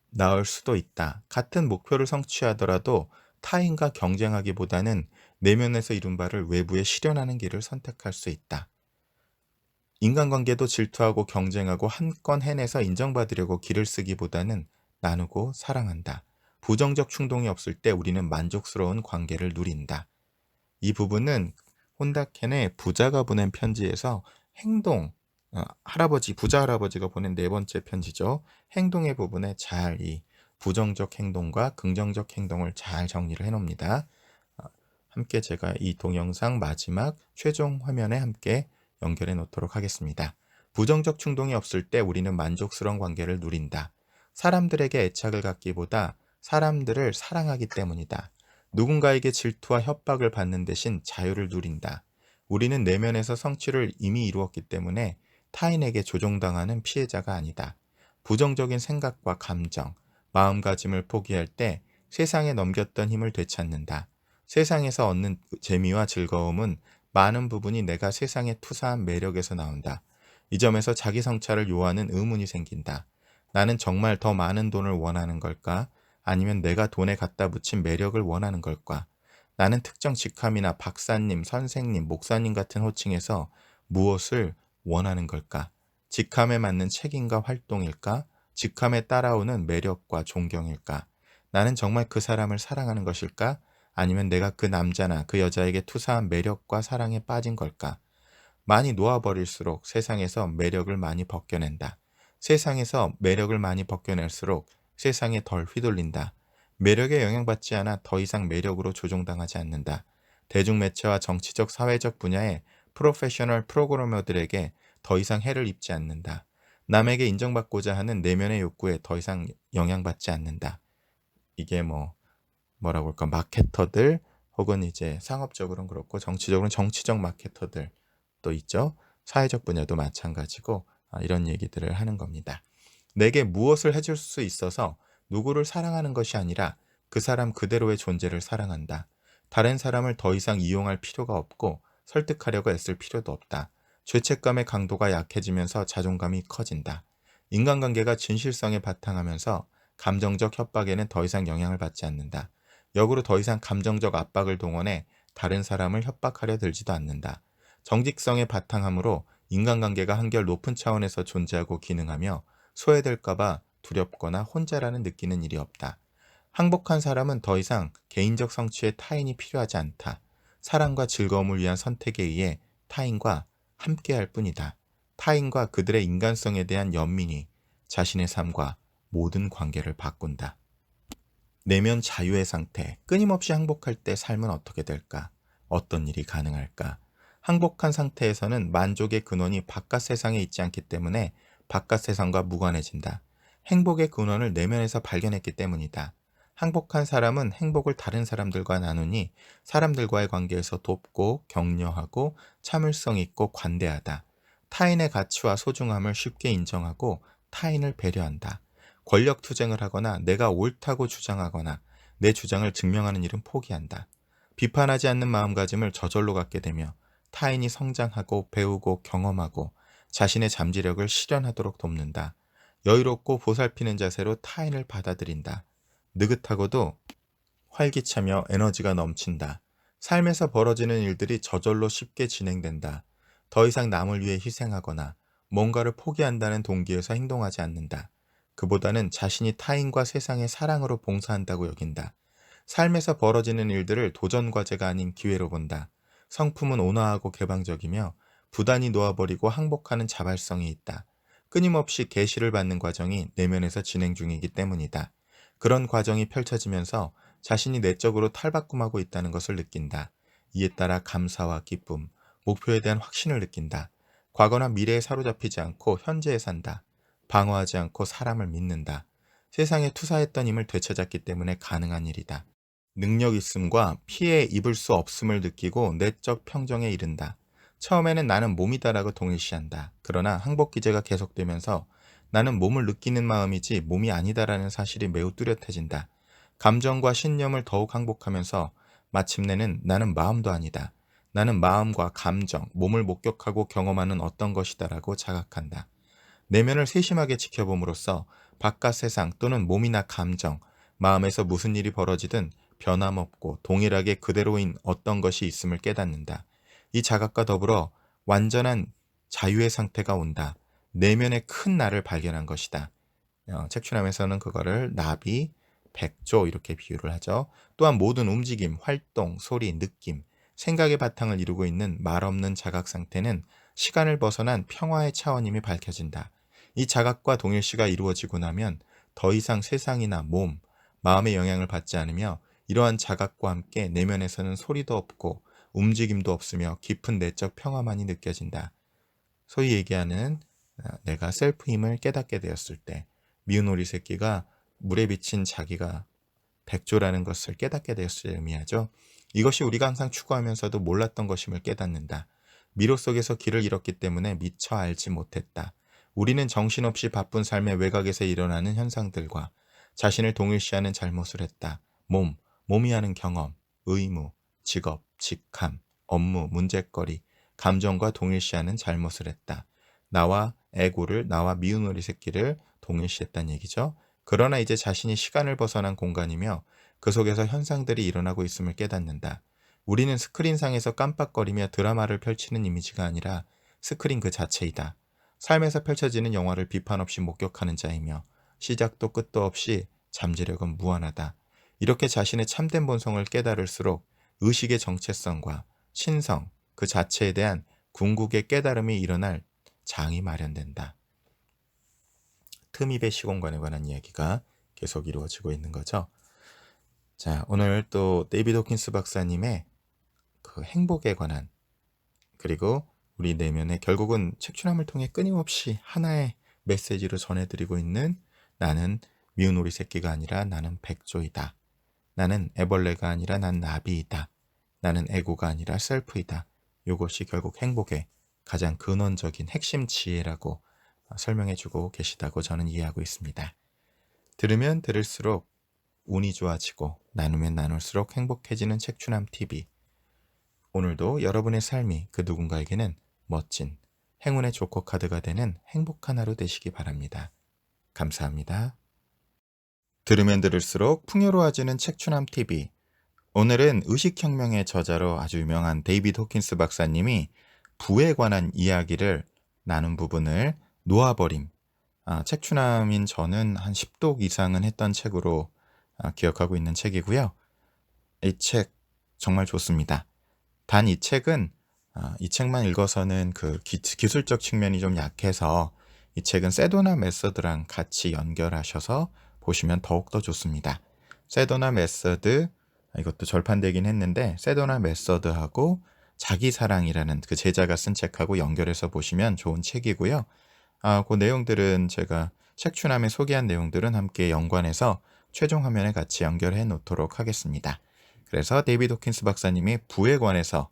나을 수도 있다. 같은 목표를 성취하더라도 타인과 경쟁하기보다는 내면에서 이룬 바를 외부에 실현하는 길을 선택할 수 있다. 인간관계도 질투하고 경쟁하고 한 건 해내서 인정받으려고 길을 쓰기보다는 나누고 사랑한다. 부정적 충동이 없을 때 우리는 만족스러운 관계를 누린다. 이 부분은 혼다켄의 부자가 보낸 편지에서 행동, 부자 할아버지가 보낸 네 번째 편지죠. 행동의 부분에 잘 이 부정적 행동과 긍정적 행동을 잘 정리를 해놓습니다. 함께 제가 이 동영상 마지막 최종 화면에 함께 연결해 놓도록 하겠습니다. 부정적 충동이 없을 때 우리는 만족스러운 관계를 누린다. 사람들에게 애착을 갖기보다 사람들을 사랑하기 때문이다. 누군가에게 질투와 협박을 받는 대신 자유를 누린다. 우리는 내면에서 성취를 이미 이루었기 때문에 타인에게 조종당하는 피해자가 아니다. 부정적인 생각과 감정, 마음가짐을 포기할 때 세상에 넘겼던 힘을 되찾는다. 세상에서 얻는 재미와 즐거움은 많은 부분이 내가 세상에 투사한 매력에서 나온다. 이 점에서 자기 성찰을 요하는 의문이 생긴다. 나는 정말 더 많은 돈을 원하는 걸까? 아니면 내가 돈에 갖다 붙인 매력을 원하는 걸까? 나는 특정 직함이나 박사님, 선생님, 목사님 같은 호칭에서 무엇을 원하는 걸까? 직함에 맞는 책임과 활동일까? 직함에 따라오는 매력과 존경일까? 나는 정말 그 사람을 사랑하는 것일까? 아니면 내가 그 남자나 그 여자에게 투사한 매력과 사랑에 빠진 걸까? 많이 놓아버릴수록 세상에서 매력을 많이 벗겨낸다. 세상에서 매력을 많이 벗겨낼수록 세상에 덜 휘둘린다. 매력에 영향받지 않아 더 이상 매력으로 조종당하지 않는다. 대중매체와 정치적, 사회적 분야의 프로페셔널 프로그래머들에게 더 이상 해를 입지 않는다. 남에게 인정받고자 하는 내면의 욕구에 더 이상 영향받지 않는다. 이게 뭐라고 할까, 마케터들 혹은 이제 상업적으로는 그렇고 정치적으로는 정치적 마케터들 또 있죠. 사회적 분야도 마찬가지고 이런 얘기들을 하는 겁니다. 내게 무엇을 해줄 수 있어서 누구를 사랑하는 것이 아니라 그 사람 그대로의 존재를 사랑한다. 다른 사람을 더 이상 이용할 필요가 없고 설득하려고 애쓸 필요도 없다. 죄책감의 강도가 약해지면서 자존감이 커진다. 인간관계가 진실성에 바탕하면서 감정적 협박에는 더 이상 영향을 받지 않는다. 역으로 더 이상 감정적 압박을 동원해 다른 사람을 협박하려 들지도 않는다. 정직성에 바탕하므로 인간관계가 한결 높은 차원에서 존재하고 기능하며 소외될까봐 두렵거나 혼자라는 느끼는 일이 없다. 항복한 사람은 더 이상 개인적 성취에 타인이 필요하지 않다. 사랑과 즐거움을 위한 선택에 의해 타인과 함께할 뿐이다. 타인과 그들의 인간성에 대한 연민이 자신의 삶과 모든 관계를 바꾼다. 내면 자유의 상태, 끊임없이 항복할 때 삶은 어떻게 될까? 어떤 일이 가능할까? 항복한 상태에서는 만족의 근원이 바깥 세상에 있지 않기 때문에 바깥 세상과 무관해진다. 행복의 근원을 내면에서 발견했기 때문이다. 항복한 사람은 행복을 다른 사람들과 나누니 사람들과의 관계에서 돕고 격려하고 참을성 있고 관대하다. 타인의 가치와 소중함을 쉽게 인정하고 타인을 배려한다. 권력 투쟁을 하거나 내가 옳다고 주장하거나 내 주장을 증명하는 일은 포기한다. 비판하지 않는 마음가짐을 저절로 갖게 되며 타인이 성장하고 배우고 경험하고 자신의 잠재력을 실현하도록 돕는다. 여유롭고 보살피는 자세로 타인을 받아들인다. 느긋하고도 활기차며 에너지가 넘친다. 삶에서 벌어지는 일들이 저절로 쉽게 진행된다. 더 이상 남을 위해 희생하거나 뭔가를 포기한다는 동기에서 행동하지 않는다. 그보다는 자신이 타인과 세상의 사랑으로 봉사한다고 여긴다. 삶에서 벌어지는 일들을 도전 과제가 아닌 기회로 본다. 성품은 온화하고 개방적이며 부단히 놓아버리고 항복하는 자발성이 있다. 끊임없이 계시를 받는 과정이 내면에서 진행 중이기 때문이다. 그런 과정이 펼쳐지면서 자신이 내적으로 탈바꿈하고 있다는 것을 느낀다. 이에 따라 감사와 기쁨, 목표에 대한 확신을 느낀다. 과거나 미래에 사로잡히지 않고 현재에 산다. 방어하지 않고 사람을 믿는다. 세상에 투사했던 힘을 되찾았기 때문에 가능한 일이다. 능력 있음과 피해 입을 수 없음을 느끼고 내적 평정에 이른다. 처음에는 나는 몸이다라고 동일시한다. 그러나 항복 기제가 계속되면서 나는 몸을 느끼는 마음이지 몸이 아니다라는 사실이 매우 뚜렷해진다. 감정과 신념을 더욱 항복하면서 마침내는 나는 마음도 아니다. 나는 마음과 감정, 몸을 목격하고 경험하는 어떤 것이다라고 자각한다. 내면을 세심하게 지켜봄으로써 바깥 세상 또는 몸이나 감정, 마음에서 무슨 일이 벌어지든 변함없고 동일하게 그대로인 어떤 것이 있음을 깨닫는다. 이 자각과 더불어 완전한 자유의 상태가 온다. 내면의 큰 나를 발견한 것이다. 책추남에서는 그거를 나비, 백조 이렇게 비유를 하죠. 또한 모든 움직임, 활동, 소리, 느낌, 생각의 바탕을 이루고 있는 말 없는 자각 상태는 시간을 벗어난 평화의 차원임이 밝혀진다. 이 자각과 동일시가 이루어지고 나면 더 이상 세상이나 몸, 마음의 영향을 받지 않으며 이러한 자각과 함께 내면에서는 소리도 없고 움직임도 없으며 깊은 내적 평화만이 느껴진다. 소위 얘기하는 내가 셀프임을 깨닫게 되었을 때 미운 오리 새끼가 물에 비친 자기가 백조라는 것을 깨닫게 되었을 때 의미하죠. 이것이 우리가 항상 추구하면서도 몰랐던 것임을 깨닫는다. 미로 속에서 길을 잃었기 때문에 미처 알지 못했다. 우리는 정신없이 바쁜 삶의 외곽에서 일어나는 현상들과 자신을 동일시하는 잘못을 했다. 몸이 하는 경험, 의무, 직업, 직함, 업무, 문제거리, 감정과 동일시하는 잘못을 했다. 나와 미운 오리 새끼를 동일시했다는 얘기죠. 그러나 이제 자신이 시간을 벗어난 공간이며 그 속에서 현상들이 일어나고 있음을 깨닫는다. 우리는 스크린상에서 깜빡거리며 드라마를 펼치는 이미지가 아니라 스크린 그 자체이다. 삶에서 펼쳐지는 영화를 비판 없이 목격하는 자이며 시작도 끝도 없이 잠재력은 무한하다. 이렇게 자신의 참된 본성을 깨달을수록 의식의 정체성과 신성, 그 자체에 대한 궁극의 깨달음이 일어날 장이 마련된다. 틈입의 시공간에 관한 이야기가 계속 이루어지고 있는 거죠. 자, 오늘 또 데이비드 호킨스 박사님의 그 행복에 관한, 그리고 우리 내면에 결국은 책추남을 통해 끊임없이 하나의 메시지로 전해드리고 있는 나는 미운 오리 새끼가 아니라 나는 백조이다. 나는 애벌레가 아니라 난 나비이다. 나는 에고가 아니라 셀프이다. 이것이 결국 행복의 가장 근원적인 핵심 지혜라고 설명해주고 계시다고 저는 이해하고 있습니다. 들으면 들을수록 운이 좋아지고 나누면 나눌수록 행복해지는 책추남TV. 오늘도 여러분의 삶이 그 누군가에게는 멋진 행운의 조커 카드가 되는 행복한 하루 되시기 바랍니다. 감사합니다. 들으면 들을수록 풍요로워지는 책추남TV. 오늘은 의식혁명의 저자로 아주 유명한 데이비드 호킨스 박사님이 부에 관한 이야기를 나눈 부분을 놓아버림, 책추남인 저는 한 10독 이상은 했던 책으로 기억하고 있는 책이고요. 이 책 정말 좋습니다. 단 이 책은 이 책만 읽어서는 그 기술적 측면이 좀 약해서 이 책은 세도나 메서드랑 같이 연결하셔서 보시면 더욱더 좋습니다. 세도나 메서드, 이것도 절판되긴 했는데 세도나 메서드하고 자기사랑이라는 그 제자가 쓴 책하고 연결해서 보시면 좋은 책이고요. 그 내용들은 제가 책추남에 소개한 내용들은 함께 연관해서 최종 화면에 같이 연결해 놓도록 하겠습니다. 그래서 데이비드 호킨스 박사님이 부에 관해서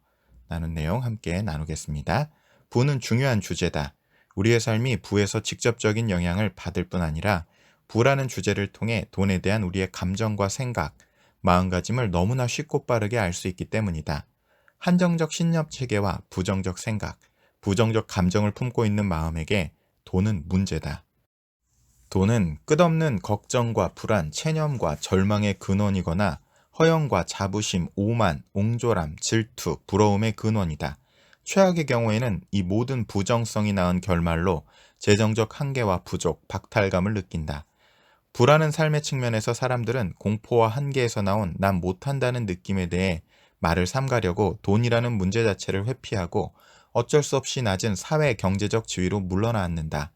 나눈 내용 함께 나누겠습니다. 부는 중요한 주제다. 우리의 삶이 부에서 직접적인 영향을 받을 뿐 아니라 부라는 주제를 통해 돈에 대한 우리의 감정과 생각, 마음가짐을 너무나 쉽고 빠르게 알 수 있기 때문이다. 한정적 신념 체계와 부정적 생각, 부정적 감정을 품고 있는 마음에게 돈은 문제다. 돈은 끝없는 걱정과 불안, 체념과 절망의 근원이거나 허영과 자부심, 오만, 옹졸함, 질투, 부러움의 근원이다. 최악의 경우에는 이 모든 부정성이 낳은 결말로 재정적 한계와 부족, 박탈감을 느낀다. 불안한 삶의 측면에서 사람들은 공포와 한계에서 나온 난 못한다는 느낌에 대해 말을 삼가려고 돈이라는 문제 자체를 회피하고 어쩔 수 없이 낮은 사회 경제적 지위로 물러나 앉는다.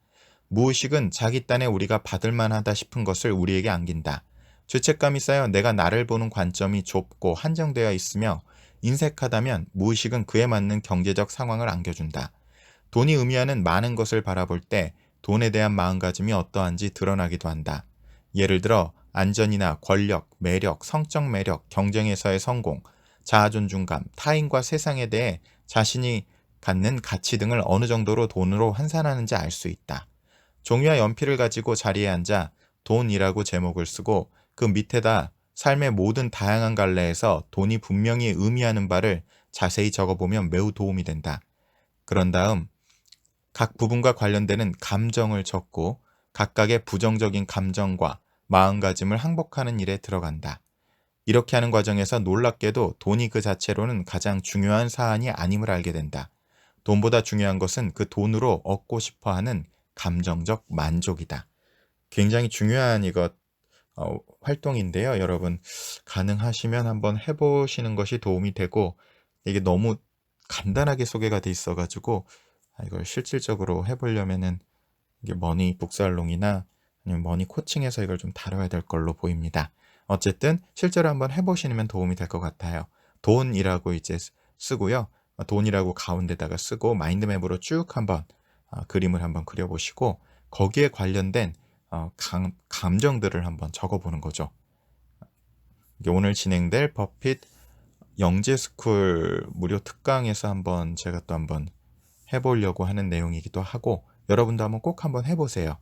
무의식은 자기 딴에 우리가 받을 만하다 싶은 것을 우리에게 안긴다. 죄책감이 쌓여 내가 나를 보는 관점이 좁고 한정되어 있으며 인색하다면 무의식은 그에 맞는 경제적 상황을 안겨준다. 돈이 의미하는 많은 것을 바라볼 때 돈에 대한 마음가짐이 어떠한지 드러나기도 한다. 예를 들어 안전이나 권력, 매력, 성적 매력, 경쟁에서의 성공, 자아존중감, 타인과 세상에 대해 자신이 갖는 가치 등을 어느 정도로 돈으로 환산하는지 알 수 있다. 종이와 연필을 가지고 자리에 앉아 돈이라고 제목을 쓰고 그 밑에다 삶의 모든 다양한 갈래에서 돈이 분명히 의미하는 바를 자세히 적어보면 매우 도움이 된다. 그런 다음 각 부분과 관련되는 감정을 적고 각각의 부정적인 감정과 마음가짐을 항복하는 일에 들어간다. 이렇게 하는 과정에서 놀랍게도 돈이 그 자체로는 가장 중요한 사안이 아님을 알게 된다. 돈보다 중요한 것은 그 돈으로 얻고 싶어 하는 감정적 만족이다. 굉장히 중요한 활동인데요. 여러분 가능하시면 한번 해보시는 것이 도움이 되고 이게 너무 간단하게 소개가 돼 있어가지고 이걸 실질적으로 해보려면은 이게 머니 북살롱이나 아니면 머니 코칭에서 이걸 좀 다뤄야 될 걸로 보입니다. 어쨌든 실제로 한번 해보시면 도움이 될 것 같아요. 돈이라고 이제 쓰고요. 돈이라고 가운데다가 쓰고 마인드맵으로 쭉 한번 그림을 한번 그려보시고 거기에 관련된 감정들을 한번 적어보는 거죠. 이게 오늘 진행될 버핏 영재스쿨 무료 특강에서 한번 제가 또 한번 해보려고 하는 내용이기도 하고 여러분도 한번 꼭 한번 해보세요.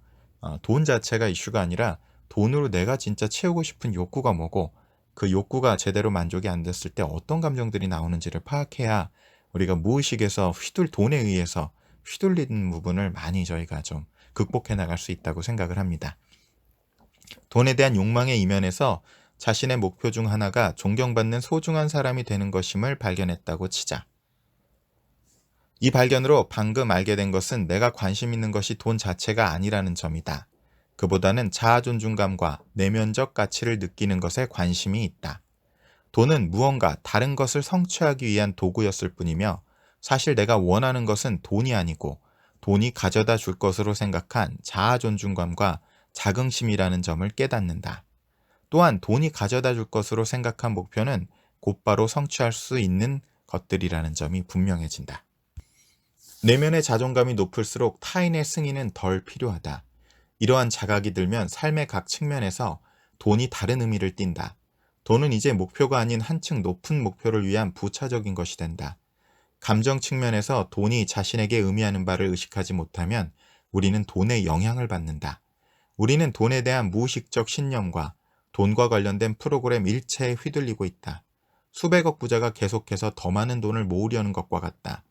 돈 자체가 이슈가 아니라 돈으로 내가 진짜 채우고 싶은 욕구가 뭐고 그 욕구가 제대로 만족이 안 됐을 때 어떤 감정들이 나오는지를 파악해야 우리가 무의식에서 돈에 의해서 휘둘리는 부분을 많이 저희가 좀 극복해 나갈 수 있다고 생각을 합니다. 돈에 대한 욕망의 이면에서 자신의 목표 중 하나가 존경받는 소중한 사람이 되는 것임을 발견했다고 치자. 이 발견으로 방금 알게 된 것은 내가 관심 있는 것이 돈 자체가 아니라는 점이다. 그보다는 자아존중감과 내면적 가치를 느끼는 것에 관심이 있다. 돈은 무언가 다른 것을 성취하기 위한 도구였을 뿐이며 사실 내가 원하는 것은 돈이 아니고 돈이 가져다 줄 것으로 생각한 자아존중감과 자긍심이라는 점을 깨닫는다. 또한 돈이 가져다 줄 것으로 생각한 목표는 곧바로 성취할 수 있는 것들이라는 점이 분명해진다. 내면의 자존감이 높을수록 타인의 승인은 덜 필요하다. 이러한 자각이 들면 삶의 각 측면에서 돈이 다른 의미를 띈다. 돈은 이제 목표가 아닌 한층 높은 목표를 위한 부차적인 것이 된다. 감정 측면에서 돈이 자신에게 의미하는 바를 의식하지 못하면 우리는 돈의 영향을 받는다. 우리는 돈에 대한 무의식적 신념과 돈과 관련된 프로그램 일체에 휘둘리고 있다. 수백억 부자가 계속해서 더 많은 돈을 모으려는 것과 같다.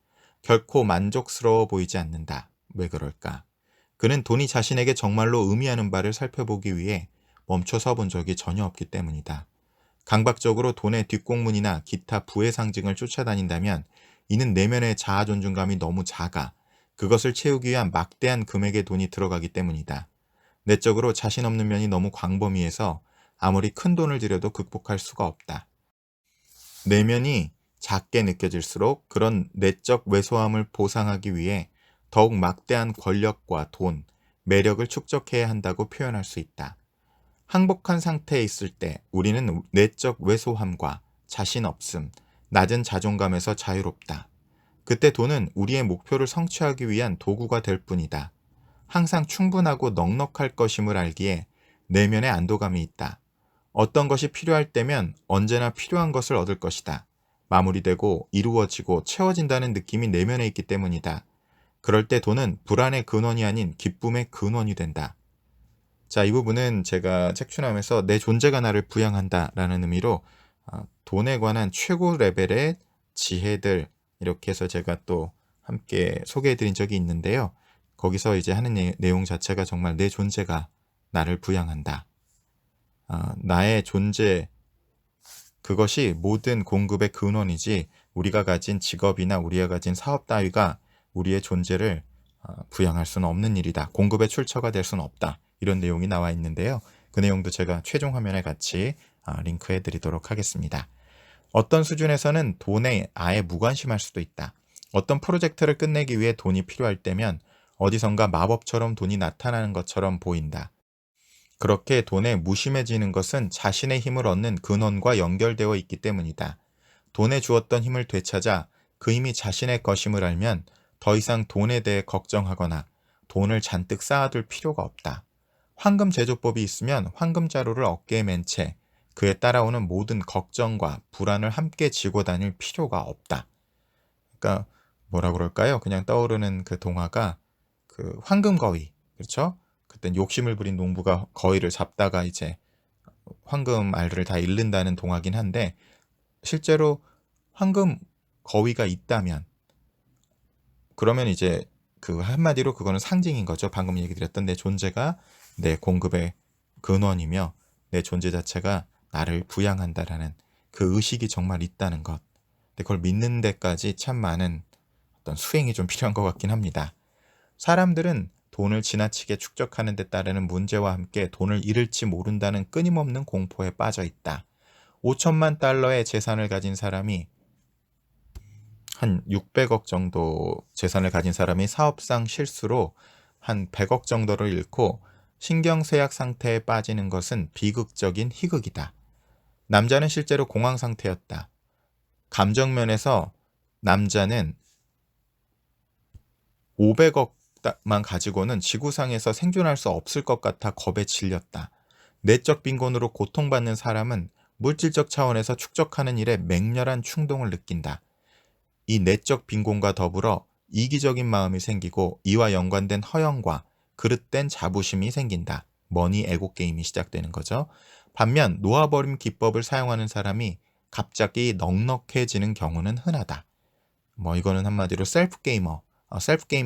결코 만족스러워 보이지 않는다. 왜 그럴까? 그는 돈이 자신에게 정말로 의미하는 바를 살펴보기 위해 멈춰서 본 적이 전혀 없기 때문이다. 강박적으로 돈의 뒷공문이나 기타 부의 상징을 쫓아다닌다면 이는 내면의 자아 존중감이 너무 작아 그것을 채우기 위한 막대한 금액의 돈이 들어가기 때문이다. 내적으로 자신 없는 면이 너무 광범위해서 아무리 큰 돈을 들여도 극복할 수가 없다. 내면이 작게 느껴질수록 그런 내적 왜소함을 보상하기 위해 더욱 막대한 권력과 돈, 매력을 축적해야 한다고 표현할 수 있다. 항복한 상태에 있을 때 우리는 내적 왜소함과 자신 없음, 낮은 자존감에서 자유롭다. 그때 돈은 우리의 목표를 성취하기 위한 도구가 될 뿐이다. 항상 충분하고 넉넉할 것임을 알기에 내면의 안도감이 있다. 어떤 것이 필요할 때면 언제나 필요한 것을 얻을 것이다. 마무리되고 이루어지고 채워진다는 느낌이 내면에 있기 때문이다. 그럴 때 돈은 불안의 근원이 아닌 기쁨의 근원이 된다. 자, 이 부분은 제가 책추남에서 내 존재가 나를 부양한다라는 의미로 돈에 관한 최고 레벨의 지혜들 이렇게 해서 제가 또 함께 소개해드린 적이 있는데요. 거기서 이제 하는 내용 자체가 정말 내 존재가 나를 부양한다. 나의 존재, 그것이 모든 공급의 근원이지 우리가 가진 직업이나 우리가 가진 사업 따위가 우리의 존재를 부양할 수는 없는 일이다. 공급의 출처가 될 수는 없다. 이런 내용이 나와 있는데요. 그 내용도 제가 최종 화면에 같이 링크해 드리도록 하겠습니다. 어떤 수준에서는 돈에 아예 무관심할 수도 있다. 어떤 프로젝트를 끝내기 위해 돈이 필요할 때면 어디선가 마법처럼 돈이 나타나는 것처럼 보인다. 그렇게 돈에 무심해지는 것은 자신의 힘을 얻는 근원과 연결되어 있기 때문이다. 돈에 주었던 힘을 되찾아 그 힘이 자신의 것임을 알면 더 이상 돈에 대해 걱정하거나 돈을 잔뜩 쌓아둘 필요가 없다. 황금 제조법이 있으면 황금 자루를 어깨에 맨 채 그에 따라오는 모든 걱정과 불안을 함께 지고 다닐 필요가 없다. 그러니까 뭐라 그럴까요? 그냥 떠오르는 그 동화가 그 황금 거위, 그렇죠? 그땐 욕심을 부린 농부가 거위를 잡다가 이제 황금 알을 다 잃는다는 동화긴 한데, 실제로 황금 거위가 있다면 그러면 이제 그 한마디로 그거는 상징인 거죠. 방금 얘기 드렸던 내 존재가 내 공급의 근원이며 내 존재 자체가 나를 부양한다라는 그 의식이 정말 있다는 것. 근데 그걸 믿는 데까지 참 많은 어떤 수행이 좀 필요한 것 같긴 합니다. 사람들은 돈을 지나치게 축적하는 데 따르는 문제와 함께 돈을 잃을지 모른다는 끊임없는 공포에 빠져 있다. 5천만 달러의 재산을 가진 사람이 한 600억 정도 재산을 가진 사람이 사업상 실수로 한 100억 정도를 잃고 신경쇠약 상태에 빠지는 것은 비극적인 희극이다. 남자는 실제로 공황 상태였다. 감정면에서 남자는 500억만 가지고는 지구상에서 생존할 수 없을 것 같아 겁에 질렸다. 내적 빈곤으로 고통받는 사람은 물질적 차원에서 축적하는 일에 맹렬한 충동을 느낀다. 이 내적 빈곤과 더불어 이기적인 마음이 생기고 이와 연관된 허영과 그릇된 자부심이 생긴다. 머니 에고 게임이 시작되는 거죠. 반면 놓아버림 기법을 사용하는 사람이 갑자기 넉넉해지는 경우는 흔하다. 이거는 한마디로 셀프 게임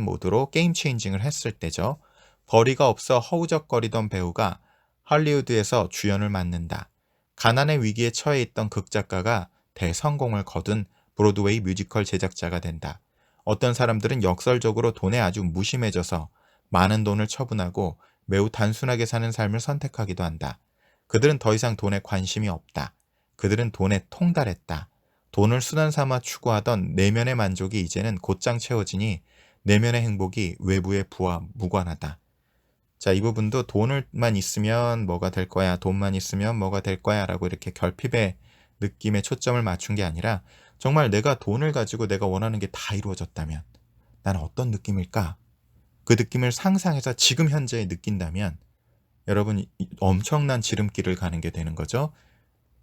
모드로 게임 체인징을 했을 때죠. 벌이가 없어 허우적거리던 배우가 할리우드에서 주연을 맡는다. 가난의 위기에 처해 있던 극작가가 대성공을 거둔 브로드웨이 뮤지컬 제작자가 된다. 어떤 사람들은 역설적으로 돈에 아주 무심해져서 많은 돈을 처분하고 매우 단순하게 사는 삶을 선택하기도 한다. 그들은 더 이상 돈에 관심이 없다. 그들은 돈에 통달했다. 돈을 수단 삼아 추구하던 내면의 만족이 이제는 곧장 채워지니 내면의 행복이 외부의 부와 무관하다. 자, 이 부분도 돈만 있으면 뭐가 될 거야, 돈만 있으면 뭐가 될 거야 라고 이렇게 결핍의 느낌에 초점을 맞춘 게 아니라 정말 내가 돈을 가지고 내가 원하는 게 다 이루어졌다면 나는 어떤 느낌일까? 그 느낌을 상상해서 지금 현재에 느낀다면 여러분 엄청난 지름길을 가는 게 되는 거죠.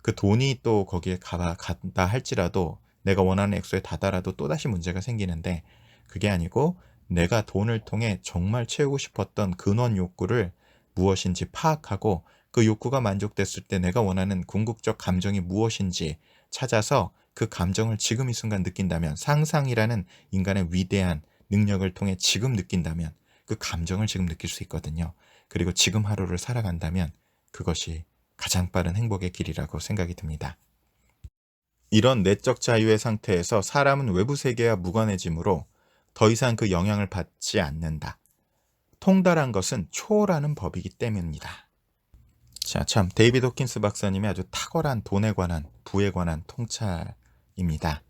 그 돈이 또 거기에 간다 할지라도 내가 원하는 액수에 다다라도 또다시 문제가 생기는데, 그게 아니고 내가 돈을 통해 정말 채우고 싶었던 근원 욕구를 무엇인지 파악하고 그 욕구가 만족됐을 때 내가 원하는 궁극적 감정이 무엇인지 찾아서 그 감정을 지금 이 순간 느낀다면, 상상이라는 인간의 위대한 능력을 통해 지금 느낀다면 그 감정을 지금 느낄 수 있거든요. 그리고 지금 하루를 살아간다면 그것이 가장 빠른 행복의 길이라고 생각이 듭니다. 이런 내적 자유의 상태에서 사람은 외부 세계와 무관해지므로 더 이상 그 영향을 받지 않는다. 통달한 것은 초월하는 법이기 때문입니다. 자, 참 데이비드 호킨스 박사님의 아주 탁월한 돈에 관한, 부에 관한 통찰입니다.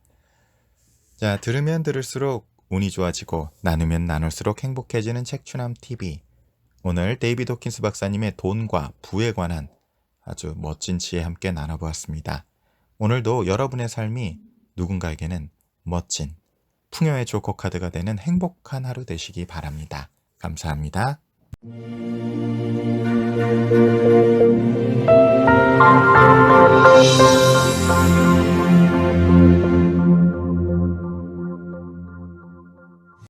자, 들으면 들을수록 운이 좋아지고 나누면 나눌수록 행복해지는 책추남TV. 오늘 데이비드 호킨스 박사님의 돈과 부에 관한 아주 멋진 지혜 함께 나눠보았습니다. 오늘도 여러분의 삶이 누군가에게는 멋진 풍요의 조커카드가 되는 행복한 하루 되시기 바랍니다. 감사합니다.